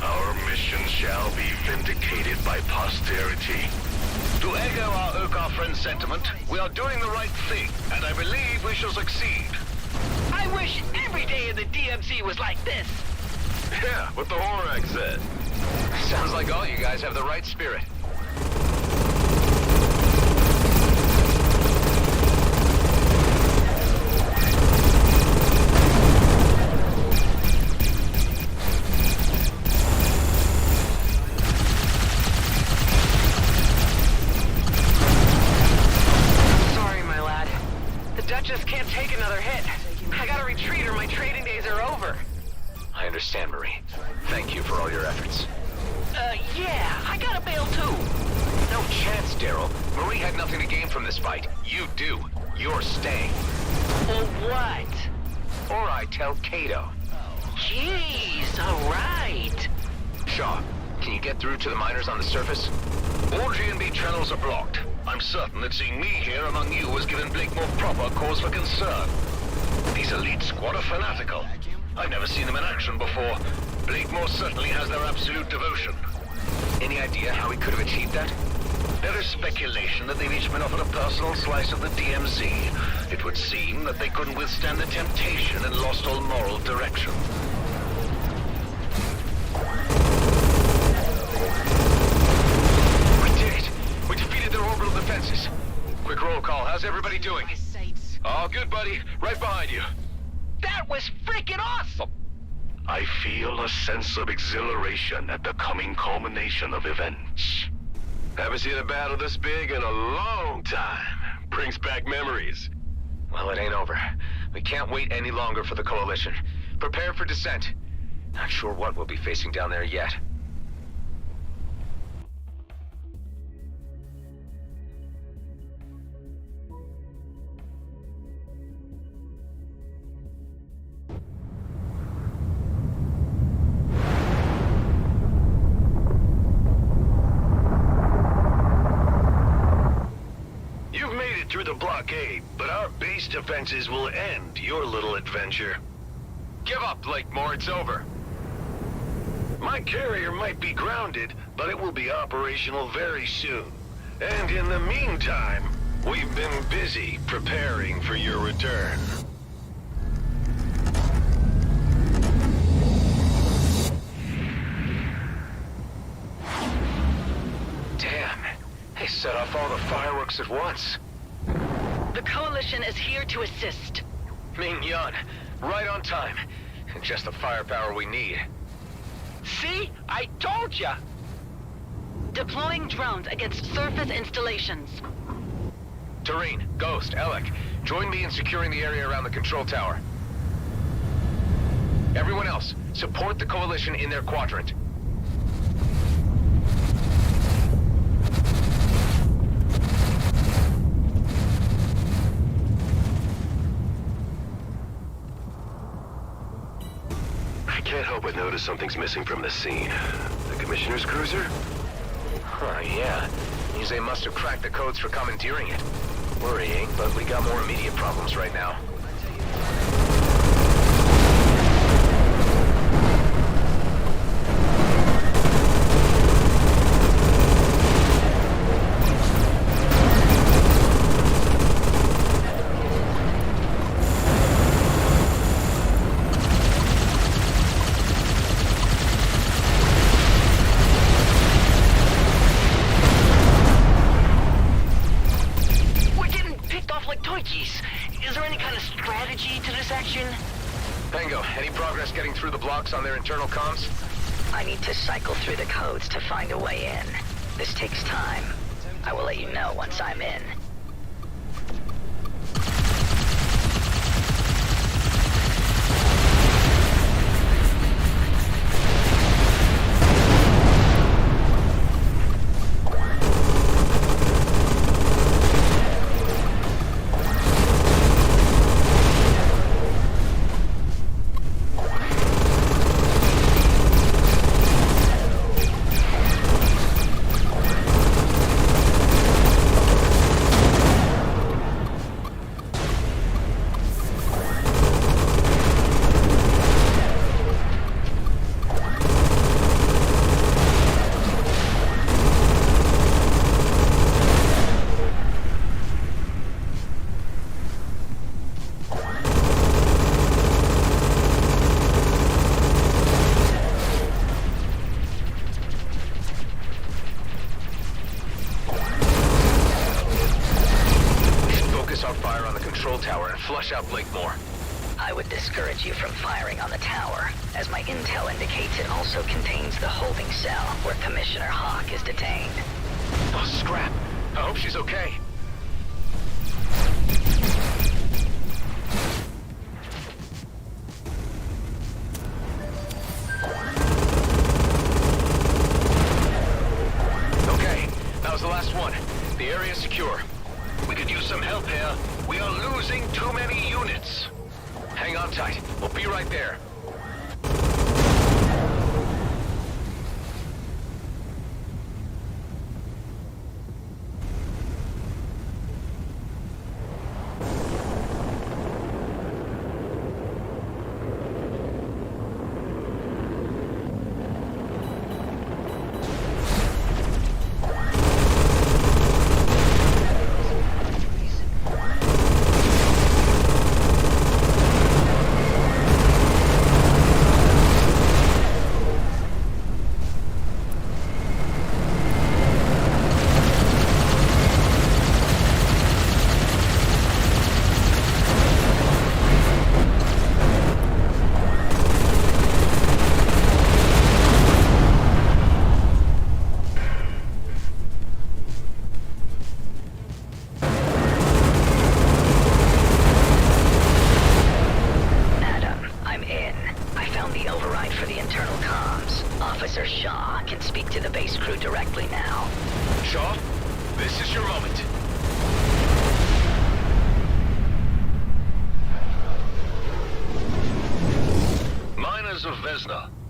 Our mission shall be vindicated by posterity. To echo our friend's sentiment, we are doing the right thing, and I believe we shall succeed. I wish every day in the DMZ was like this. Yeah, what the Horak said. Sounds like all you guys have the right spirit. Just can't take another hit. I gotta retreat or my trading days are over. I understand, Marie. Thank you for all your efforts. Yeah, I gotta bail too. No chance, Daryl. Marie had nothing to gain from this fight. You do. You're staying. Or what? Or I tell Cato. Jeez, alright. Shaw, can you get through to the miners on the surface? All GNB channels are blocked. I'm certain that seeing me here among you has given Blakemore proper cause for concern. These elite squad are fanatical. I've never seen them in action before. Blakemore certainly has their absolute devotion. Any idea how he could have achieved that? There is speculation that they've each been offered a personal slice of the DMZ. It would seem that they couldn't withstand the temptation and lost all moral direction. Orbital defenses. Quick roll call. How's everybody doing? All good, buddy. Right behind you. That was freaking awesome! I feel a sense of exhilaration at the coming culmination of events. Haven't seen a battle this big in a long time. Brings back memories. Well, it ain't over. We can't wait any longer for the Coalition. Prepare for descent. Not sure what we'll be facing down there yet. Through the blockade, but our base defenses will end your little adventure. Give up, Blakemore. It's over. My carrier might be grounded, but it will be operational very soon. And in the meantime, We've been busy preparing for your return. Damn. They set off all the fireworks at once. The Coalition is here to assist. Ming-Yun, right on time. Just the firepower we need. See? I told ya! Deploying drones against surface installations. Tareen, Ghost, Alec, join me in securing the area around the control tower. Everyone else, support the Coalition in their quadrant. I can't help but notice something's missing from the scene. The Commissioner's cruiser? Huh, yeah. Means they must have cracked the codes for commandeering it. Worrying, but we got more immediate problems right now. On their internal comms? I need to cycle through the codes to find a way in. This takes time. I will let you know once I'm in. Flush out Blakemore. I would discourage you from firing on the tower, as my intel indicates it also contains the holding cell where Commissioner Hawk is detained. Oh, scrap. I hope she's okay. Okay, that was the last one. The area's secure. We could use some help here. We are losing too many units. Hang on tight. We'll be right there.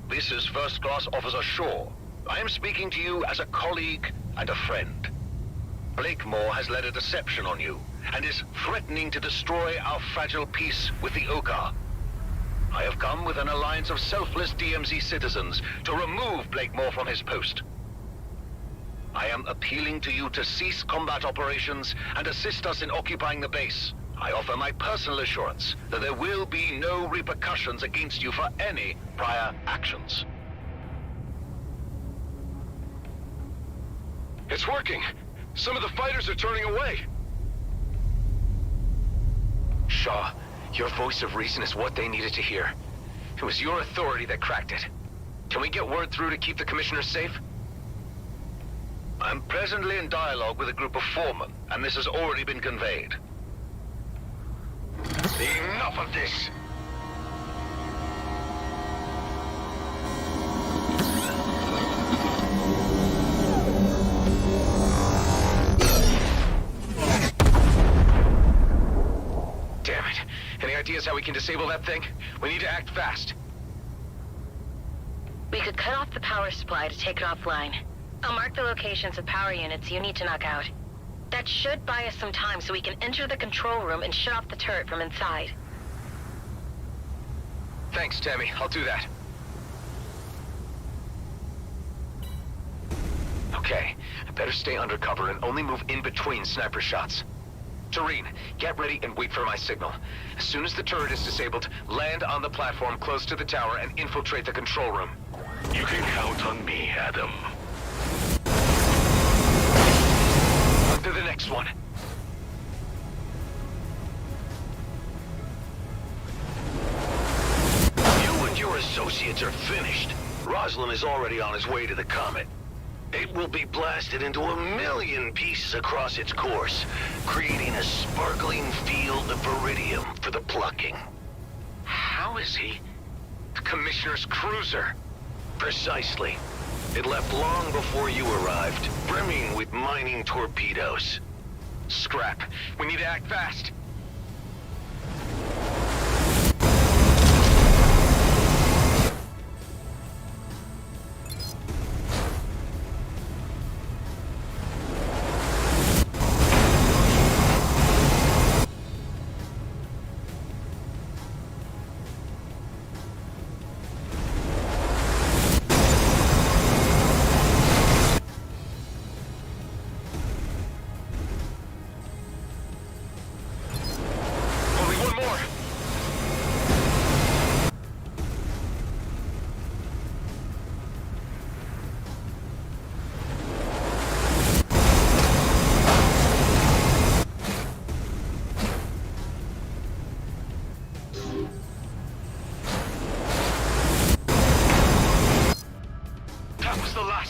This is First Class Officer Shaw. I am speaking to you as a colleague and a friend. Blakemore has led a deception on you, and is threatening to destroy our fragile peace with the Oka. I have come with an alliance of selfless DMZ citizens to remove Blakemore from his post. I am appealing to you to cease combat operations and assist us in occupying the base. I offer my personal assurance that there will be no repercussions against you for any prior actions. It's working. Some of the fighters are turning away. Shaw, your voice of reason is what they needed to hear. It was your authority that cracked it. Can we get word through to keep the commissioner safe? I'm presently in dialogue with a group of foremen, and this has already been conveyed. Enough of this! Damn it. Any ideas how we can disable that thing? We need to act fast. We could cut off the power supply to take it offline. I'll mark the locations of power units you need to knock out. That should buy us some time so we can enter the control room and shut off the turret from inside. Thanks, Tammy. I'll do that. Okay, I better stay undercover and only move in between sniper shots. Tareen, get ready and wait for my signal. As soon as the turret is disabled, land on the platform close to the tower and infiltrate the control room. You can count on me, Adam. On to the next one. You and your associates are finished. Roslin is already on his way to the Comet. It will be blasted into 1,000,000 pieces across its course, creating a sparkling field of iridium for the plucking. How is he? The Commissioner's cruiser. Precisely. It left long before you arrived, brimming with mining torpedoes. Scrap. We need to act fast.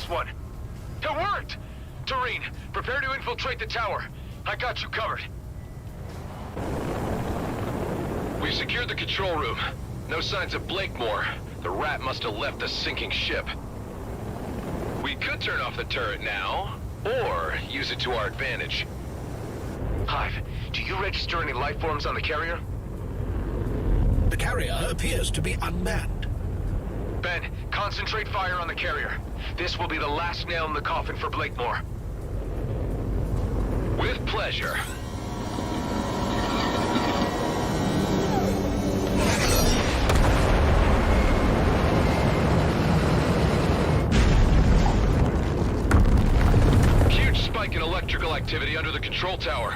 One. It worked! Tareen, prepare to infiltrate the tower. I got you covered. We've secured the control room. No signs of Blakemore. The rat must have left the sinking ship. We could turn off the turret now, or use it to our advantage. Hive, do you register any life forms on the carrier? The carrier appears to be unmanned. Ben, concentrate fire on the carrier. This will be the last nail in the coffin for Blakemore. With pleasure. Huge spike in electrical activity under the control tower.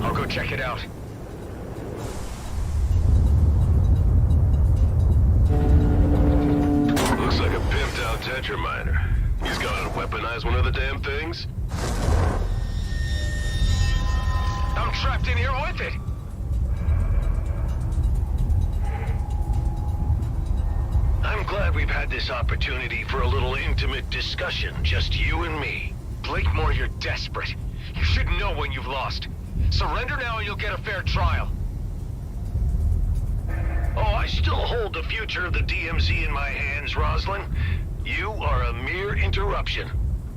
I'll go check it out. Looks like a pimped out Tetraminer. He's gonna weaponize one of the damn things? I'm trapped in here with it! I'm glad we've had this opportunity for a little intimate discussion, just you and me. Blakemore, you're desperate. You should know when you've lost. Surrender now and you'll get a fair trial. Oh, I still hold the future of the DMZ in my hands, Roslin. You are a mere interruption.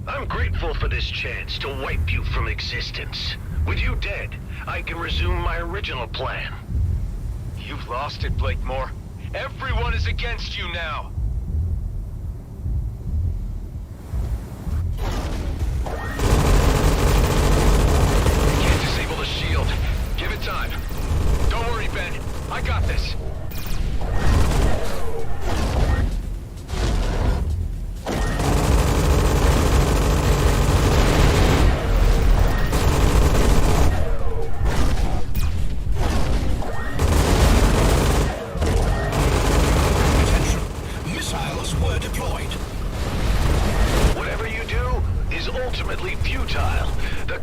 I'm grateful for this chance to wipe you from existence. With you dead, I can resume my original plan. You've lost it, Blakemore. Everyone is against you now. Can't disable the shield. Give it time. Don't worry, Ben. I got this.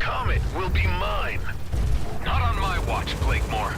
Comet will be mine. Not on my watch, Blakemore.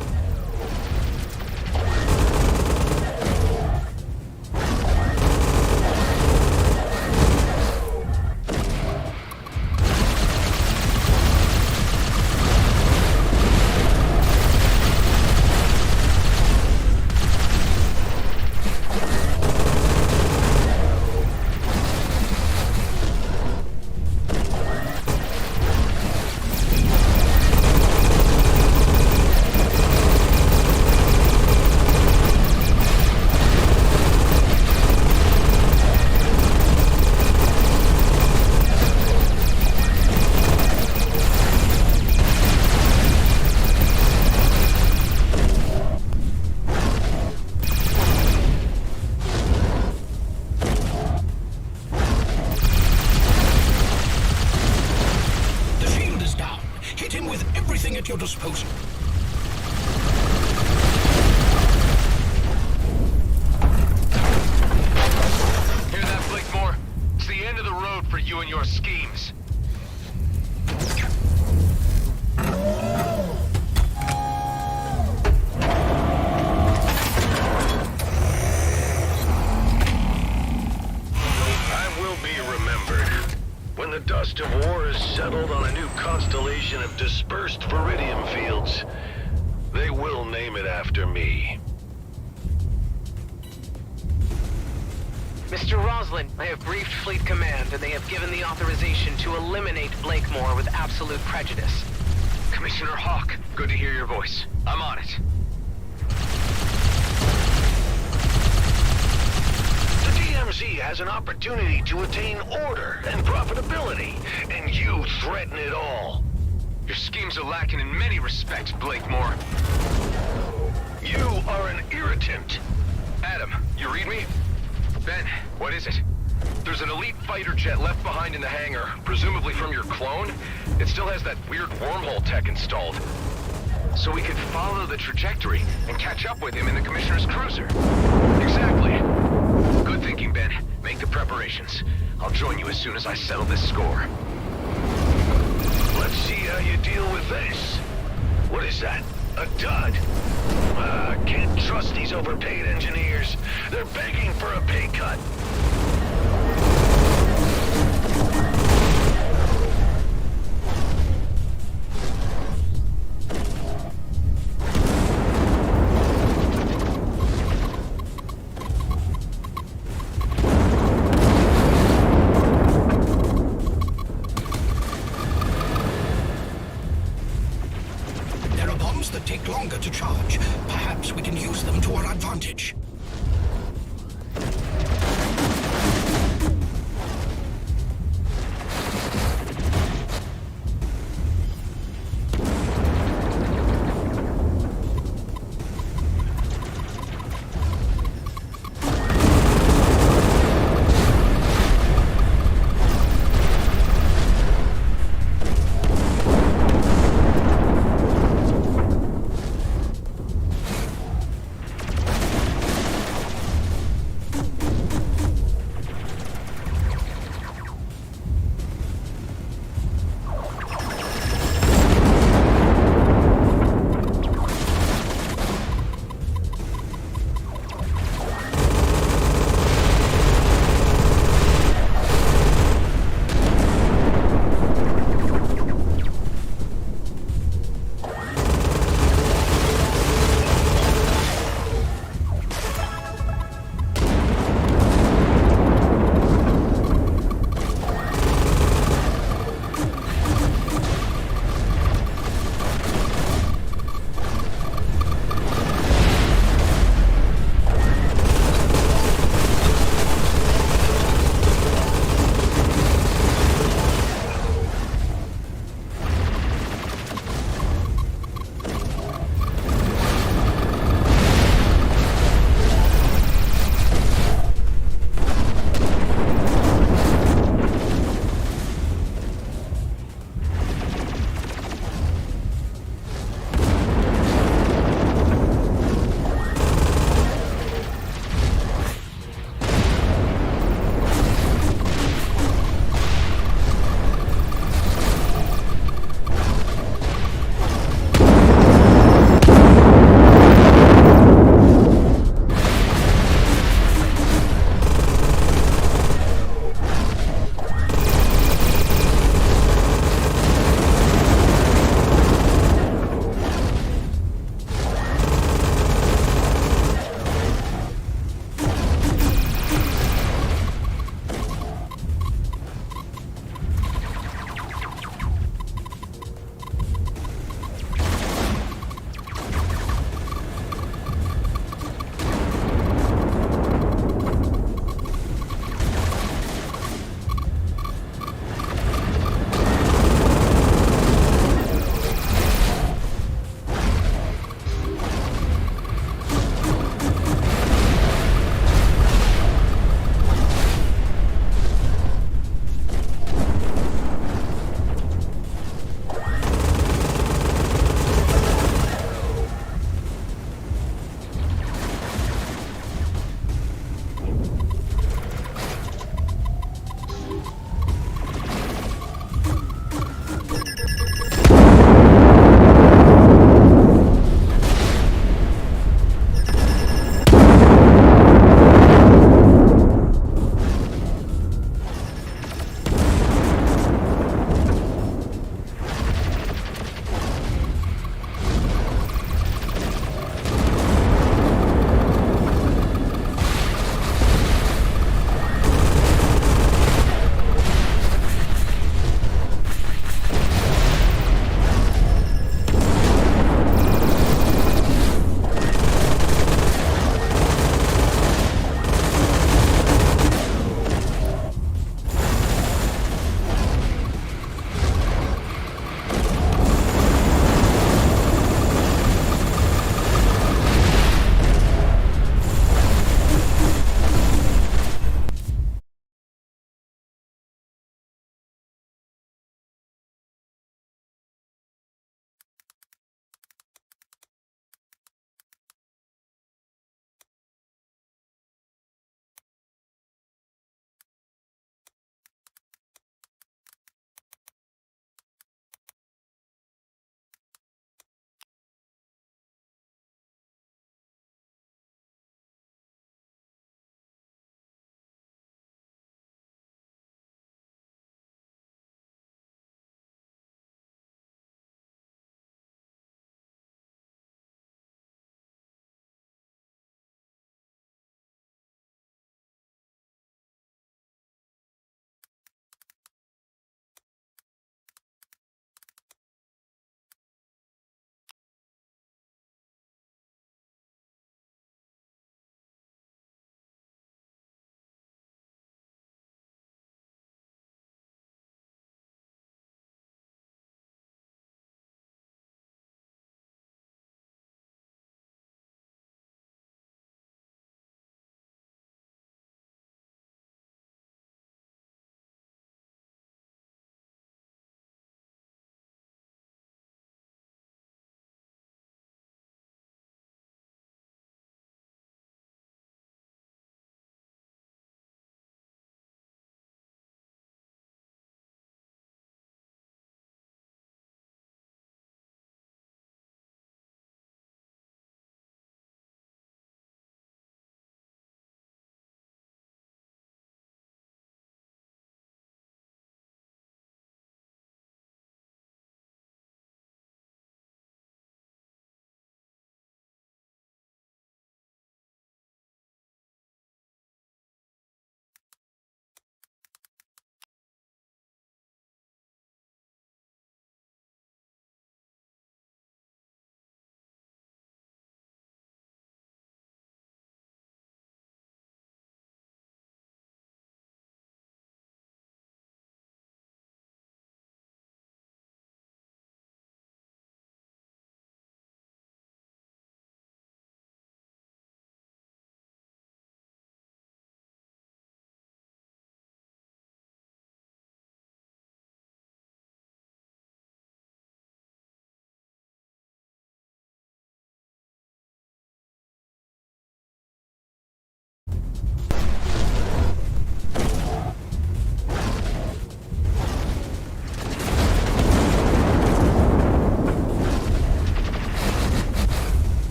At your disposal. Hear that, Blakemore? It's the end of the road for you and your schemes. I will be remembered. When the dust of war is settled on a new constellation of dispersed viridium fields, they will name it after me. Mr. Roslin, I have briefed Fleet Command, and they have given the authorization to eliminate Blakemore with absolute prejudice. Commissioner Hawk, good to hear your voice. I'm on it. The DMZ has an opportunity to attain order and profitability, and you threaten it all. Your schemes are lacking in many respects, Blakemore. You are an irritant. Adam, you read me? Ben, what is it? There's an elite fighter jet left behind in the hangar, presumably from your clone. It still has that weird wormhole tech installed. So we could follow the trajectory and catch up with him in the Commissioner's cruiser. Exactly. Good thinking, Ben. Make the preparations. I'll join you as soon as I settle this score. Let's see how you deal with this. What is that? A dud? Can't trust these overpaid engineers. They're begging for a pay cut. That take longer to charge. Perhaps we can use them to our advantage.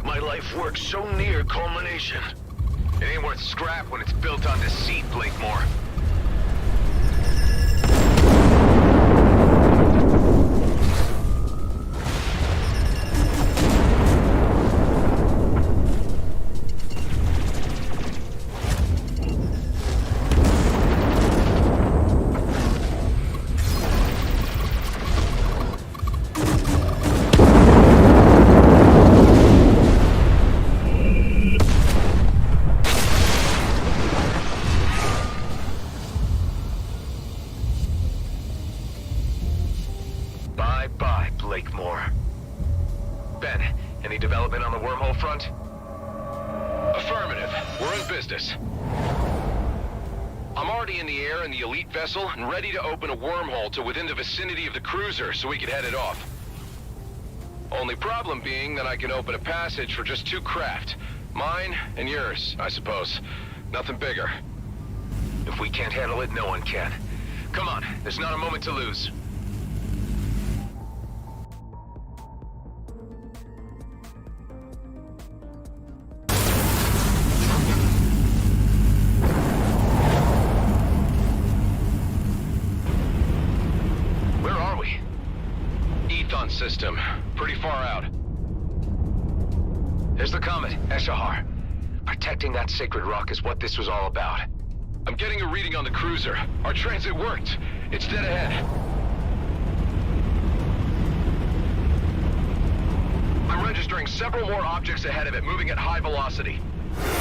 My life work so near culmination. It ain't worth scrap when it's built on deceit, Blakemore. Bye-bye, Blakemore. Ben, any development on the wormhole front? Affirmative. We're in business. I'm already in the air in the elite vessel and ready to open a wormhole to within the vicinity of the cruiser so we can head it off. Only problem being that I can open a passage for just 2 craft. Mine and yours, I suppose. Nothing bigger. If we can't handle it, no one can. Come on, there's not a moment to lose. System. Pretty far out. There's the comet, Eshahar. Protecting that sacred rock is what this was all about. I'm getting a reading on the cruiser. Our transit worked. It's dead ahead. I'm registering several more objects ahead of it, moving at high velocity.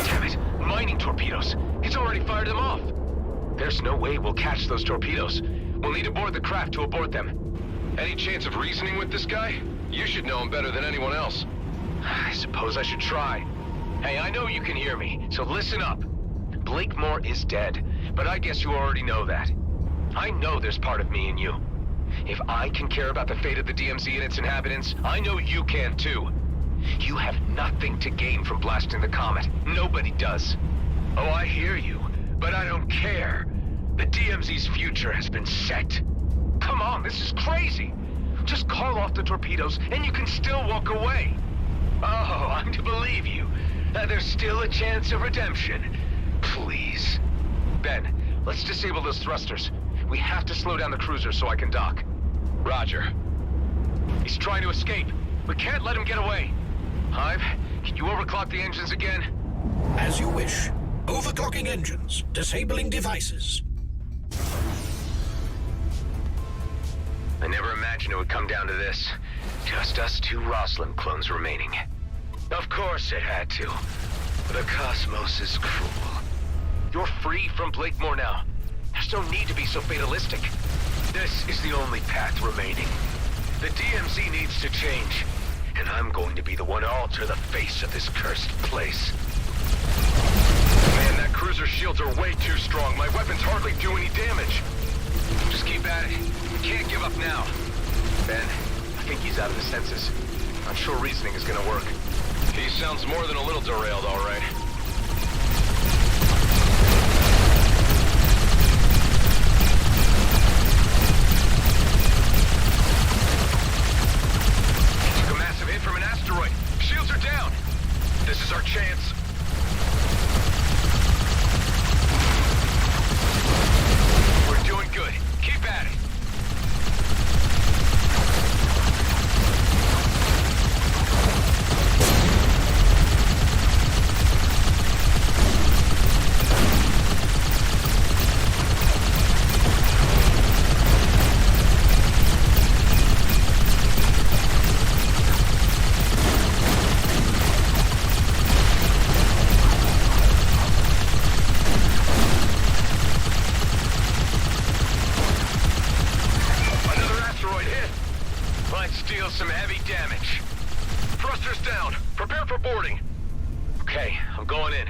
Damn it! Mining torpedoes! He's already fired them off! There's no way we'll catch those torpedoes. We'll need to board the craft to abort them. Any chance of reasoning with this guy? You should know him better than anyone else. I suppose I should try. Hey, I know you can hear me, so listen up. Blakemore is dead, but I guess you already know that. I know there's part of me in you. If I can care about the fate of the DMZ and its inhabitants, I know you can too. You have nothing to gain from blasting the comet. Nobody does. Oh, I hear you, but I don't care. The DMZ's future has been set. Come on, this is crazy. Just call off the torpedoes and you can still walk away. Oh, I'm to believe you. There's still a chance of redemption. Please. Ben, let's disable those thrusters. We have to slow down the cruiser so I can dock. Roger. He's trying to escape. We can't let him get away. Hive, can you overclock the engines again? As you wish. Overclocking engines. Disabling devices. I never imagined it would come down to this. Just us 2 Roslin clones remaining. Of course it had to. The cosmos is cruel. You're free from Blakemore now. There's no need to be so fatalistic. This is the only path remaining. The DMZ needs to change, and I'm going to be the one to alter the face of this cursed place. Man, that cruiser's shields are way too strong. My weapons hardly do any damage. Just keep at it. We can't give up now. Ben, I think he's out of his senses. Not sure reasoning is gonna work. He sounds more than a little derailed, all right. He took a massive hit from an asteroid. Shields are down. This is our chance. We're doing good. Keep at it. Some heavy damage. Thrusters down. Prepare for boarding. Okay, I'm going in.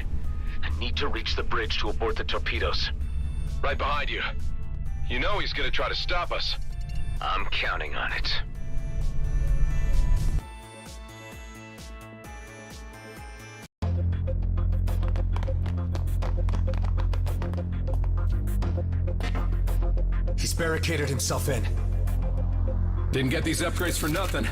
I need to reach the bridge to abort the torpedoes. Right behind you. You know he's gonna try to stop us. I'm counting on it. He's barricaded himself in. Didn't get these upgrades for nothing.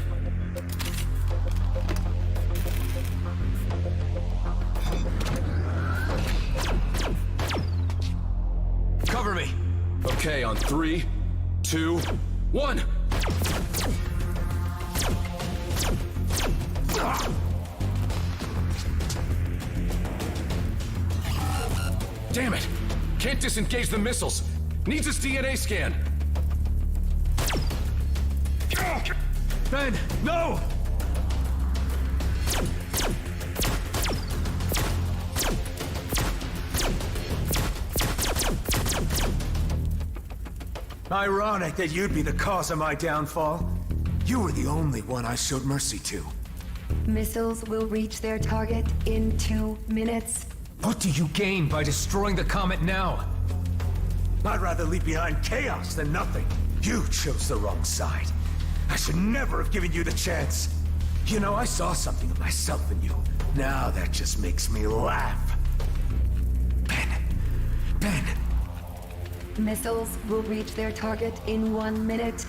Okay, on 3, 2, 1. Damn it! Can't disengage the missiles. Needs his DNA scan. Ben, no! Ironic that you'd be the cause of my downfall. You were the only one I showed mercy to. Missiles will reach their target in 2 minutes. What do you gain by destroying the comet now? I'd rather leave behind chaos than nothing. You chose the wrong side. I should never have given you the chance. You know, I saw something of myself in you. Now that just makes me laugh. Ben. Missiles will reach their target in 1 minute.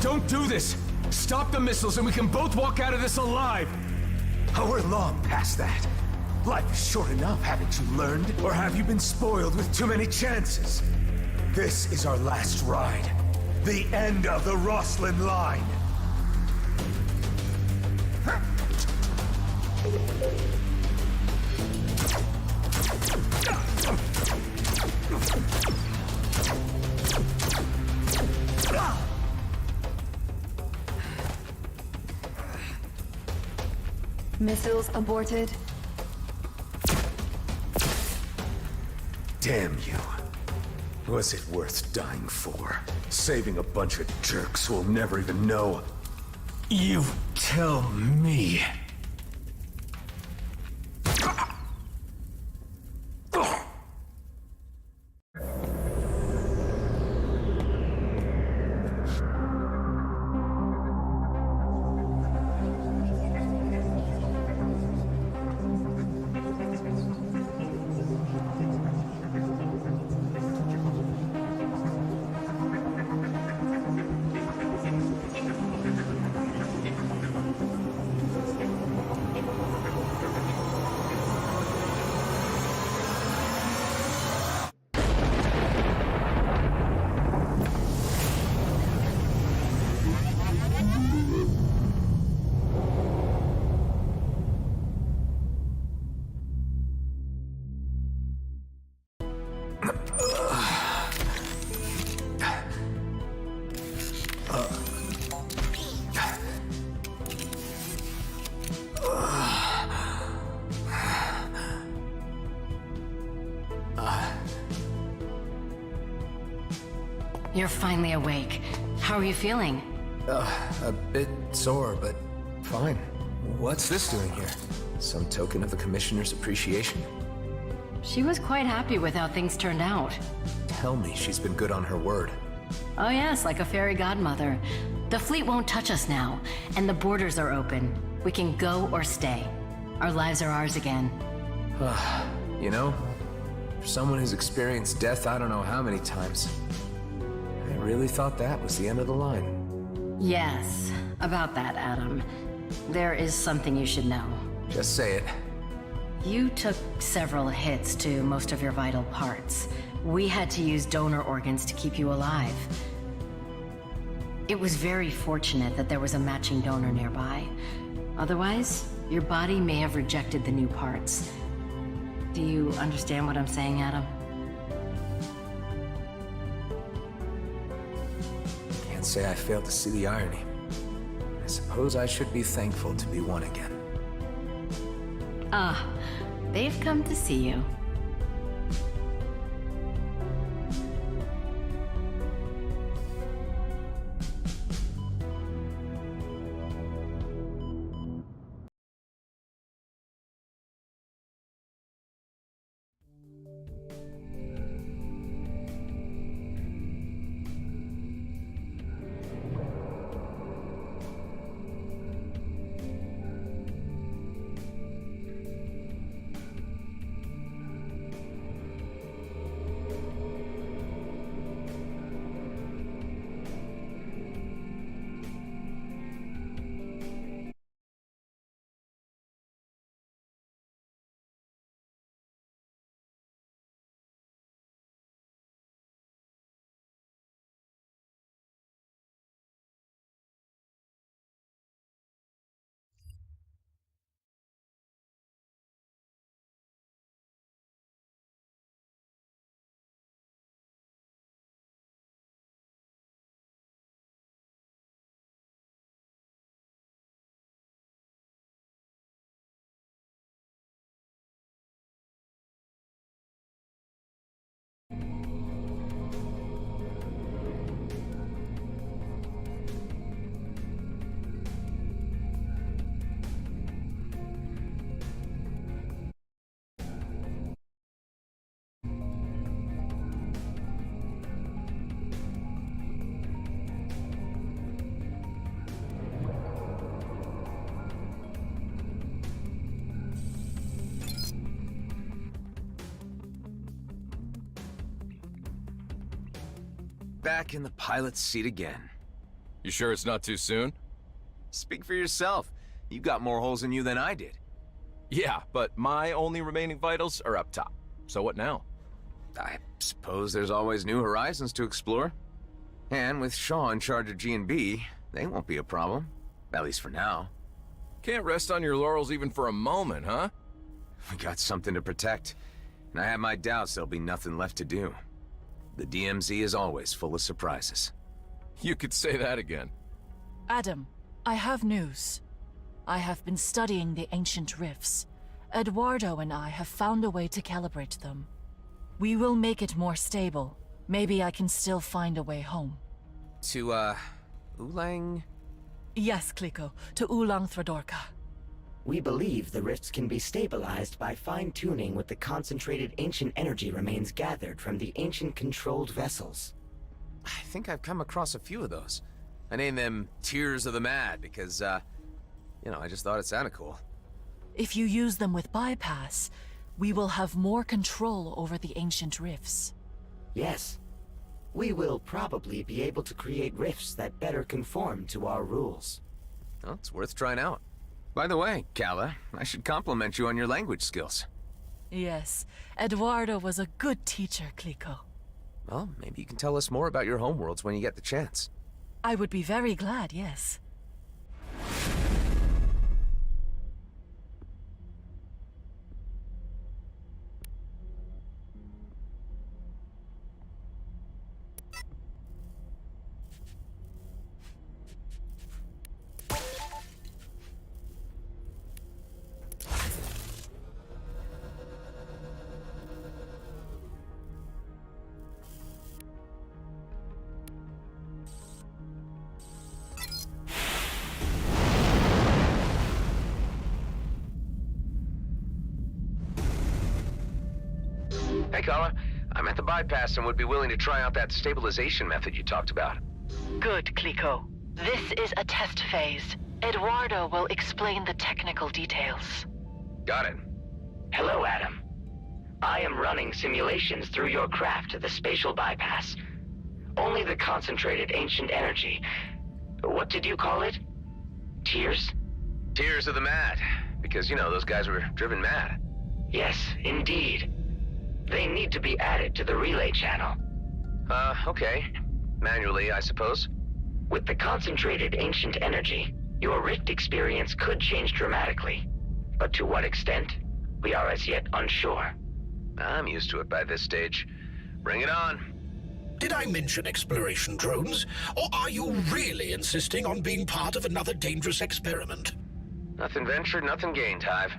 Don't do this! Stop the missiles and we can both walk out of this alive! Oh, we're long past that. Life is short enough, haven't you learned? Or have you been spoiled with too many chances? This is our last ride. The end of the Roslyn line. Missiles aborted. Damn you. Was it worth dying for? Saving a bunch of jerks who'll never even know. You tell me. You're finally awake. How are you feeling? A bit sore, but fine. What's this doing here? Some token of the Commissioner's appreciation? She was quite happy with how things turned out. Tell me she's been good on her word. Oh yes, like a fairy godmother. The fleet won't touch us now, and the borders are open. We can go or stay. Our lives are ours again. You know, for someone who's experienced death I don't know how many times, I really thought that was the end of the line. Yes, about that, Adam. There is something you should know. Just say it. You took several hits to most of your vital parts. We had to use donor organs to keep you alive. It was very fortunate that there was a matching donor nearby. Otherwise, your body may have rejected the new parts. Do you understand what I'm saying, Adam? Can't say I failed to see the irony. I suppose I should be thankful to be one again. Ah, they've come to see you. back in the pilot's seat again. You sure it's not too soon? Speak for yourself. You got more holes in you than I did. Yeah, but my only remaining vitals are up top. So what now? I suppose there's always new horizons to explore. And with Shaw in charge of G&B, they won't be a problem. At least for now. Can't rest on your laurels even for a moment, huh? We got something to protect. And I have my doubts there'll be nothing left to do. The DMZ is always full of surprises. You could say that again. Adam, I have news. I have been studying the ancient rifts. Eduardo and I have found a way to calibrate them. We will make it more stable. Maybe I can still find a way home. To, Ulang? Yes, Kliko, to Ulang Thradorka. We believe the rifts can be stabilized by fine-tuning with the concentrated ancient energy remains gathered from the ancient controlled vessels. I think I've come across a few of those. I named them Tears of the Mad because, I just thought it sounded cool. If you use them with bypass, we will have more control over the ancient rifts. Yes. We will probably be able to create rifts that better conform to our rules. Well, it's worth trying out. By the way, Kala, I should compliment you on your language skills. Yes, Eduardo was a good teacher, Kliko. Well, maybe you can tell us more about your homeworlds when you get the chance. I would be very glad, yes. Hey, Kala. I'm at the bypass and would be willing to try out that stabilization method you talked about. Good, Kliko. This is a test phase. Eduardo will explain the technical details. Got it. Hello, Adam. I am running simulations through your craft to the spatial bypass. Only the concentrated ancient energy. What did you call it? Tears? Tears of the Mad. Because, those guys were driven mad. Yes, indeed. They need to be added to the relay channel. Okay. Manually, I suppose. With the concentrated ancient energy, your rift experience could change dramatically. But to what extent, we are as yet unsure. I'm used to it by this stage. Bring it on. Did I mention exploration drones? Or are you really insisting on being part of another dangerous experiment? Nothing ventured, nothing gained, Hive.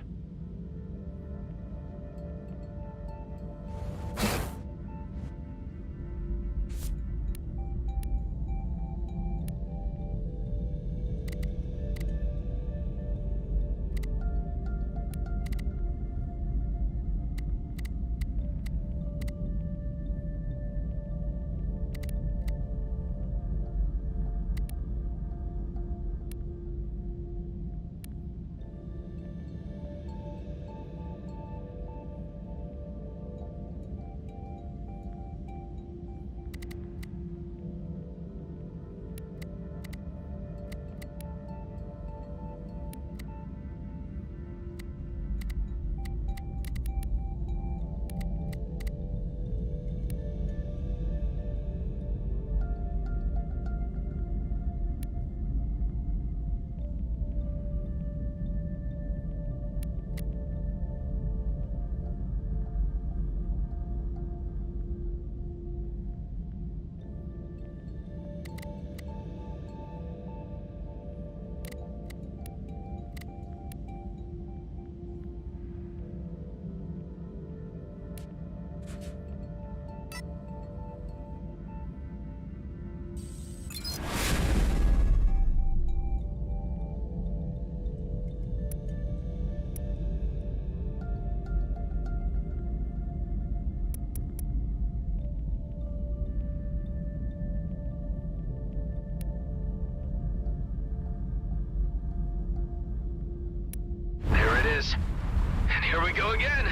And here we go again.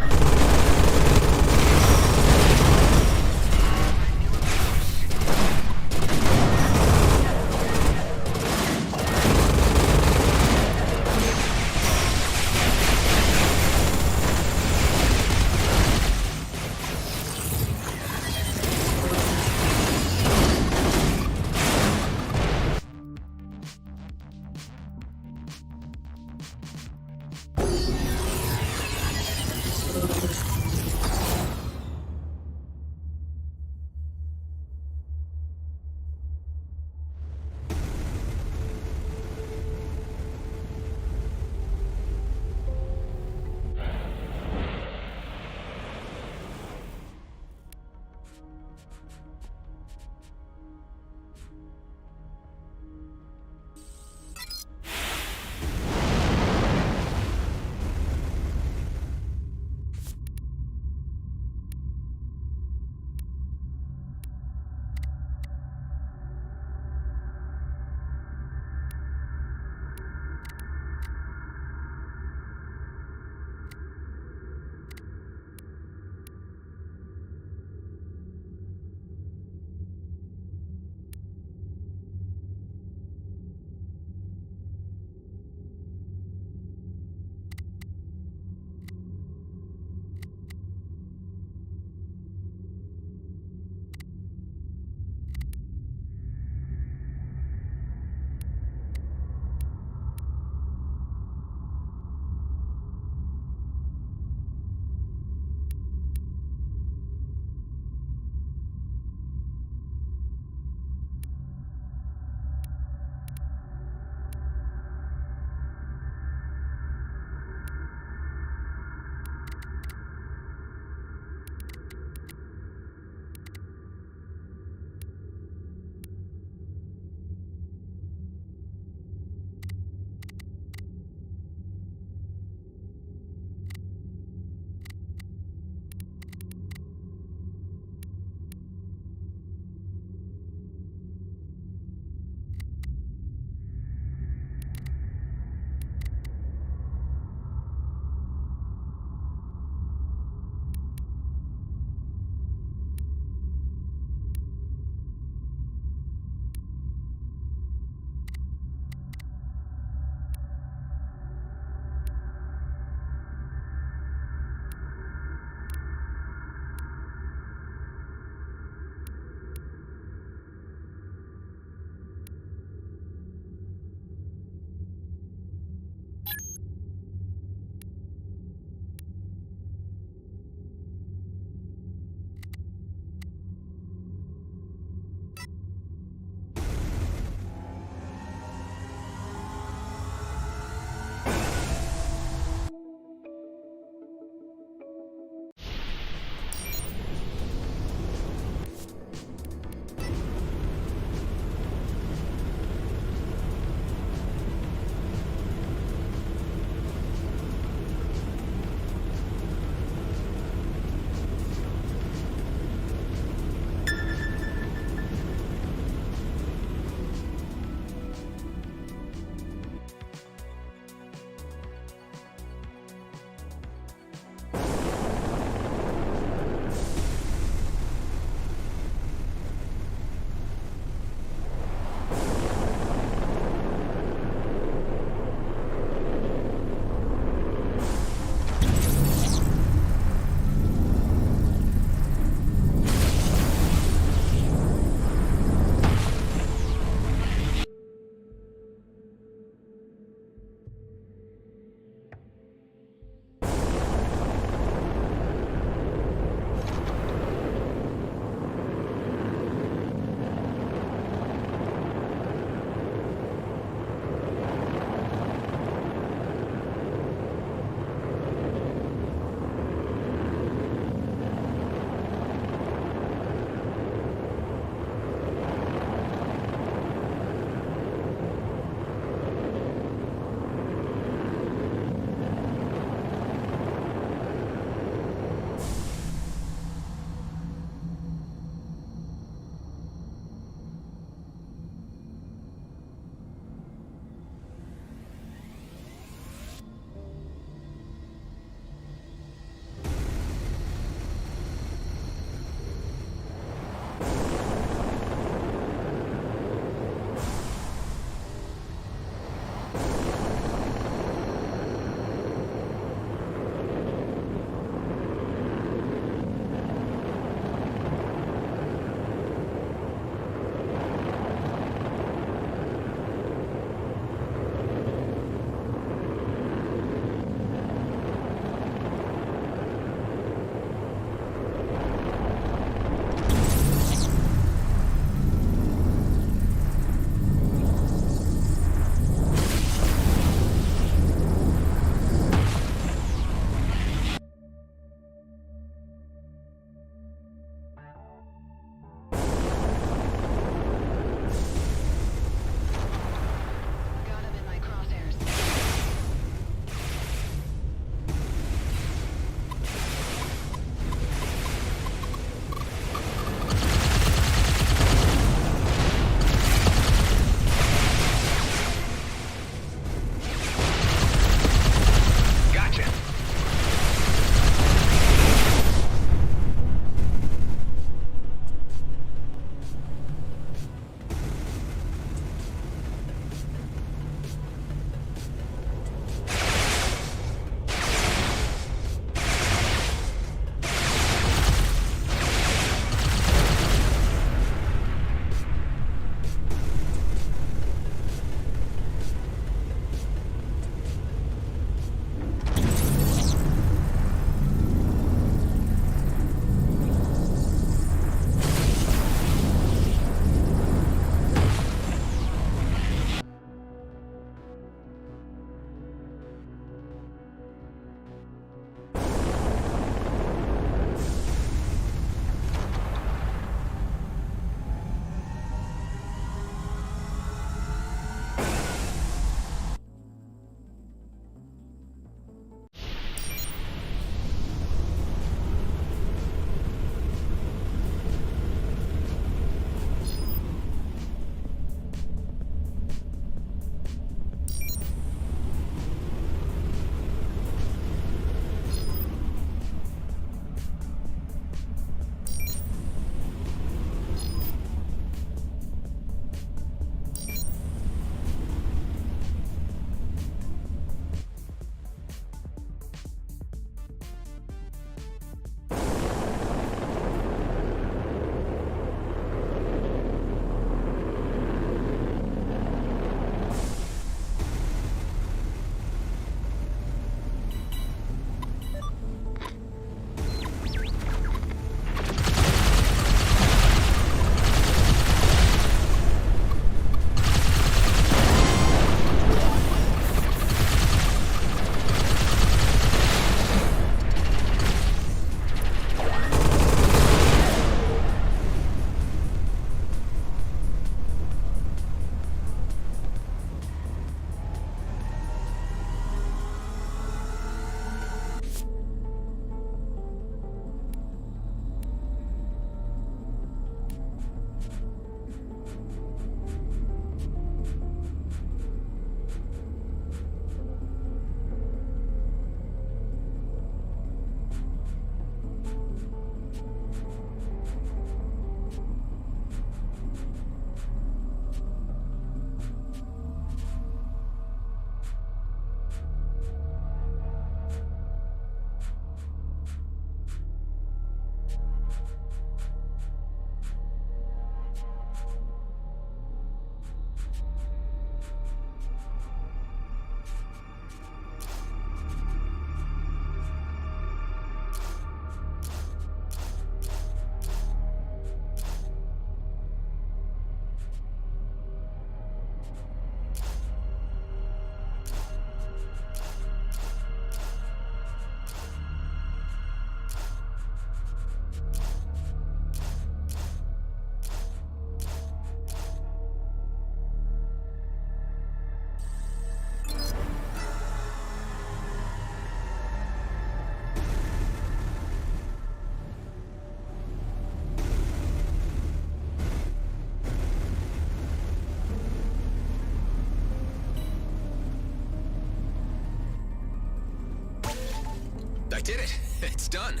I did it. It's done.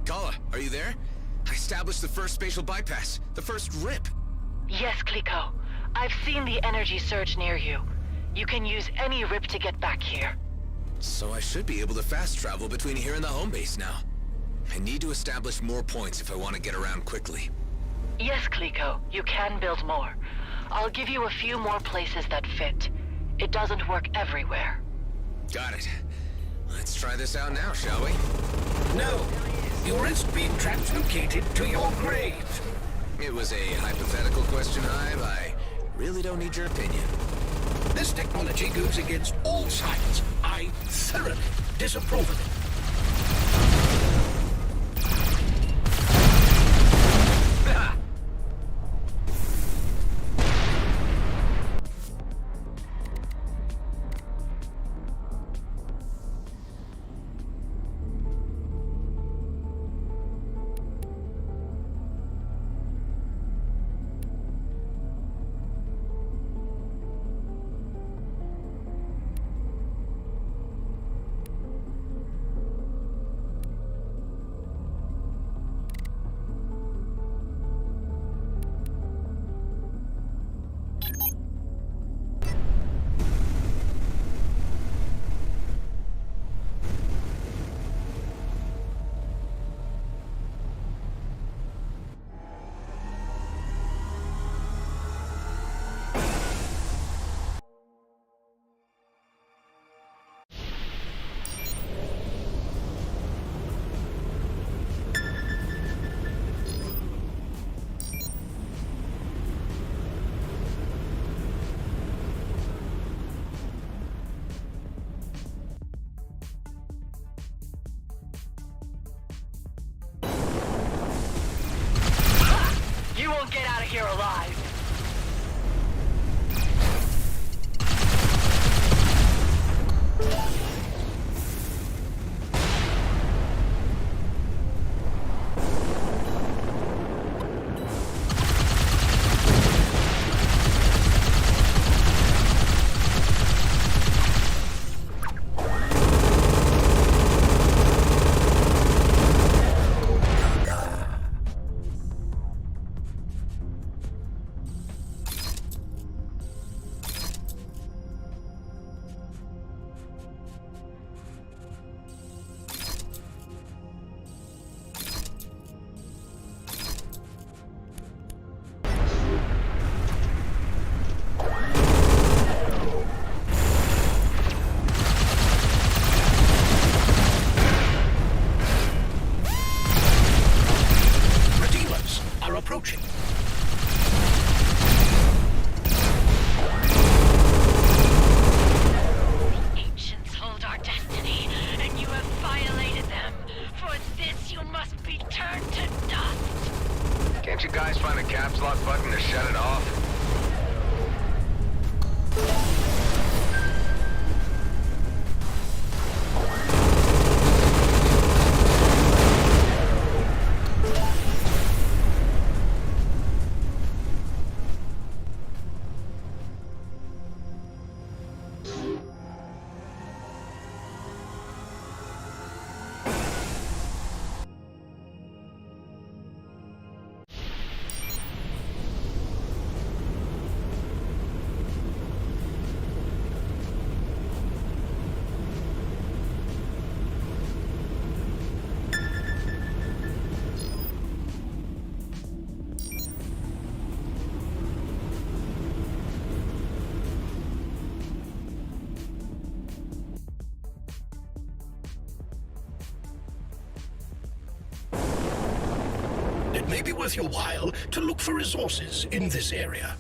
Kala, are you there? I established the first spatial bypass. The first rip. Yes, Kliko. I've seen the energy surge near you. You can use any rip to get back here. So I should be able to fast travel between here and the home base now. I need to establish more points if I want to get around quickly. Yes, Kliko. You can build more. I'll give you a few more places that fit. It doesn't work everywhere. Got it. Let's try this out now, shall we? No. You risk being translocated to your grave. It was a hypothetical question, Hive. I really don't need your opinion. This technology goes against all science. I thoroughly disapprove of it. You won't get out of here alive. Approaching. The ancients hold our destiny, and you have violated them. For this, you must be turned to dust. Can't you guys find the caps lock button to shut it off? It may be worth your while to look for resources in this area.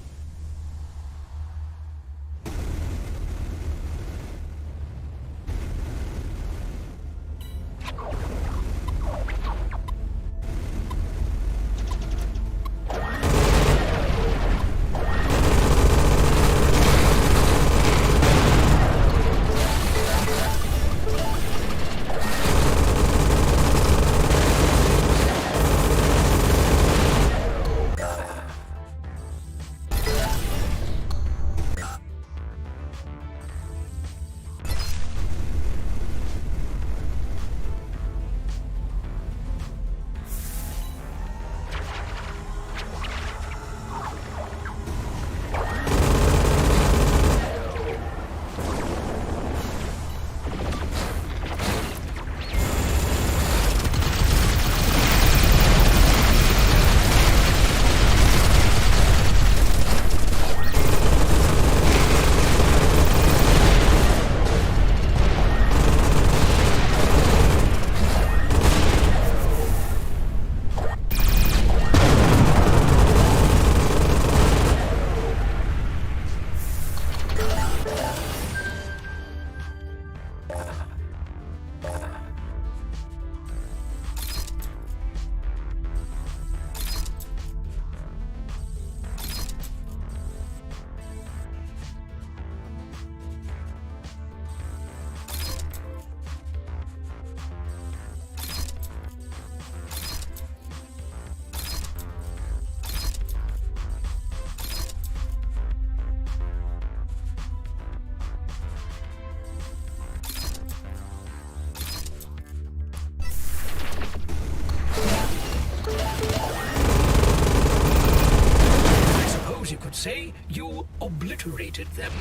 obliterated them.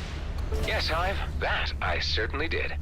Yes, Hive, that I certainly did.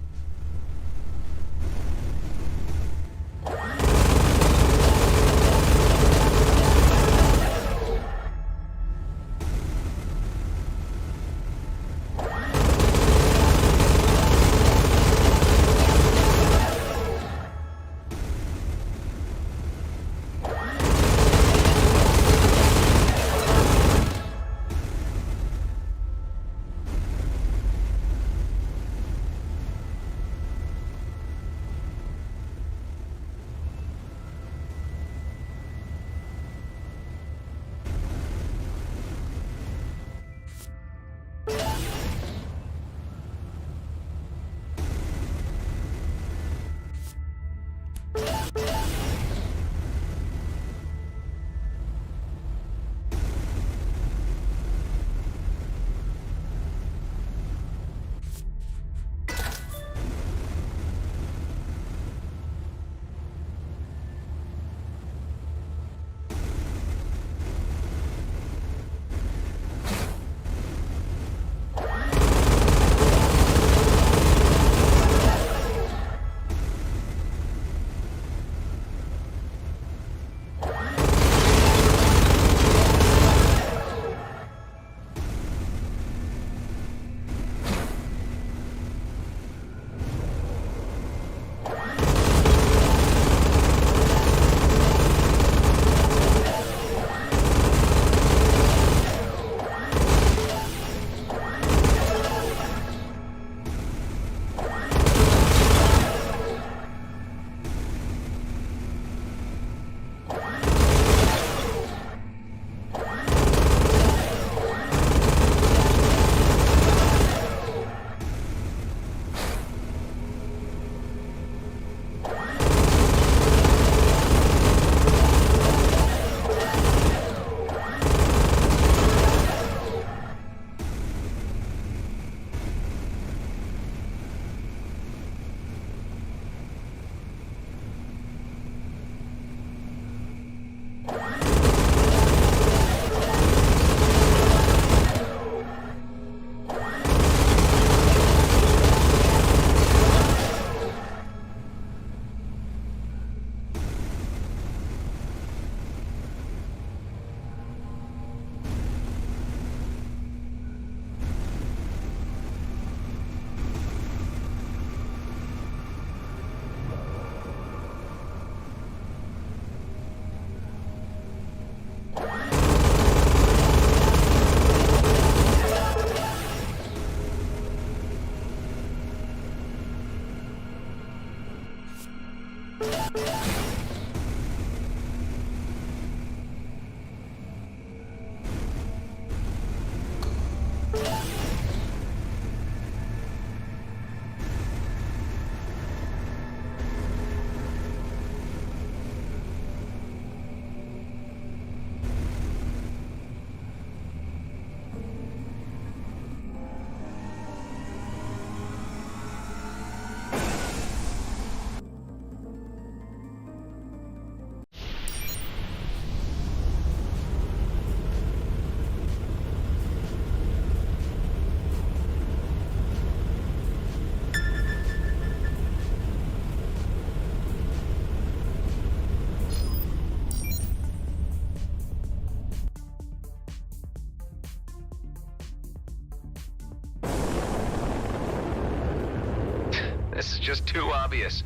This is just too obvious.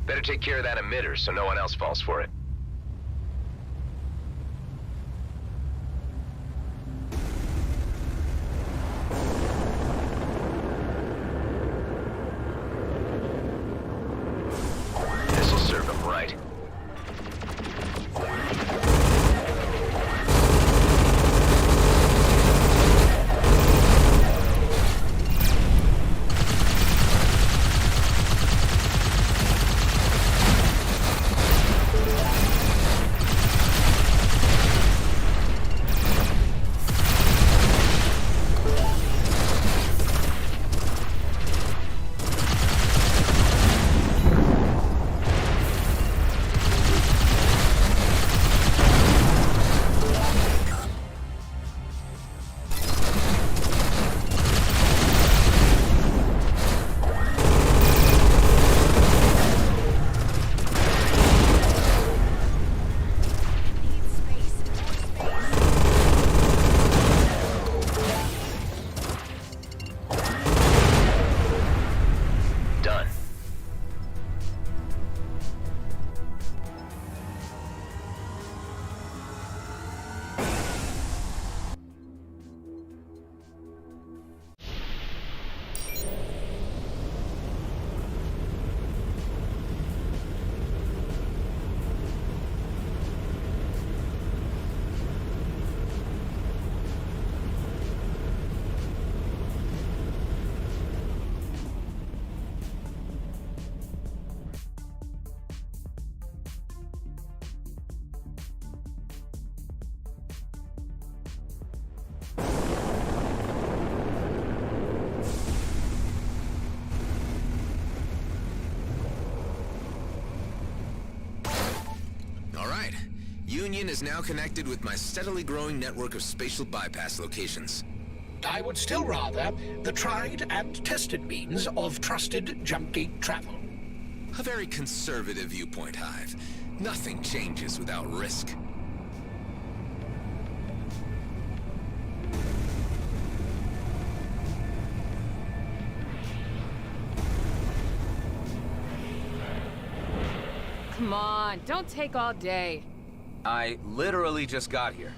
Better take care of that emitter so no one else falls for it. This'll serve him right. Dominion is now connected with my steadily growing network of spatial bypass locations. I would still rather the tried and tested means of trusted jump gate travel. A very conservative viewpoint, Hive. Nothing changes without risk. Come on, don't take all day. I literally just got here.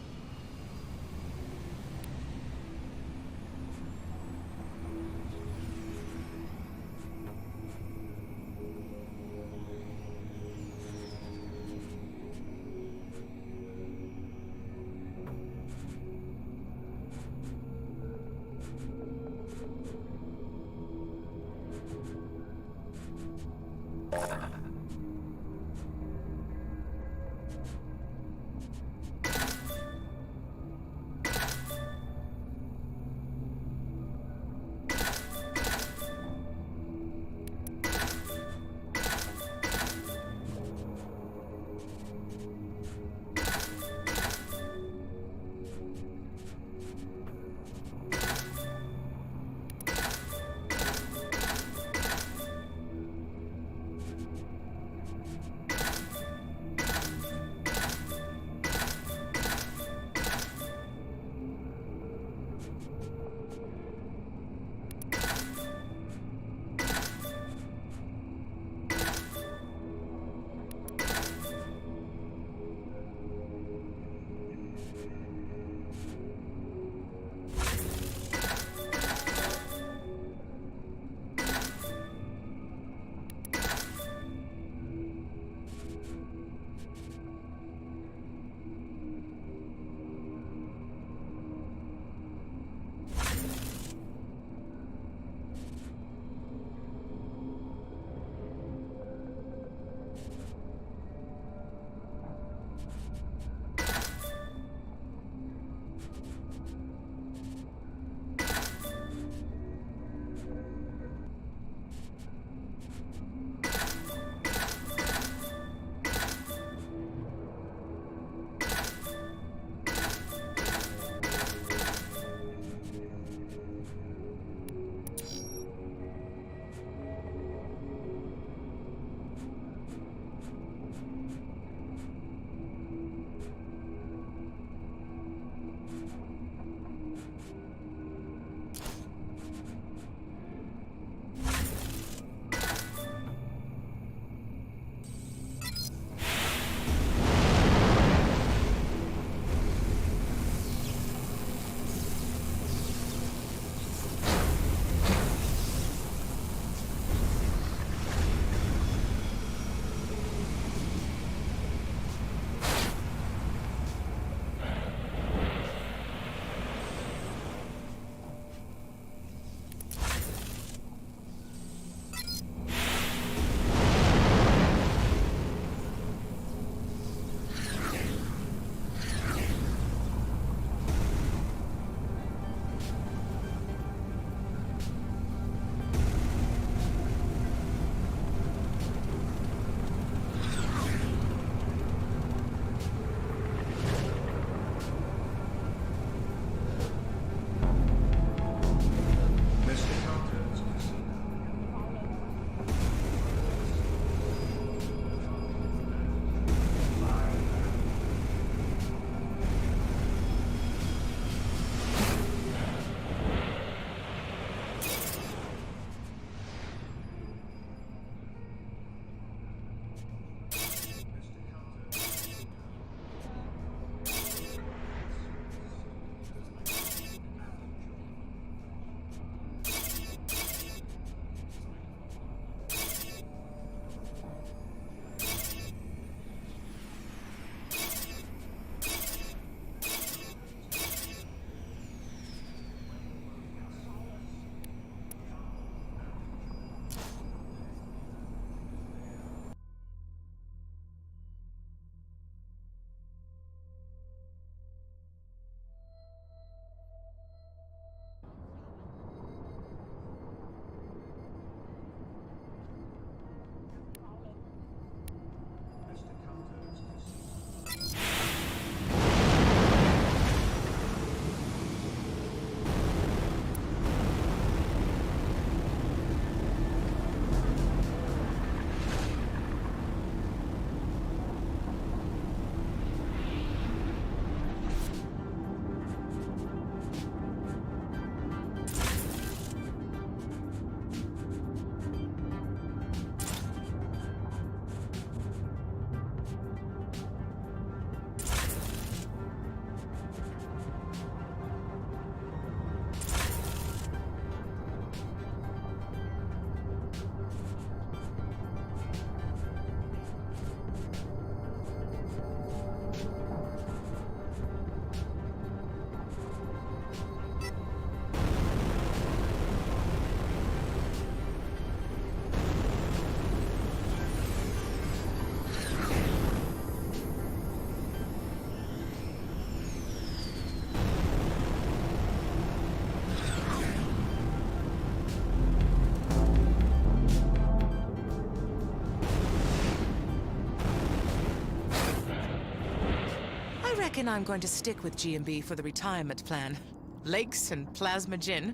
reckon I'm going to stick with G&B for the retirement plan. Lakes and plasma gin.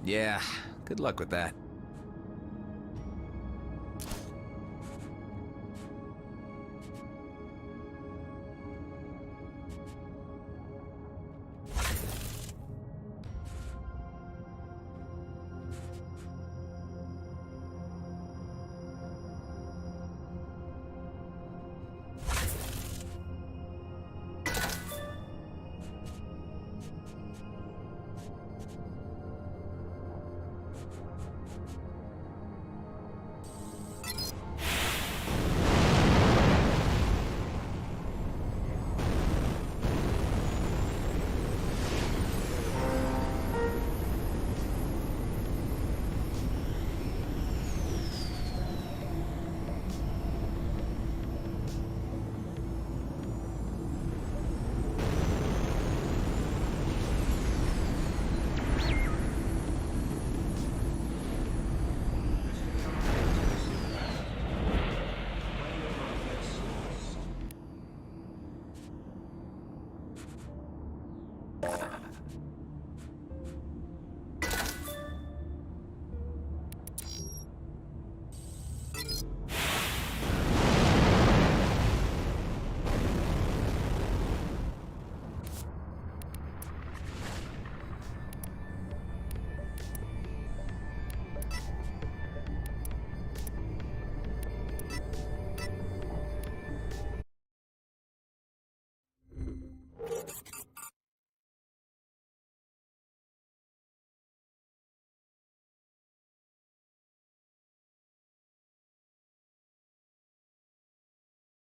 Yeah, good luck with that.